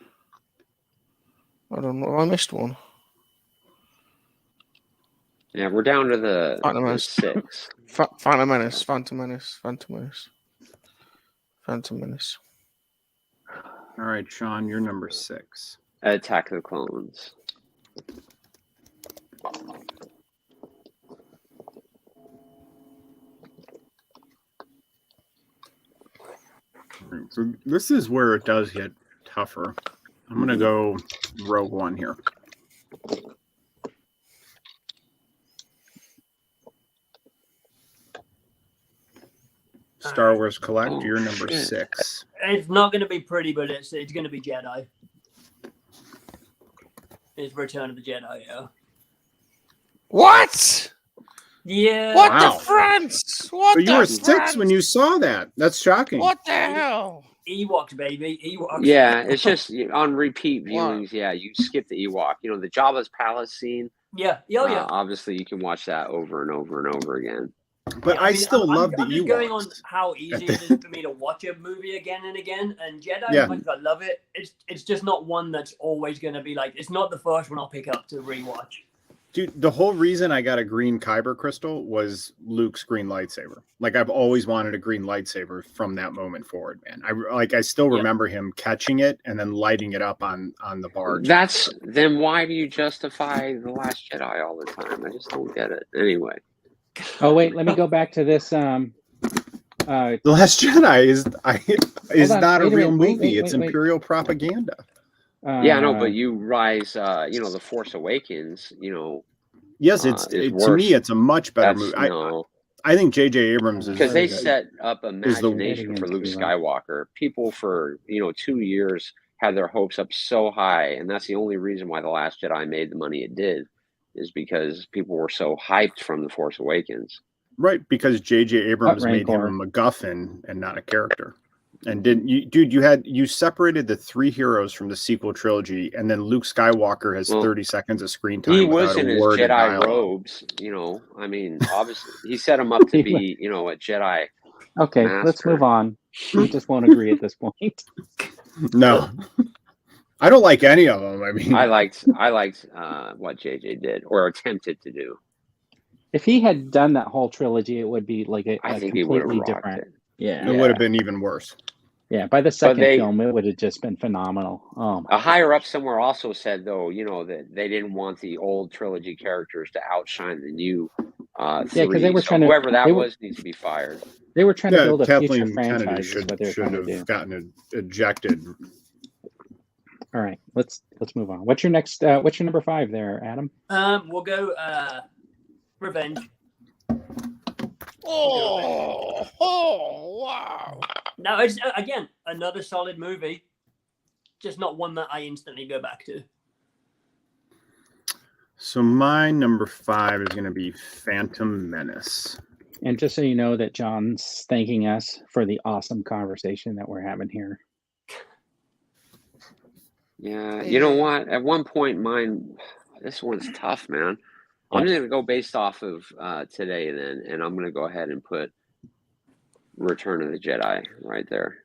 I don't know. I missed one. Yeah, we're down to the Phantom Menace. 6. Phantom Menace. All right, Sean, you're number 6. Attack of the Clones. So this is where it does get tougher. I'm going to go Rogue One here. Star Wars Collect, you're number 6. It's not going to be pretty, but it's going to be Jedi. is Return of the Jedi. Yeah. What? Yeah. What Wow. the France? What But you the were 6 when you saw that. That's shocking. What the hell? Ewoks, baby. Ewoks. Yeah, it's just on repeat What? viewings. Yeah, you skip the Ewok. You know, the Jabba's palace scene. Yeah. Oh, yeah. Obviously, you can watch that over and over and over again. But Yeah, I mean, still love the I'm just Ewoks. going on how easy it is for me to watch a movie again and again. And Jedi, Yeah. as much as I love it, it's just not one that's always going to be like. It's not the first one I'll pick up to rewatch. Dude, the whole reason I got a green Kyber crystal was Luke's green lightsaber. Like, I've always wanted a green lightsaber from that moment forward, man. I still remember him catching it and then lighting it up on the barge. Then why do you justify The Last Jedi all the time? I just don't get it. Anyway. Oh wait, let me go back to this. The Last Jedi is not a real movie. It's wait. Imperial propaganda. Yeah, I know, but you Rise, The Force Awakens, Yes, is to me, it's a much better That's- movie. no. I think J.J. Abrams is because they is- set up imagination for Luke Rating Skywalker. People for 2 years had their hopes up so high, and that's the only reason why The Last Jedi made the money it did, is because people were so hyped from The Force Awakens. right, because J.J. Abrams made him a MacGuffin and not a character. And you separated the 3 heroes from the sequel trilogy, and then Luke Skywalker has 30 seconds of screen time. He was without in a his word of Jedi dialogue. robes, I mean, obviously he set him up to be, a Jedi. Okay, master. let's move on. We just won't agree at this point. No, I don't like any of them. I mean, I liked what JJ did or attempted to do. If he had done that whole trilogy, it would be like a I think he would have completely rocked different. it. Yeah, it would have been even worse. Yeah, by the second film, it would have just been phenomenal. A higher up somewhere also said, though, that they didn't want the old trilogy characters to outshine the new three. because they were trying to. Whoever that was needs to be fired. They were trying to build a Kathleen future Kennedy franchise. Is what they're should trying to have do. gotten ejected. All right, let's move on. What's your next? What's your number 5 there, Adam? We'll go Revenge. Oh, wow. Now, it's again another solid movie, just not one that I instantly go back to. So my number 5 is going to be Phantom Menace. And just so you know that John's thanking us for the awesome conversation that we're having here. Yeah, you know what? At one point, this one's tough, man. I'm going to go based off of today then, and I'm going to go ahead and put Return of the Jedi right there.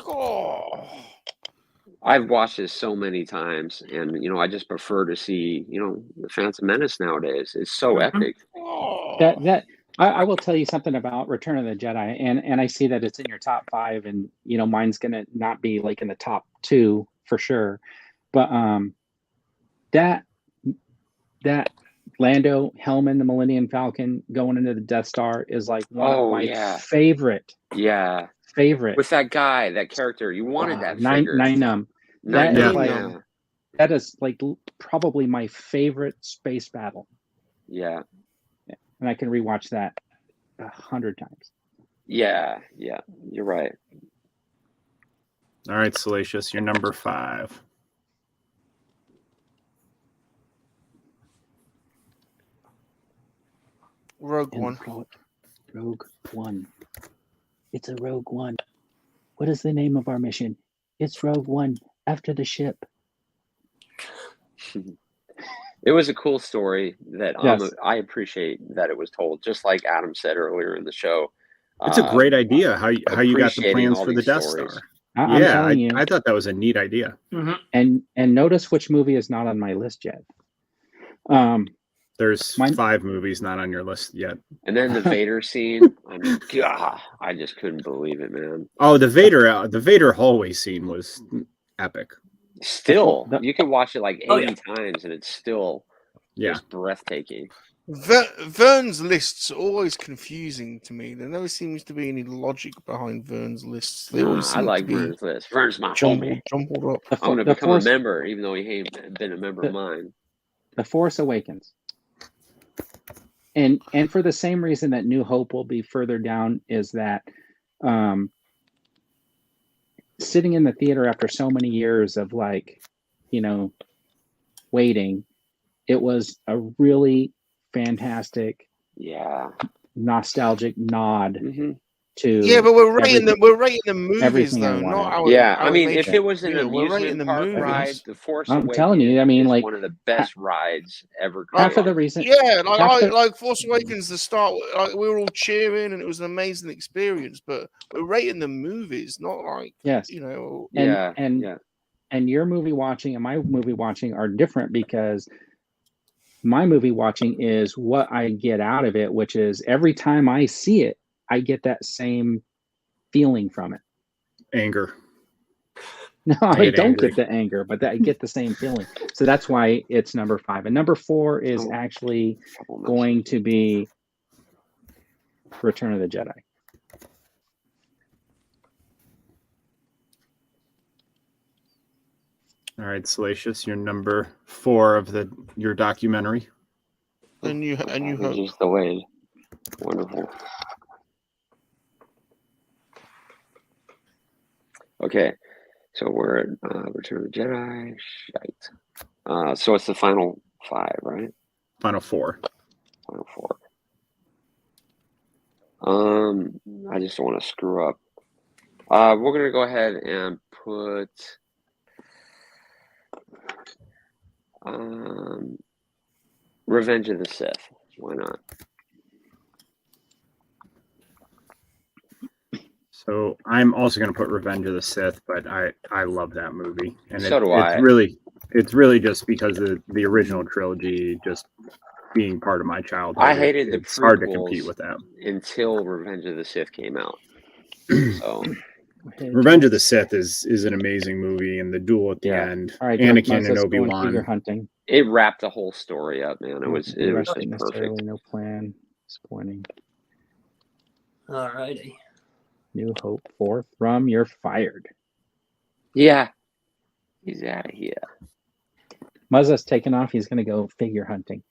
Oh. I've watched this so many times, and I just prefer to see the Phantom Menace nowadays. It's so epic. I will tell you something about Return of the Jedi, and I see that it's in your top 5, and mine's gonna not be like in the top 2 for sure, but that Lando Hellman, the Millennium Falcon, going into the Death Star is like one of my favorite. Yeah. Favorite. With that guy, that character, you wanted that figure. That is like probably my favorite space battle. Yeah. And I can rewatch that 100 times. Yeah, you're right. All right, Salacious, you're number 5. Rogue One. Rogue One. It's a Rogue One. What is the name of our mission? It's Rogue One, after the ship. It was a cool story that Yes. I appreciate that it was told, just like Adam said earlier in the show. It's a great idea how you got the appreciating plans all for the these Death stories. Star. I'm telling you. I thought that was a neat idea. And notice which movie is not on my list yet. There's 5 movies not on your list yet. And then the Vader scene, I mean, God, I just couldn't believe it, man. Oh, the Vader hallway scene was epic. Still, you can watch it like 80 times, and it's still just breathtaking. Vern's lists are always confusing to me. There never seems to be any logic behind Vern's lists. They always I like Vern's list. Vern's my homie. Jumbled up. I'm going to become a member, even though he ain't been a member of mine. The Force Awakens. And for the same reason that New Hope will be further down is that sitting in the theater after so many years of waiting, it was a really fantastic, nostalgic nod to but we're rating the movies though, I not wanted. our I mean, if makes it was an you know, we're rating amusement the park movies. ride, The Force I'm Awakens telling you, I mean, is like one of the best rides ever half of created. the reason. Like Force Awakens, the start, like we were all cheering and it was an amazing experience. But we're rating the movies, not like you know. And your movie watching and my movie watching are different because my movie watching is what I get out of it, which is every time I see it, I get that same feeling from it. Anger. No, I don't get the anger, but I get the same feeling. So that's why it's number 5. And number 4 is actually going to be Return of the Jedi. All right, Salacious, you're number 4 of your documentary. And you hope. Just delayed. Wonderful. Okay, so we're at Return of the Jedi. Shite. So it's the final 5, right? Final 4. Final 4. I just don't want to screw up. We're gonna go ahead and put Revenge of the Sith. Why not? So I'm also going to put Revenge of the Sith, but I love that movie, and So do I. It's really just because of the original trilogy just being part of my childhood. I hated the it's hard to compete with that until Revenge of the Sith came out. So Revenge of the Sith is an amazing movie, and the duel at the end, Anakin and Obi-Wan. It wrapped the whole story up, man. It was just perfect. No plan. Disappointing. Alrighty. New Hope 4th from You're Fired. Yeah. He's out of here. Muzza's taken off. He's going to go figure hunting.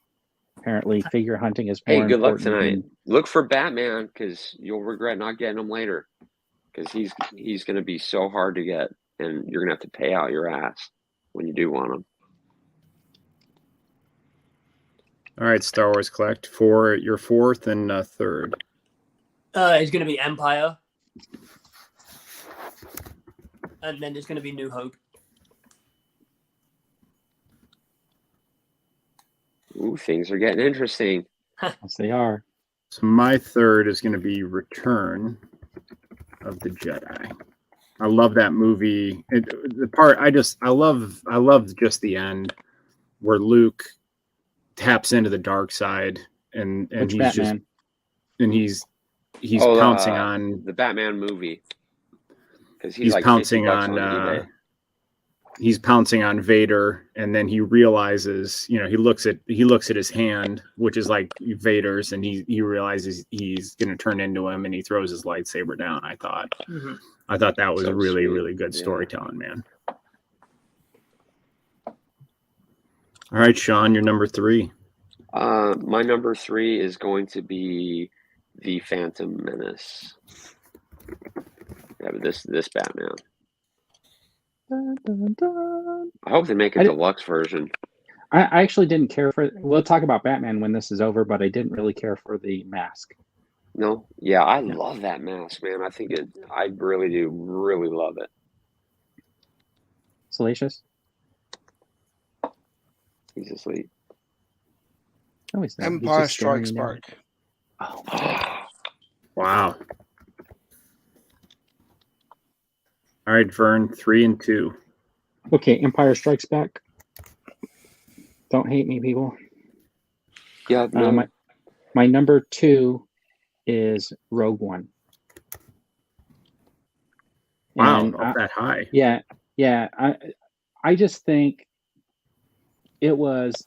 Apparently, figure hunting is more good luck important tonight. Look for Batman, because you'll regret not getting him later. Because he's going to be so hard to get, and you're going to have to pay out your ass when you do want him. All right, Star Wars Collect for your 4th and 3rd. It's going to be Empire. And then it's going to be New Hope. Ooh, things are getting interesting. Yes, they are. So my 3rd is going to be Return of the Jedi. I love that movie. I love just the end where Luke taps into the dark side and Which he's Batman? he's pouncing on the Batman movie. Because he's like pouncing on he's pouncing on Vader, and then he realizes, he looks at his hand, which is like Vader's, and he realizes he's going to turn into him, and he throws his lightsaber down. I thought that was really, really good storytelling, man. All right, Sean, you're number 3. My number 3 is going to be The Phantom Menace. Yeah, but this Batman. Dun, dun, dun. I hope they make a deluxe version. I actually didn't care for it. We'll talk about Batman when this is over, but I didn't really care for the mask. No? Yeah, I love that mask, man. I really do really love it. Salacious? He's asleep. No, he's not. Empire Strikes Back. Oh, wow. All right, Vern, 3 and 2. Okay, Empire Strikes Back. Don't hate me, people. Yeah. No. My number 2 is Rogue One. Wow, and not that high. Yeah. I just think it was.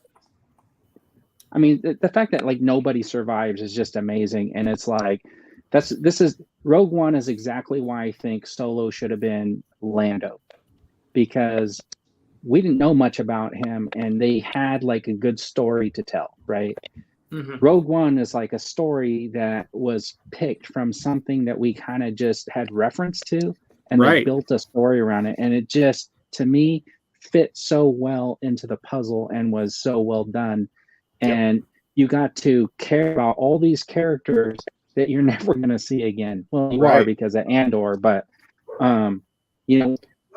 I mean, the fact that like nobody survives is just amazing, and it's like Rogue One is exactly why I think Solo should have been Lando, because we didn't know much about him, and they had like a good story to tell, right? Mm-hmm. Rogue One is like a story that was picked from something that we kind of just had reference to, and they built a story around it, and it just, to me, fit so well into the puzzle and was so well done. And you got to care about all these characters that you're never going to see again. Well, you are because of Andor, but you know,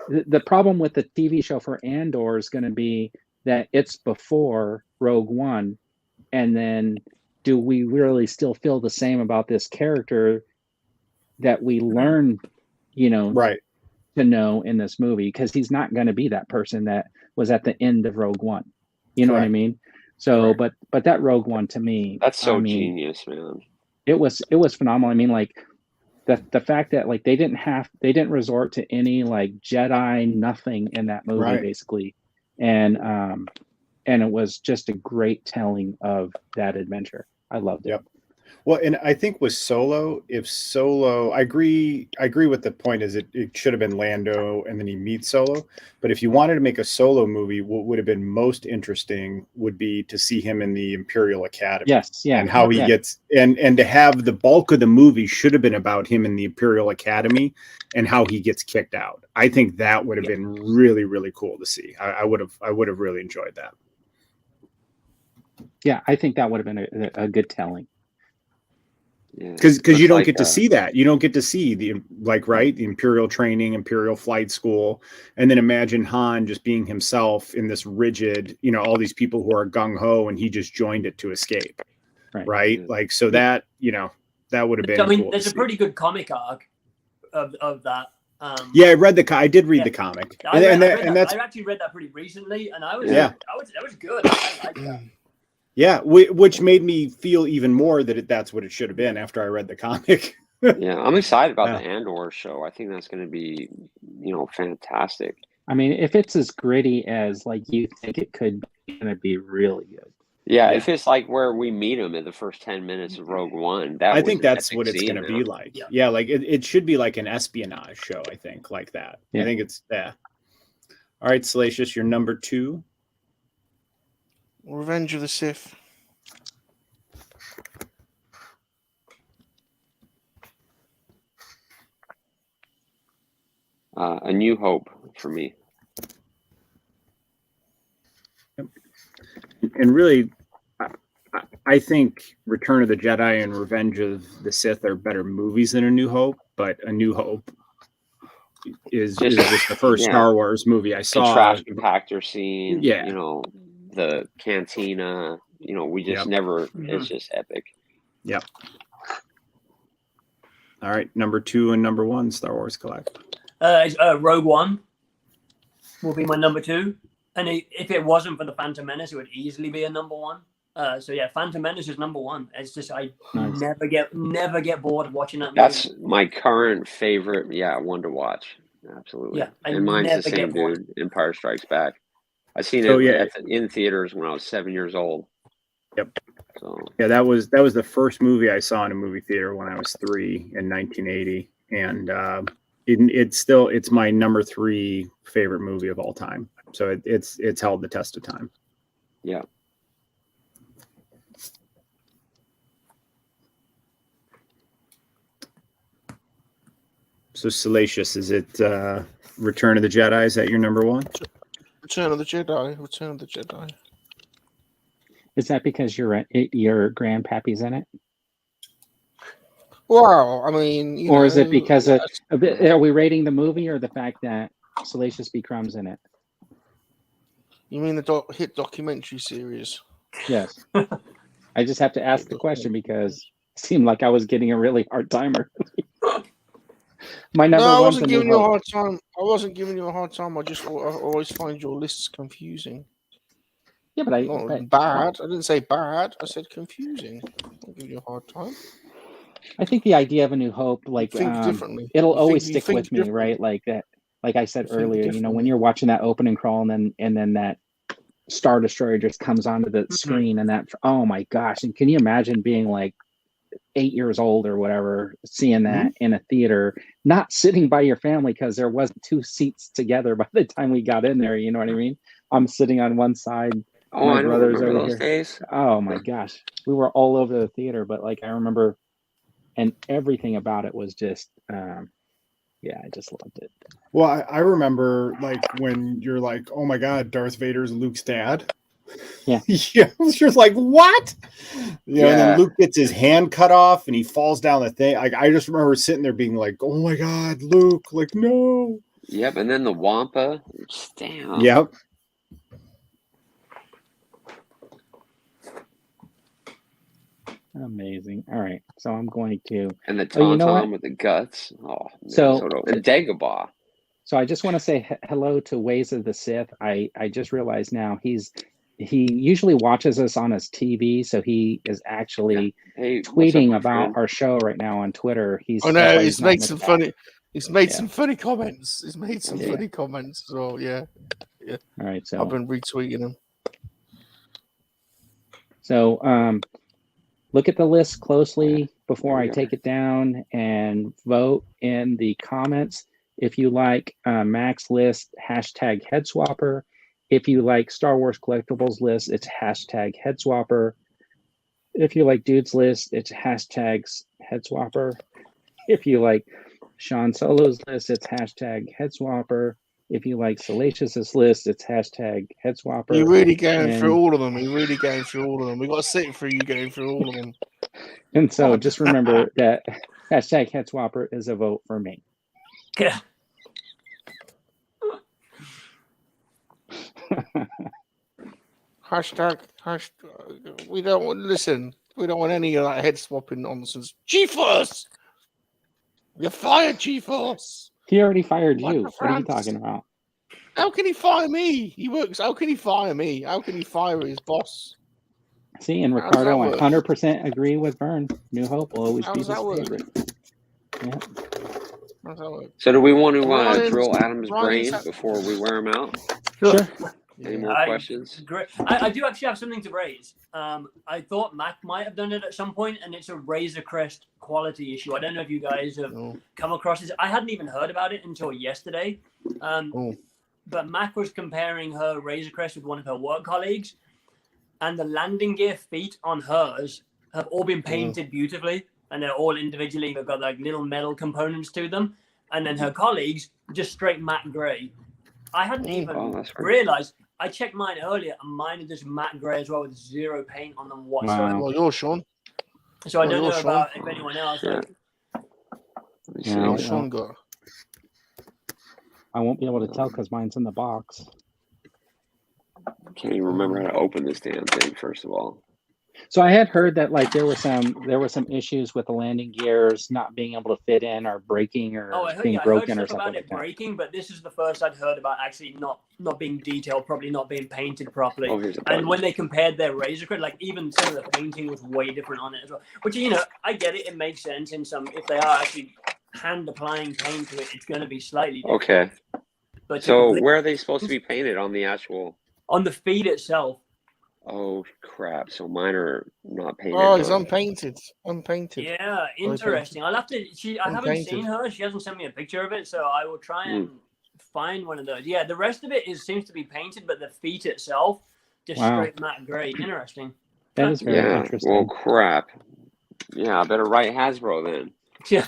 the problem with the TV show for Andor is going to be that it's before Rogue One, and then do we really still feel the same about this character that we learned, you know, to know in this movie? Because he's not going to be that person that was at the end of Rogue One. You know what I mean? So, but that Rogue One to me, that's so I mean, genius, man. It was phenomenal. I mean, like the fact that like they didn't resort to any like Jedi nothing in that movie basically, and it was just a great telling of that adventure. I loved it. Well, and I think with Solo, I agree with the point is it should have been Lando and then he meets Solo. But if you wanted to make a Solo movie, what would have been most interesting would be to see him in the Imperial Academy. And how he gets and to have the bulk of the movie should have been about him in the Imperial Academy and how he gets kicked out. I think that would have been really, really cool to see. I would have really enjoyed that. Yeah, I think that would have been a good telling. Because you don't get to see that. You don't get to see the Imperial training, Imperial flight school, and then imagine Han just being himself in this rigid, you know, all these people who are gung ho, and he just joined it to escape, right? Like so that, you know, that would have been. I mean, cool there's a pretty good comic arc of that. Yeah, I did read the comic, I actually read that pretty recently, and that was good. I liked that. Yeah, which made me feel even more that that's what it should have been after I read the comic. Yeah, I'm excited about the Andor show. I think that's going to be, you know, fantastic. I mean, if it's as gritty as like you think it could be, it's going to be really good. Yeah, if it's like where we meet him in the first 10 minutes of Rogue One, I think that's what it's going to be like. Yeah, like it should be like an espionage show, I think, like that. I think it's, All right, Salacious, you're number 2. Revenge of the Sith. A New Hope for me. And really, I think Return of the Jedi and Revenge of the Sith are better movies than A New Hope, but A New Hope is just the first Star Wars movie I saw. The trash compactor scene, Yeah. You know, the cantina, you know, we just never, it's just epic. Yep. All right, number 2 and number 1, Star Wars Collect. Rogue One will be my number 2. And if it wasn't for the Phantom Menace, it would easily be a number 1. So yeah, Phantom Menace is number 1. It's just I never get bored of watching that movie. That's my current favorite, one to watch. Absolutely. Yeah, and mine's the same, dude. Empire Strikes Back. I seen it in theaters when I was 7 years old. Yep. So yeah, that was the first movie I saw in a movie theater when I was 3 in 1980, and it's my number 3 favorite movie of all time. So it's held the test of time. Yeah. So Salacious, is it Return of the Jedi? Is that your number 1? Return of the Jedi. Is that because your grandpappy's in it? Well, I mean, or is it because are we rating the movie or the fact that Salacious B. Crumb's in it? You mean the hit documentary series? Yes. I just have to ask the question because it seemed like I was getting a really hard timer. My number I 1's wasn't giving you a hard time. I wasn't giving you a hard time. I always find your lists confusing. Yeah, but bad. I didn't say bad. I said confusing. I'm giving you a hard time. I think the idea of A New Hope, like, think differently. It'll always stick with me, right? Like that. Like I said earlier, you know, when you're watching that opening crawl and then that Star Destroyer just comes onto the screen and that, oh my gosh! And can you imagine being like 8 years old or whatever, seeing that in a theater, not sitting by your family because there wasn't 2 seats together by the time we got in there. You know what I mean? I'm sitting on one side. Oh, my brother's over those days. Oh my gosh, we were all over the theater, but like I remember, and everything about it was just Yeah, I just loved it. Well, I remember like when you're like, oh my God, Darth Vader's Luke's dad. Yeah. Yeah, you're like, what? You know, and then Yeah. Luke gets his hand cut off and he falls down the thing. Like, I just remember sitting there being like, oh my God, Luke, like, no. Yep, and then the Wampa. Damn. Yep. Amazing. All right, so I'm going to. And the Oh, you know Tauntaun what? with the guts. Oh, So- and Dagobah. So I just want to say hello to Ways of the Sith. I just realized now he usually watches us on his TV, so he is actually Hey, what's up, tweeting my about friend? our show right now on Twitter. I know that's why he's not made in the some chat. funny. He's made Yeah. some funny comments. He's made some Yeah. funny comments as well. Yeah, All right, I've so been retweeting him. look at the list closely before There I we take are. it down and vote in the comments. If you like Mac's list, hashtag headswapper. If you like Star Wars Collectibles list, it's hashtag headswapper. If you like Dude's list, it's hashtags headswapper. If you like Sean Solo's list, it's hashtag headswapper. If you like Salacious's list, it's hashtag headswapper. You're really going And- through all of them. You're really going through all of them. We've got to sit through you going through all of them. And so God. just remember that hashtag headswapper is a vote for me. Yeah. Hashtag. We don't want listen. We don't want any of that head swapping nonsense. G-Force, you're fired, G-Force. He already fired What you. the What are you France? talking about? How can he fire me? He works. How can he fire me? How can he fire his boss? See, and How does Ricardo, that work? 100% agree with Vern. New Hope will always How be does his that work? favorite. Yeah. How does that work? So do we want to Ryan's- drill Adam's Ryan's brain ha- before we wear him out? Sure. Any Yeah. more questions? Great. I do actually have something to raise. I thought Mac might have done it at some point, and it's a Razor Crest quality issue. I don't know if you guys have Oh. come across this. I hadn't even heard about it until yesterday. Oh. But Mac was comparing her Razor Crest with one of her work colleagues, and the landing gear feet on hers have all been painted beautifully, and they're all individually. They've got like little metal components to them, and then her colleagues just straight matte gray. I hadn't even Oh, that's great. realized. I checked mine earlier, and mine are just matte gray as well, with zero paint on them whatsoever. Wow. Well, you're Sean. So I Well, don't know you're Sean. about if anyone else. Yeah. Like, Let me Yeah, see. well, Sean got. I won't be able to tell because mine's in the box. Can't even remember how to open this damn thing, first of all. So I had heard that like there were some issues with the landing gears not being able to fit in or breaking or oh, I heard, being yeah, I heard broken or stuff about something it like that. breaking, but this is the first I'd heard about actually not being detailed, probably not being painted properly. Oh, here's a And button. when they compared their Razor Crest, like even some of the painting was way different on it as well. Which, you know, I get it. It makes sense in some, if they are actually hand applying paint to it, it's going to be slightly different. Okay. But So where are they supposed to be painted on the actual? on the feed itself, Oh crap! So mine are not painted. Oh, he's huh? unpainted. Unpainted. yeah, interesting. I'll have to. I haven't Unpainted. seen her. She hasn't sent me a picture of it, so I will try Hmm. and find one of those. Yeah, the rest of it seems to be painted, but the feet itself just Wow. straight matte gray. Interesting. That is very Yeah. interesting. Well, crap. Yeah, I better write Hasbro then. Yeah.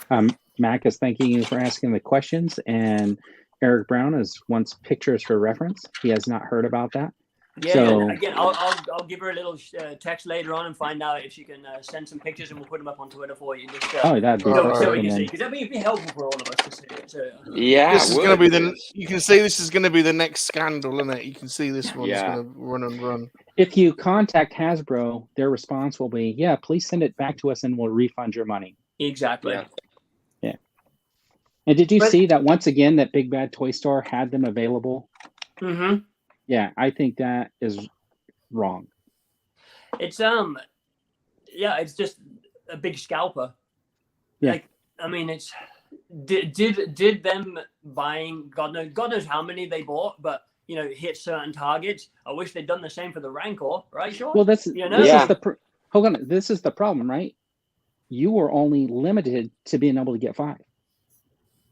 Mac is thanking you for asking the questions, and Eric Brown wants pictures for reference. He has not heard about that. Yeah, So- yeah. Again, I'll give her a little text later on and find out if she can send some pictures, and we'll put them up on Twitter for you. Just, Oh, that'd be Oh, so, perfect. so we And can see, then, because that'd be helpful for all of us to see it. So, Yeah. This it is going to would, be the. because- You can see this is going to be the next scandal, isn't it? You can see this one's Yeah. going to run and run. if you contact Hasbro, their response will be, "Yeah, please send it back to us, and we'll refund your money." exactly. Yeah. And did you But- see that once again that Big Bad Toy Store had them available? Mm-hmm. Yeah, I think that is wrong. It's yeah, it's just a big scalper. Yeah. Like, I mean, it's did them buying God knows how many they bought, but you know, hit certain targets. I wish they'd done the same for the Rancor, right, Sean? Well, this You know? this Yeah. is the hold on. This is the problem, right? You were only limited to being able to get 5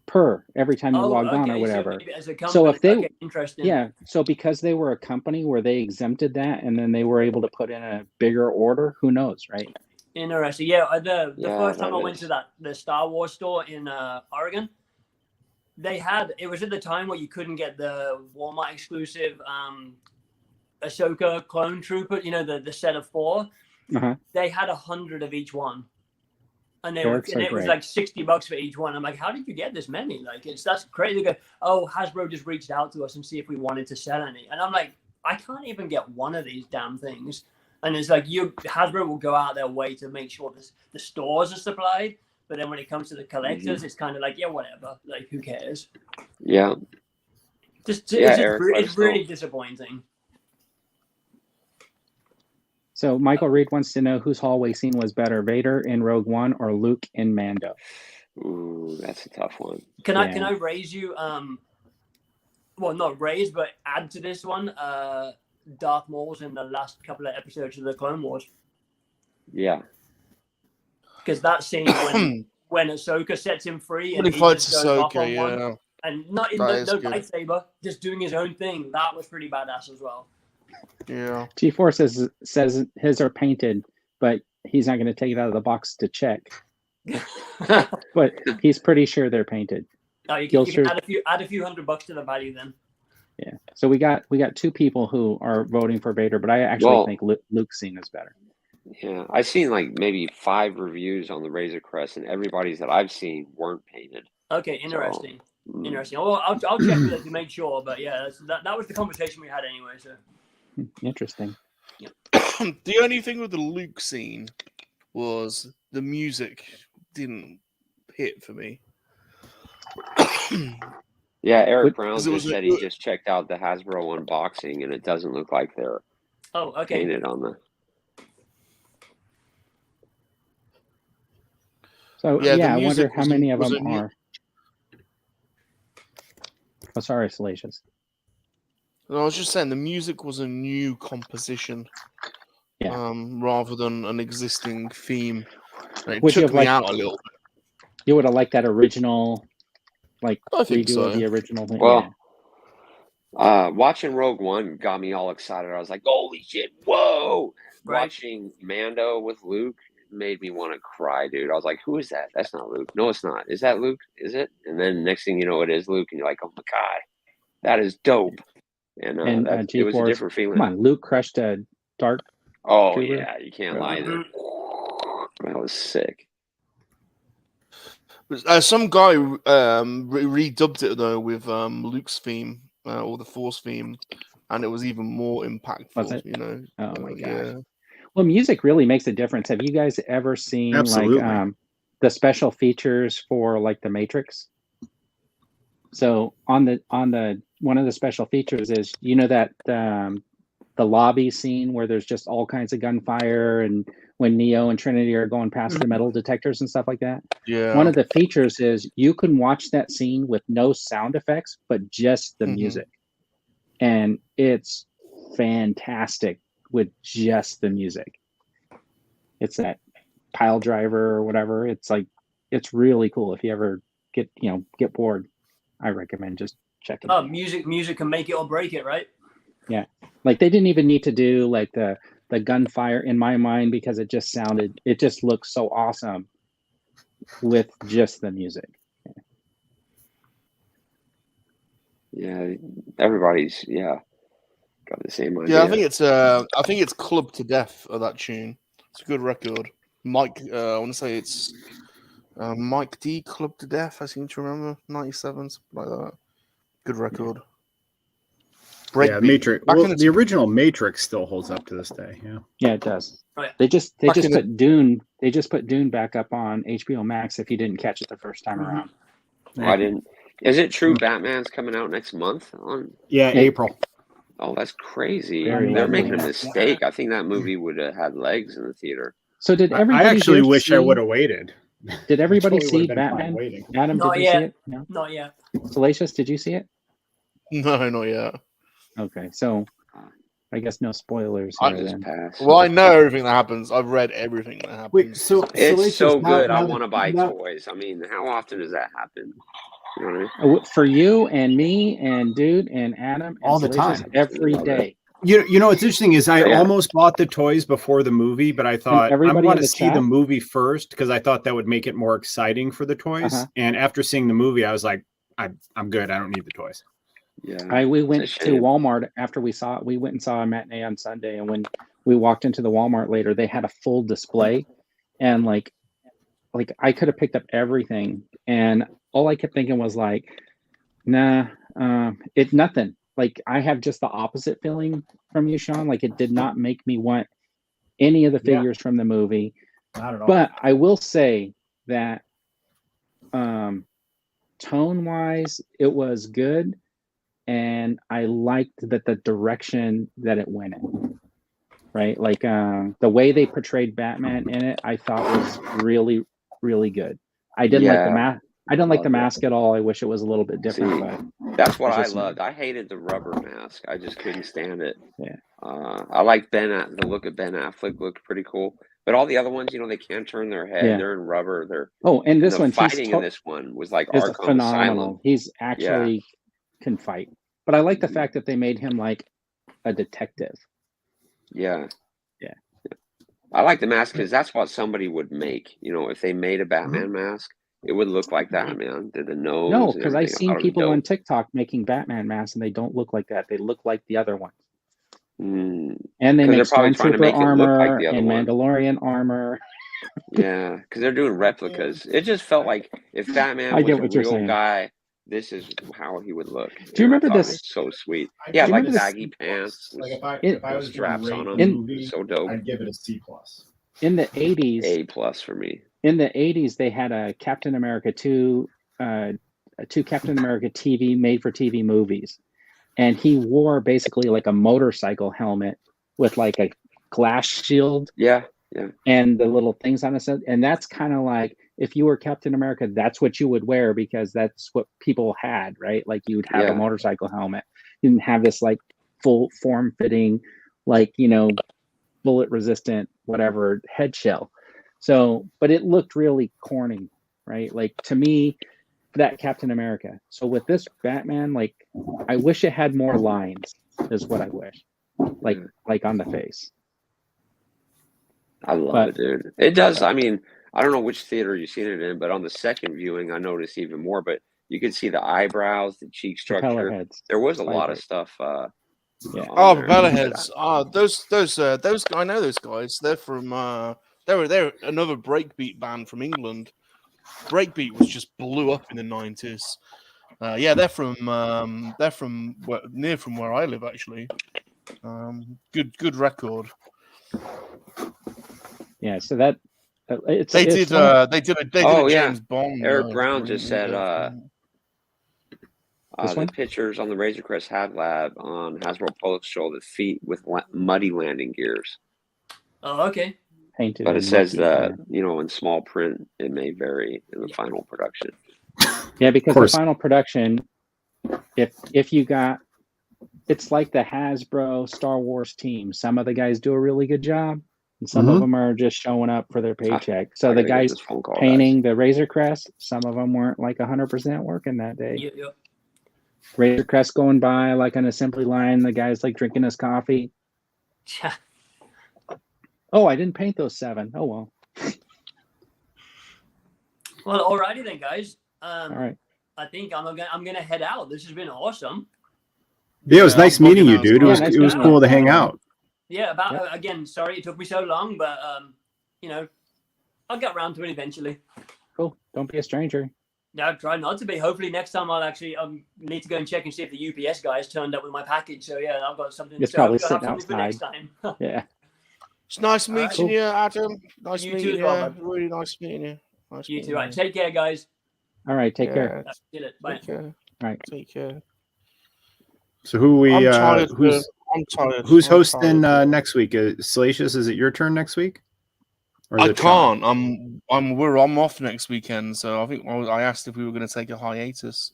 per every time you logged on or so whattever. maybe as a company, So if they- okay, interesting. Yeah. So because they were a company where they exempted that, and then they were able to put in a bigger order, who knows, right? Interesting. Yeah, the Yeah, first time that I went is. to the Star Wars store in Oregon, they had, it was at the time where you couldn't get the Walmart exclusive Ahsoka clone trooper, you know, the set of 4. They had 100 of each one. And it was like $60 for each one. I'm like, how did you get this many? Like, that's crazy. They go, oh, Hasbro just reached out to us and see if we wanted to sell any. And I'm like, I can't even get one of these damn things. And it's like, Hasbro will go out their way to make sure the stores are supplied. But then when it comes to the collectors, it's kind of like, yeah, whatever. Like, who cares? Yeah. It's really disappointing. So Michael Reed wants to know whose hallway scene was better, Vader in Rogue One or Luke in Mando? Ooh, that's a tough one. Can I raise you? Well, not raise, but add to this one. Darth Maul's in the last couple of episodes of the Clone Wars. Yeah. Because that scene when Ahsoka sets him free and he he fights just goes off on Ahsoka, one, and no lightsaber, just doing his own thing. That was pretty badass as well. Yeah. G4 says his are painted, but he's not going to take it out of the box to check. But he's pretty sure they're painted. Oh, you can add a few $100 to the value then. Yeah. So we got 2 people who are voting for Vader, but I actually think Luke's scene is better. Yeah, I've seen like maybe 5 reviews on the Razor Crest, and everybody's that I've seen weren't painted. Okay, interesting. Interesting. Well, I'll check with it to make sure, but yeah, that was the conversation we had anyway. So interesting. Yep. The only thing with the Luke scene was the music didn't hit for me. Yeah, Eric Brown just said he just checked out the Hasbro unboxing, and it doesn't look like they're painted on the. So yeah, I wonder how many of them are. Oh, sorry, Salacious. I was just saying the music was a new composition, rather than an existing theme. It took me out a little bit. You would have liked that original, like redo of the original thing. Well, watching Rogue One got me all excited. I was like, "Holy shit! Whoa!" Right. Watching Mando with Luke made me want to cry, dude. I was like, "Who is that? That's not Luke. No, it's not. Is that Luke? Is it?" And then next thing you know, it is Luke, and you're like, "Oh my god, that is dope!" And it was a different feeling. Come on, Luke crushed a dark. Oh trooper. Yeah, you can't lie there. That was sick. Some guy redubbed it though with Luke's theme or the Force theme, and it was even more impactful. Was it? You know? Oh my gosh. Yeah. Well, music really makes a difference. Have you guys ever seen like the special features for like the Matrix? So on the one of the special features is, you know, that the lobby scene where there's just all kinds of gunfire, and when Neo and Trinity are going past the metal detectors and stuff like that. Yeah. One of the features is you can watch that scene with no sound effects, but just the music. And it's fantastic with just the music. It's that pile driver or whatever. It's like, it's really cool. If you ever get bored, I recommend just checking it out. Music can make it or break it, right? Yeah. Like they didn't even need to do like the gunfire in my mind, because it just looks so awesome with just the music. Yeah, everybody's got the same idea. Yeah, I think it's Club to Death of that tune. It's a good record. Mike, I want to say it's Mike D. Club to Death. I seem to remember 97, something like that. Good record. Matrix. Well, the original Matrix still holds up to this day. Yeah, it does. Oh, yeah. They just put Dune. They just put Dune back up on HBO Max. If you didn't catch it the first time around, I didn't. Is it true Batman's coming out next month? April. Oh, that's crazy. They're making a mistake. I think that movie would have had legs in the theater. So did everybody? I actually wish I would have waited. Did everybody see Batman? Adam, did you see it? No? Not yet. Salacious, did you see it? No, not yet. Okay, so I guess no spoilers. Well, I know everything that happens. I've read everything that happens. Wait, so it's so good. I want to buy toys. I mean, how often does that happen? You know what I mean? For you and me and Dude and Adam, and all the time, every day. You know what's interesting is I almost bought the toys before the movie, but I thought I want to see the movie first because I thought that would make it more exciting for the toys. And after seeing the movie, I was like, I'm good. I don't need the toys. Yeah. We it's a went to shame. Walmart after we went and saw a matinee on Sunday, and when we walked into the Walmart later, they had a full display, and like I could have picked up everything, and all I kept thinking was like, nah, it's nothing. Like I have just the opposite feeling from you, Sean. Like it did not make me want any of the Yeah. figures from the movie. Not at all. But I will say that tone wise, it was good. And I liked that the direction that it went in, right? Like the way they portrayed Batman in it, I thought was really, really good. I didn't like the mask. I didn't like the mask at all. I wish it was a little bit different. But that's what I just loved. I hated the rubber mask. I just couldn't stand it. Yeah. I liked the look of Ben Affleck looked pretty cool. But all the other ones, they can't turn their head. Yeah. They're in rubber. And this the one, fighting in this one was like is Arkham phenomenal. Asylum. He's actually can fight. But I like the fact that they made him like a detective. Yeah. Yeah. I like the mask because that's what somebody would make. If they made a Batman mask, it would look like that, man. The nose. No, and because I've everything. I seen thought it was people on dope. TikTok making Batman masks, and they don't look like that. They look like the other ones. Mm. And they 'Cause make they're probably trying to Stormtrooper make it look like armor the other and ones. Mandalorian armor. Yeah, because they're doing replicas. It just felt like if Batman I was get a what you're real saying. guy, this is how he would look. Do you remember I thought it this? was so sweet. I Yeah, do like remember this- baggy pants. Like if I It- was straps doing on rate them. the movie, So dope. I'd give it a C+. In the 80s, A+ for me. in the 80s, they had a Captain America 2, two Captain America made for TV movies. And he wore basically like a motorcycle helmet with like a glass shield. Yeah, yeah. And the little things on it. And that's kind of like, if you were Captain America, that's what you would wear because that's what people had, right? Like you'd have a motorcycle helmet. You didn't have this like full form fitting, like, bullet resistant, whatever head shell. So, but it looked really corny, right? Like to me, that Captain America. So with this Batman, like I wish it had more lines, is what I wish. Like on the face. I love it, dude. It does. I mean, I don't know which theater you've seen it in, but on the second viewing, I noticed even more. But you could see the eyebrows, the cheek structure. Heads. There was a lot of stuff. Oh, on there. propeller heads. Those I know those guys. They're from they're another breakbeat band from England. Breakbeat was just blew up in the 90s. They're from near from where I live actually. Good record. Yeah, so that they did a James yeah. Bond. Eric Brown just said the pictures on the Razor Crest Hab Lab on Hasbro Pulse show the feet with muddy landing gears. Oh, okay. Painted, but it says that in small print it may vary in the final production. Yeah, because the final production, if you got, it's like the Hasbro Star Wars team. Some of the guys do a really good job, and some of them are just showing up for their paycheck. So the guys painting the Razor Crest, some of them weren't like 100% working that day. Yep. Razor Crest going by like an assembly line. The guy's like drinking his coffee. Oh, I didn't paint those 7. Oh well. Well, alrighty then, guys. All right. I think I'm gonna head out. This has been awesome. Yeah, it was nice meeting you, dude. It was cool to hang out. Yeah, again, sorry it took me so long, but I'll get around to it eventually. Cool. Don't be a stranger. No, try not to be. Hopefully next time I'll actually need to go and check and see if the UPS guys turned up with my package. So yeah, I've got something. It's probably I'll have sitting something for next outside. time. Yeah. It's nice meeting you, Adam. Nice You meeting too, you. Robert. Really nice meeting you. You too. Right. Take care, guys. All right. Take care. See you. Bye. Take care. All right. Take care. So I'm tired. Who's I'm hosting tired. next week? Salacious, is it your turn next week? Or is I it Sean? can't. I'm off next weekend, so I think I asked if we were going to take a hiatus.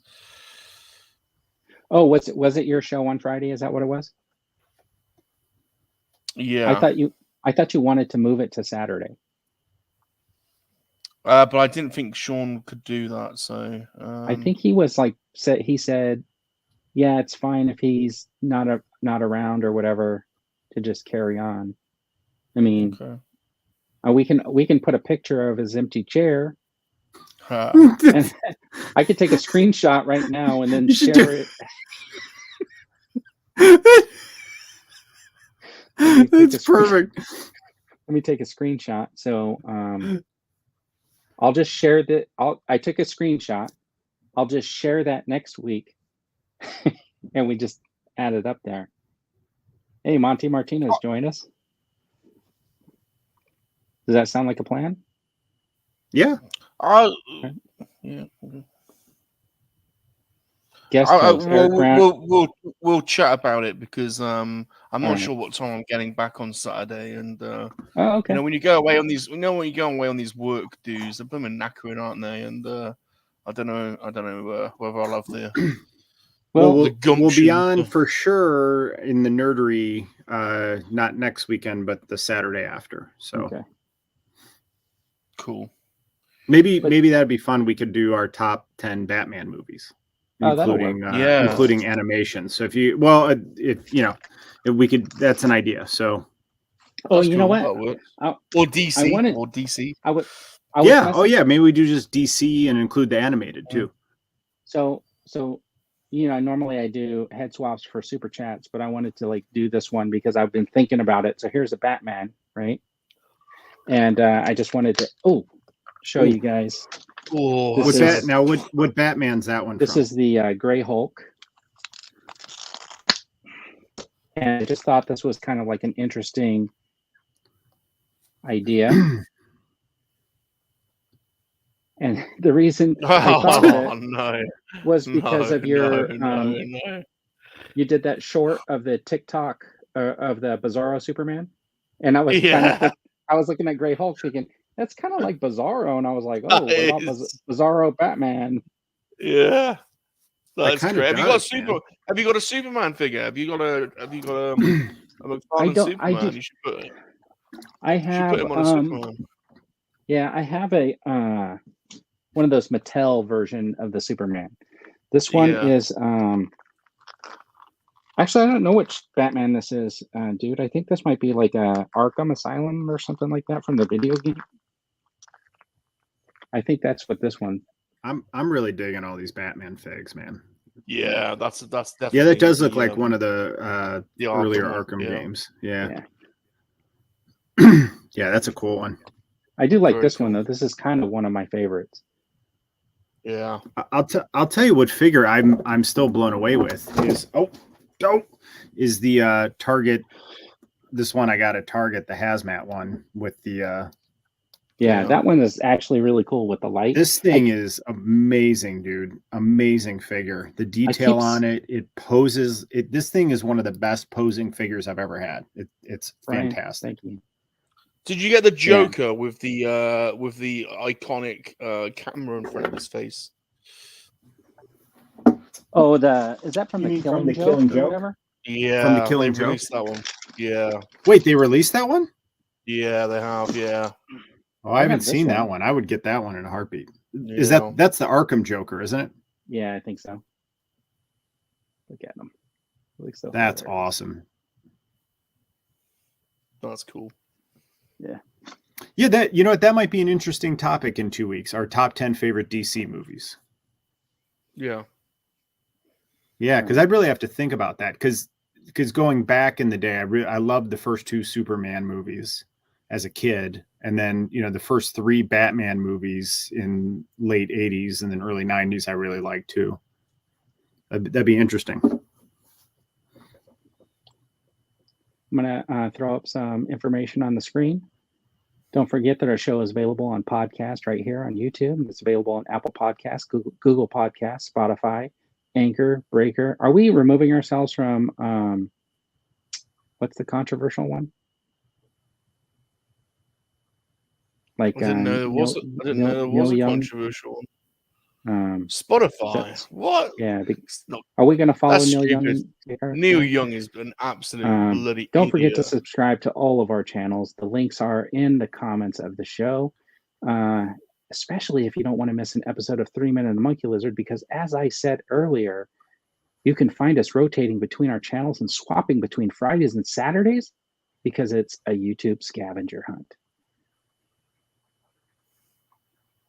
Oh, was it your show on Friday? Is that what it was? Yeah. I thought you wanted to move it to Saturday. But I didn't think Sean could do that, so I think he was he said, yeah, it's fine if he's not around or whatever to just carry on. I mean, okay. we can put a picture of his empty chair. And I could take a screenshot right now and then share it. That's perfect. Let me take a screenshot. So I'll just share that. I took a screenshot. I'll just share that next week, and we just add it up there. Hey, Monty Martinez, join us. Does that sound like a plan? Yeah. Yeah. Guest host, Eric Grant. We'll chat about it because I'm not Alright. sure what time I'm getting back on Saturday, and Oh, okay. you know, when you go away on these, when you go away on these work dues, they're blooming knackering, aren't they? And I don't know whether I'll have the Well, the gumption. we'll be on for sure in the nerdery, not next weekend, but the Saturday after. So Okay. Cool. maybe that'd be fun. We could do our top 10 Batman movies, Oh, that'll including work. including animation. So if you if we could, that's an idea. So Oh, That's you know cool. what? Or DC. wanted- Or DC. I was yeah, messaging- maybe we do just DC and include the animated too. So you know, normally I do head swaps for super chats, but I wanted to like do this one because I've been thinking about it. So here's a Batman, right? And I just wanted to show you guys. Oh, This What's is- that now? What Batman's that one? This from? is the Gray Hulk. And I just thought this was kind of like an interesting idea. And the reason I thought of it no. was because of your no. you did that short of the TikTok of the Bizarro Superman, and I was I was looking at Gray Hulk thinking that's kind of like Bizarro, and I was like, oh, what about Bizarro Batman? Yeah, that's kinda great. Have you got a does, man. Have you got a Superman figure? Have you got a McFarlane don't- Superman? I do- You should put. I You should have put him on a Superman. yeah, I have a one of those Mattel version of the Superman. This one Yeah. is actually I don't know which Batman this is, dude. I think this might be like a Arkham Asylum or something like that from the video game. I think that's what this one. I'm really digging all these Batman figs, man. Yeah, that's definitely. Yeah, that does look the, like one of the earlier Arkham yeah. games. Yeah. Yeah, that's a cool one. I do like Very this one cool. though. This is kind of one of my favorites. Yeah. I'll tell you what figure I'm still blown away with is the Target. This one I got at Target, the hazmat one with the. Yeah, that one is actually really cool with the light. This thing is amazing, dude. Amazing figure. The detail on it poses. This thing is one of the best posing figures I've ever had. It's Brian, fantastic. Thank you. Did you get the Joker with the iconic camera in front of his face? Oh, is that from the Killing Joke or whatever? Yeah, From the Killing they Joke? released that one. Yeah, Wait, they released that one? yeah, they have. Yeah, Oh, I haven't this seen that one. one. I would get that one in a heartbeat. Is Yeah. that's the Arkham Joker, isn't it? Yeah, I think so. Look at them. Looks so That's hilarious. awesome. that's cool. Yeah, that you know what, that might be an interesting topic in 2 weeks. Our top 10 favorite DC movies. Yeah, Yeah, because I'd really have to think about that. Because going back in the day, I loved the first two Superman movies as a kid, and then the first three Batman movies in late 80s and then early 90s I really liked too. That'd be interesting. I'm gonna throw up some information on the screen. Don't forget that our show is available on podcast right here on YouTube. It's available on Apple Podcasts, Google Podcasts, Spotify, Anchor, Breaker. Are we removing ourselves from what's the controversial one? Like I didn't know there was. I didn't know there was a controversial one. Spotify. What? Yeah. It's not- Are we going to follow That's Neil stupid. Young? Neil Young is an absolute bloody. Don't forget to idiot. subscribe to all of our channels. The links are in the comments of the show, especially if you don't want to miss an episode of 3 Men and a Monkey Lizard, because as I said earlier, you can find us rotating between our channels and swapping between Fridays and Saturdays because it's a YouTube scavenger hunt.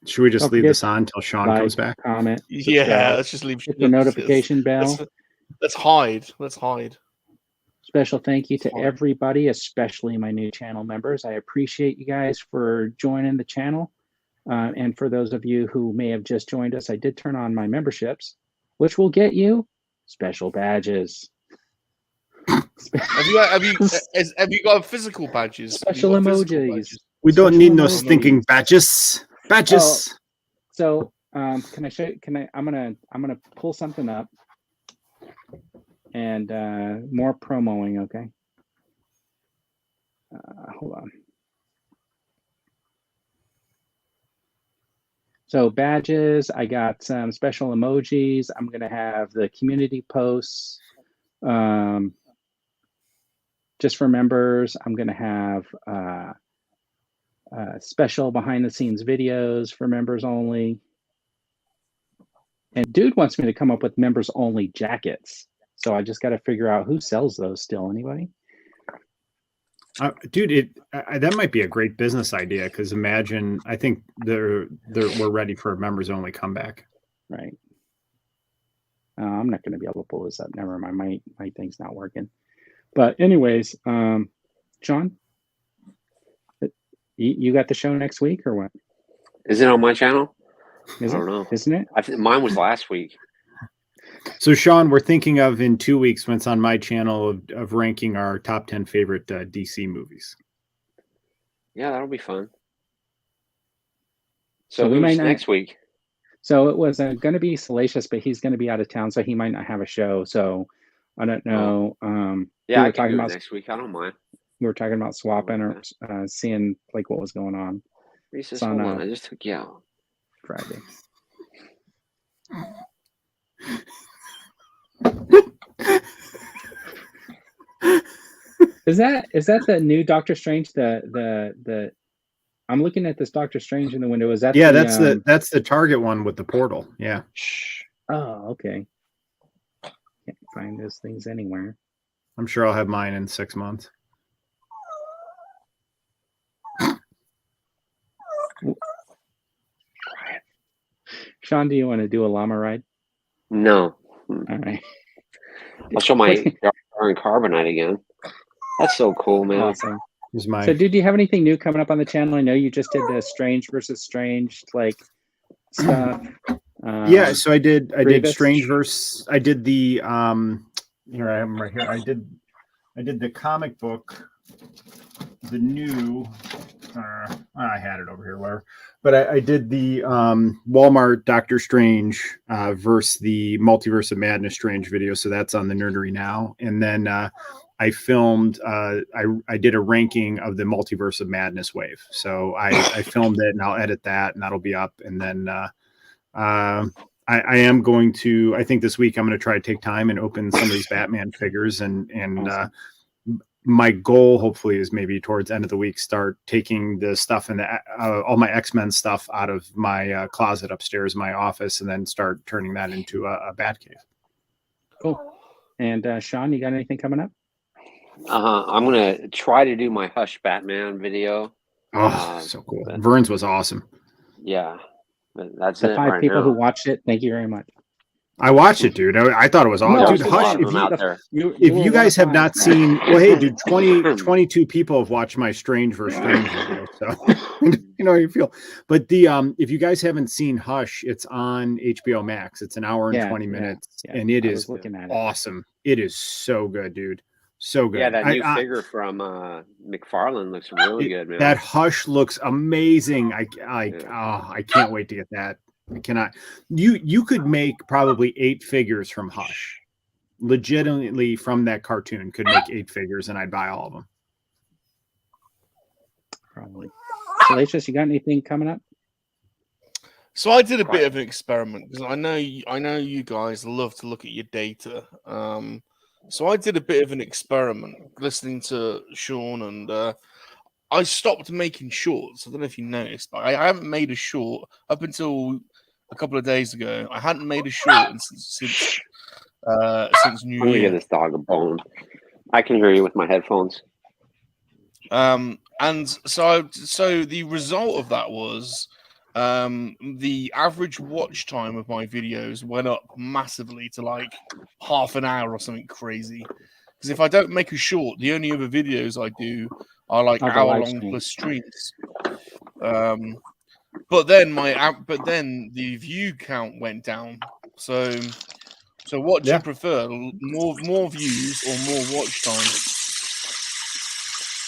Should we just Don't leave forget this on until Sean like, comes back? comment, Yeah, subscribe, let's just leave. hit the notification bell. Let's hide. Let's hide. Special thank you to everybody, especially my new channel members. I appreciate you guys for joining the channel. And for those of you who may have just joined us, I did turn on my memberships, which will get you special badges. Have you got physical badges? Special emojis. We don't need no stinking badges. Badges. Oh, so can I show you, I'm gonna pull something up and more promoing, okay? Hold on. So badges, I got some special emojis. I'm gonna have the community posts. Just for members, I'm gonna have special behind the scenes videos for members only. And dude wants me to come up with members only jackets. So I just got to figure out who sells those still. Anybody? Dude, that might be a great business idea, because imagine, I think we're ready for a members only comeback. Right. I'm not going to be able to pull this up. Never mind. My thing's not working. But anyways, Sean, you got the show next week or what? Is it on my channel? I don't know. Isn't it? I think mine was last week. So Sean, we're thinking of in 2 weeks when it's on my channel of ranking our top 10 favorite DC movies. Yeah, that'll be fun. So we might not, next week? So it was going to be Salacious, but he's going to be out of town, so he might not have a show. So I don't know. Yeah, we I can do it next week. I don't mind. We were talking about swapping or seeing like what was going on. Reese, hold on. I just took you out. Friday. Is that the new Doctor Strange? The I'm looking at this Doctor Strange in the window. Is that that's the Target one with the portal? Yeah. Oh, okay. Can't find those things anywhere. I'm sure I'll have mine in 6 months. Sean, do you want to do a llama ride? No. All right. I'll show my iron carbonite again. That's so cool, man. Awesome. So, dude, do you have anything new coming up on the channel? I know you just did the Strange versus Strange like stuff. Yeah, so I did Grievous. Strange versus. I did the here I am right here. I did the comic book, the new. I had it over here, whatever. But I did the Walmart Doctor Strange versus the Multiverse of Madness Strange video. So that's on the Nerdery now. And then I filmed, I did a ranking of the Multiverse of Madness wave. So I filmed it and I'll edit that and that'll be up. And then I am going to, I think this week I'm going to try to take time and open some of these Batman figures and awesome. My goal hopefully is maybe towards the end of the week, start taking the stuff and all my X-Men stuff out of my closet upstairs in my office and then start turning that into a Batcave. Cool. And Sean, you got anything coming up? I'm going to try to do my Hush Batman video. Oh, so cool. Vern's was awesome. Yeah. That's the it 5 right people now. who watched it. Thank you very much. I watched it, dude. I thought it was awesome. Dude, Hush, if you guys have not seen, well, hey, dude, 22 people have watched my Strange versus Strange video, so you know how you feel. But the if you guys haven't seen Hush, it's on HBO Max. It's an hour and 20 minutes, and it is awesome. It is so good, dude. So good. Yeah, that new figure from McFarlane looks really good, man. That Hush looks amazing. I can't wait to get that. I cannot. You could make probably 8 figures from Hush, legitimately from that cartoon. Could make 8 figures, and I'd buy all of them. Probably. Salacious, you got anything coming up? So I did a bit of an experiment because I know you guys love to look at your data. So I did a bit of an experiment listening to Sean, and I stopped making shorts. I don't know if you noticed, but I haven't made a short up until a couple of days ago. I hadn't made a short since New Year. I'm gonna give this dog a bone. I can hear you with my headphones. And so the result of that was the average watch time of my videos went up massively to like half an hour or something crazy. Because if I don't make a short, the only other videos I do are like hour-long plus streams. But then the view count went down. So what do you prefer? More views or more watch time?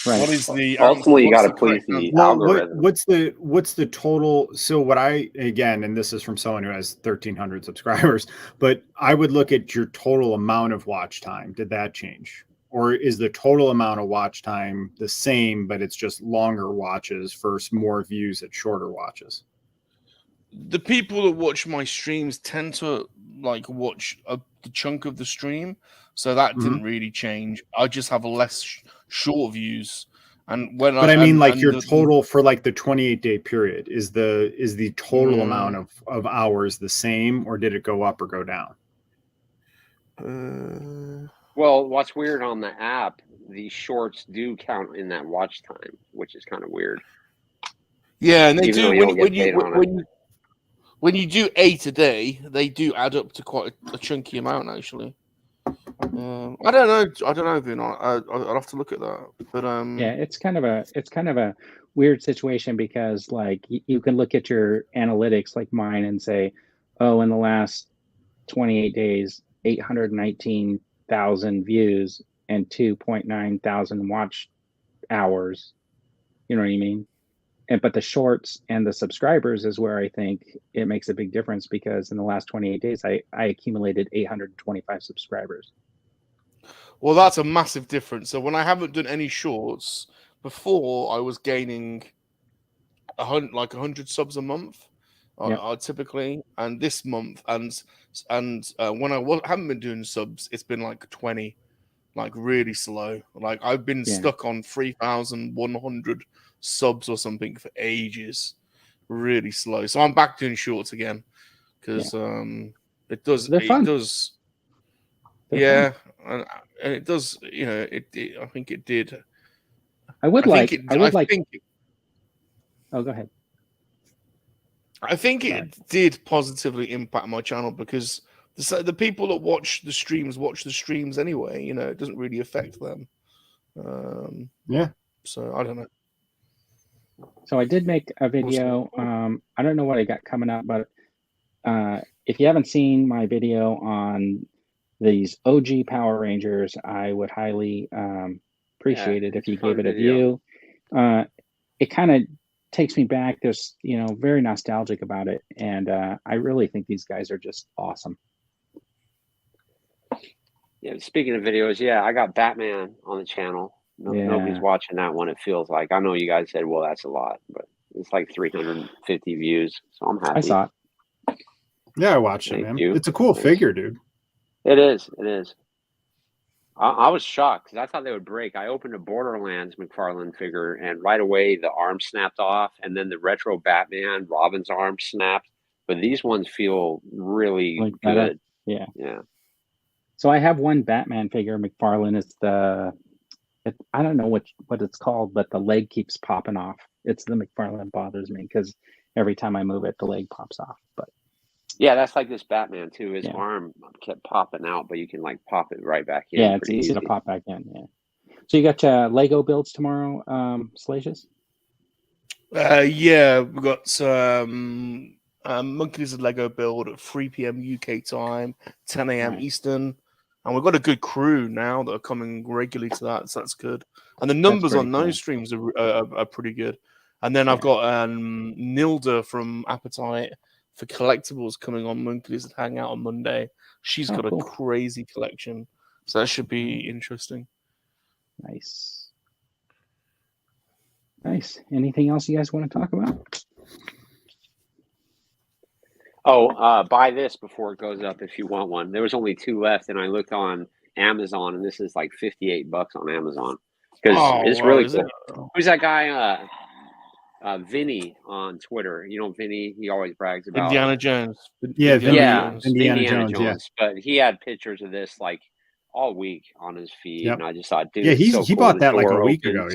Right. What is the ultimately you got to please the algorithm? What's the total? So what and this is from someone who has 1,300 subscribers, but I would look at your total amount of watch time. Did that change? Or is the total amount of watch time the same, but it's just longer watches versus more views at shorter watches? The people that watch my streams tend to like watch the chunk of the stream, so that didn't really change. I just have less short views, and I mean your total for like the 28-day period is the total amount of hours the same, or did it go up or go down? Well, what's weird on the app, the shorts do count in that watch time, which is kind of weird. Yeah, and they do when you do 8 a day, they do add up to quite a chunky amount, actually. I don't know, Vin. I'll have to look at that. But yeah, it's kind of a weird situation because like you can look at your analytics like mine and say, oh, in the last 28 days, 819,000 views and 2.9 thousand watch hours. You know what I mean? But the shorts and the subscribers is where I think it makes a big difference, because in the last 28 days, I accumulated 825 subscribers. Well, that's a massive difference. So when I haven't done any shorts before, I was gaining 100 subs a month, typically, and this month, and when I haven't been doing subs, it's been like 20, like really slow. Like I've been stuck on 3,100 subs or something for ages, really slow. So I'm back doing shorts again because it does. They're fun. It does. They're fun. And it does. You know, I think it did. Oh, go ahead. I think it did positively impact my channel because the people that watch the streams anyway. You know, it doesn't really affect them. So I don't know. So I did make a video. I don't know what I got coming up, but if you haven't seen my video on these OG Power Rangers, I would highly appreciate it if you gave it a view. It kind of takes me back. There's, very nostalgic about it. And I really think these guys are just awesome. Yeah, speaking of videos, I got Batman on the channel. Nobody's watching that one, it feels like. I know you guys said, well, that's a lot, but it's like 350 views, so I'm happy. I saw it. Yeah, I watched it, man. It's a cool figure, dude. It is. I was shocked because I thought they would break. I opened a Borderlands McFarlane figure, and right away the arm snapped off, and then the retro Batman, Robin's arm snapped. But these ones feel really good. Yeah. So I have one Batman figure, McFarlane. It's I don't know what it's called, but the leg keeps popping off. It's the McFarlane bothers me because every time I move it, the leg pops off. But yeah, that's like this Batman too. His arm kept popping out, but you can like pop it right back in. Yeah, it's easy to pop back in. Yeah. So you got your Lego builds tomorrow, Salacious? Yeah, we've got some Monkey Lizard Lego build at 3 p.m. UK time, 10 a.m. Eastern. And we've got a good crew now that are coming regularly to that, so that's good. And the numbers on those streams are pretty good. And then I've got Nilda from Appetite for Collectibles coming on Monkey Lizard Hangout on Monday. She's got a crazy collection, so that should be interesting. Nice. Anything else you guys want to talk about? Oh, buy this before it goes up if you want one. There was only 2 left, and I looked on Amazon, and this is like $58 on Amazon because it's really cool. Who's that guy? Vinny on Twitter. You know Vinny? He always brags about Indiana Jones. Indiana Jones. But he had pictures of this like all week on his feed, and I just thought, dude, he bought that like a week ago.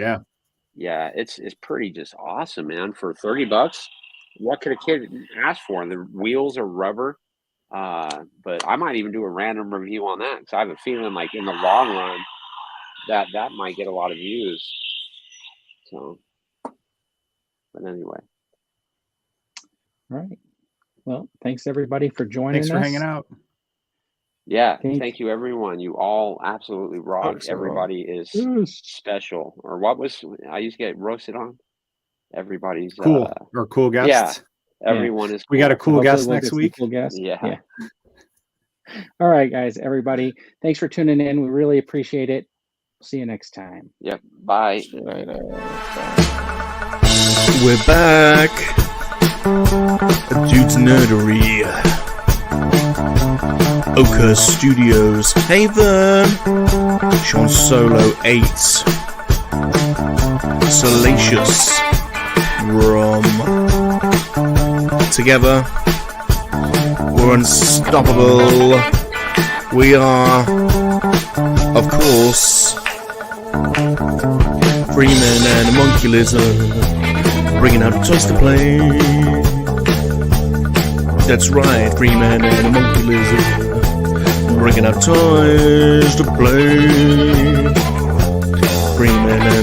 Yeah, it's pretty just awesome, man. For $30. what could a kid ask for? The wheels are rubber. But I might even do a random review on that because I have a feeling like in the long run that might get a lot of views. So, but anyway. All right. Well, thanks everybody for joining us. Thanks for hanging out. Yeah, thank you everyone. You all absolutely rock. Thanks, everybody is special. Or what was I used to get roasted on? Everybody's cool or cool guests. Yeah, everyone is. Cool. We got a cool guest we'll next week. Cool guest. Yeah. All right, guys. Everybody, thanks for tuning in. We really appreciate it. See you next time. Yep. Bye. We're back. Dude's Nerdery. Oka Studios. Hey there. Sean Solo 8. Salacious. Rom. Together, we're unstoppable. We are, of course, Freeman and a Monkey Lizard, bringing out toys to play. That's right, Freeman and a Monkey Lizard, bringing out toys to play. Freeman and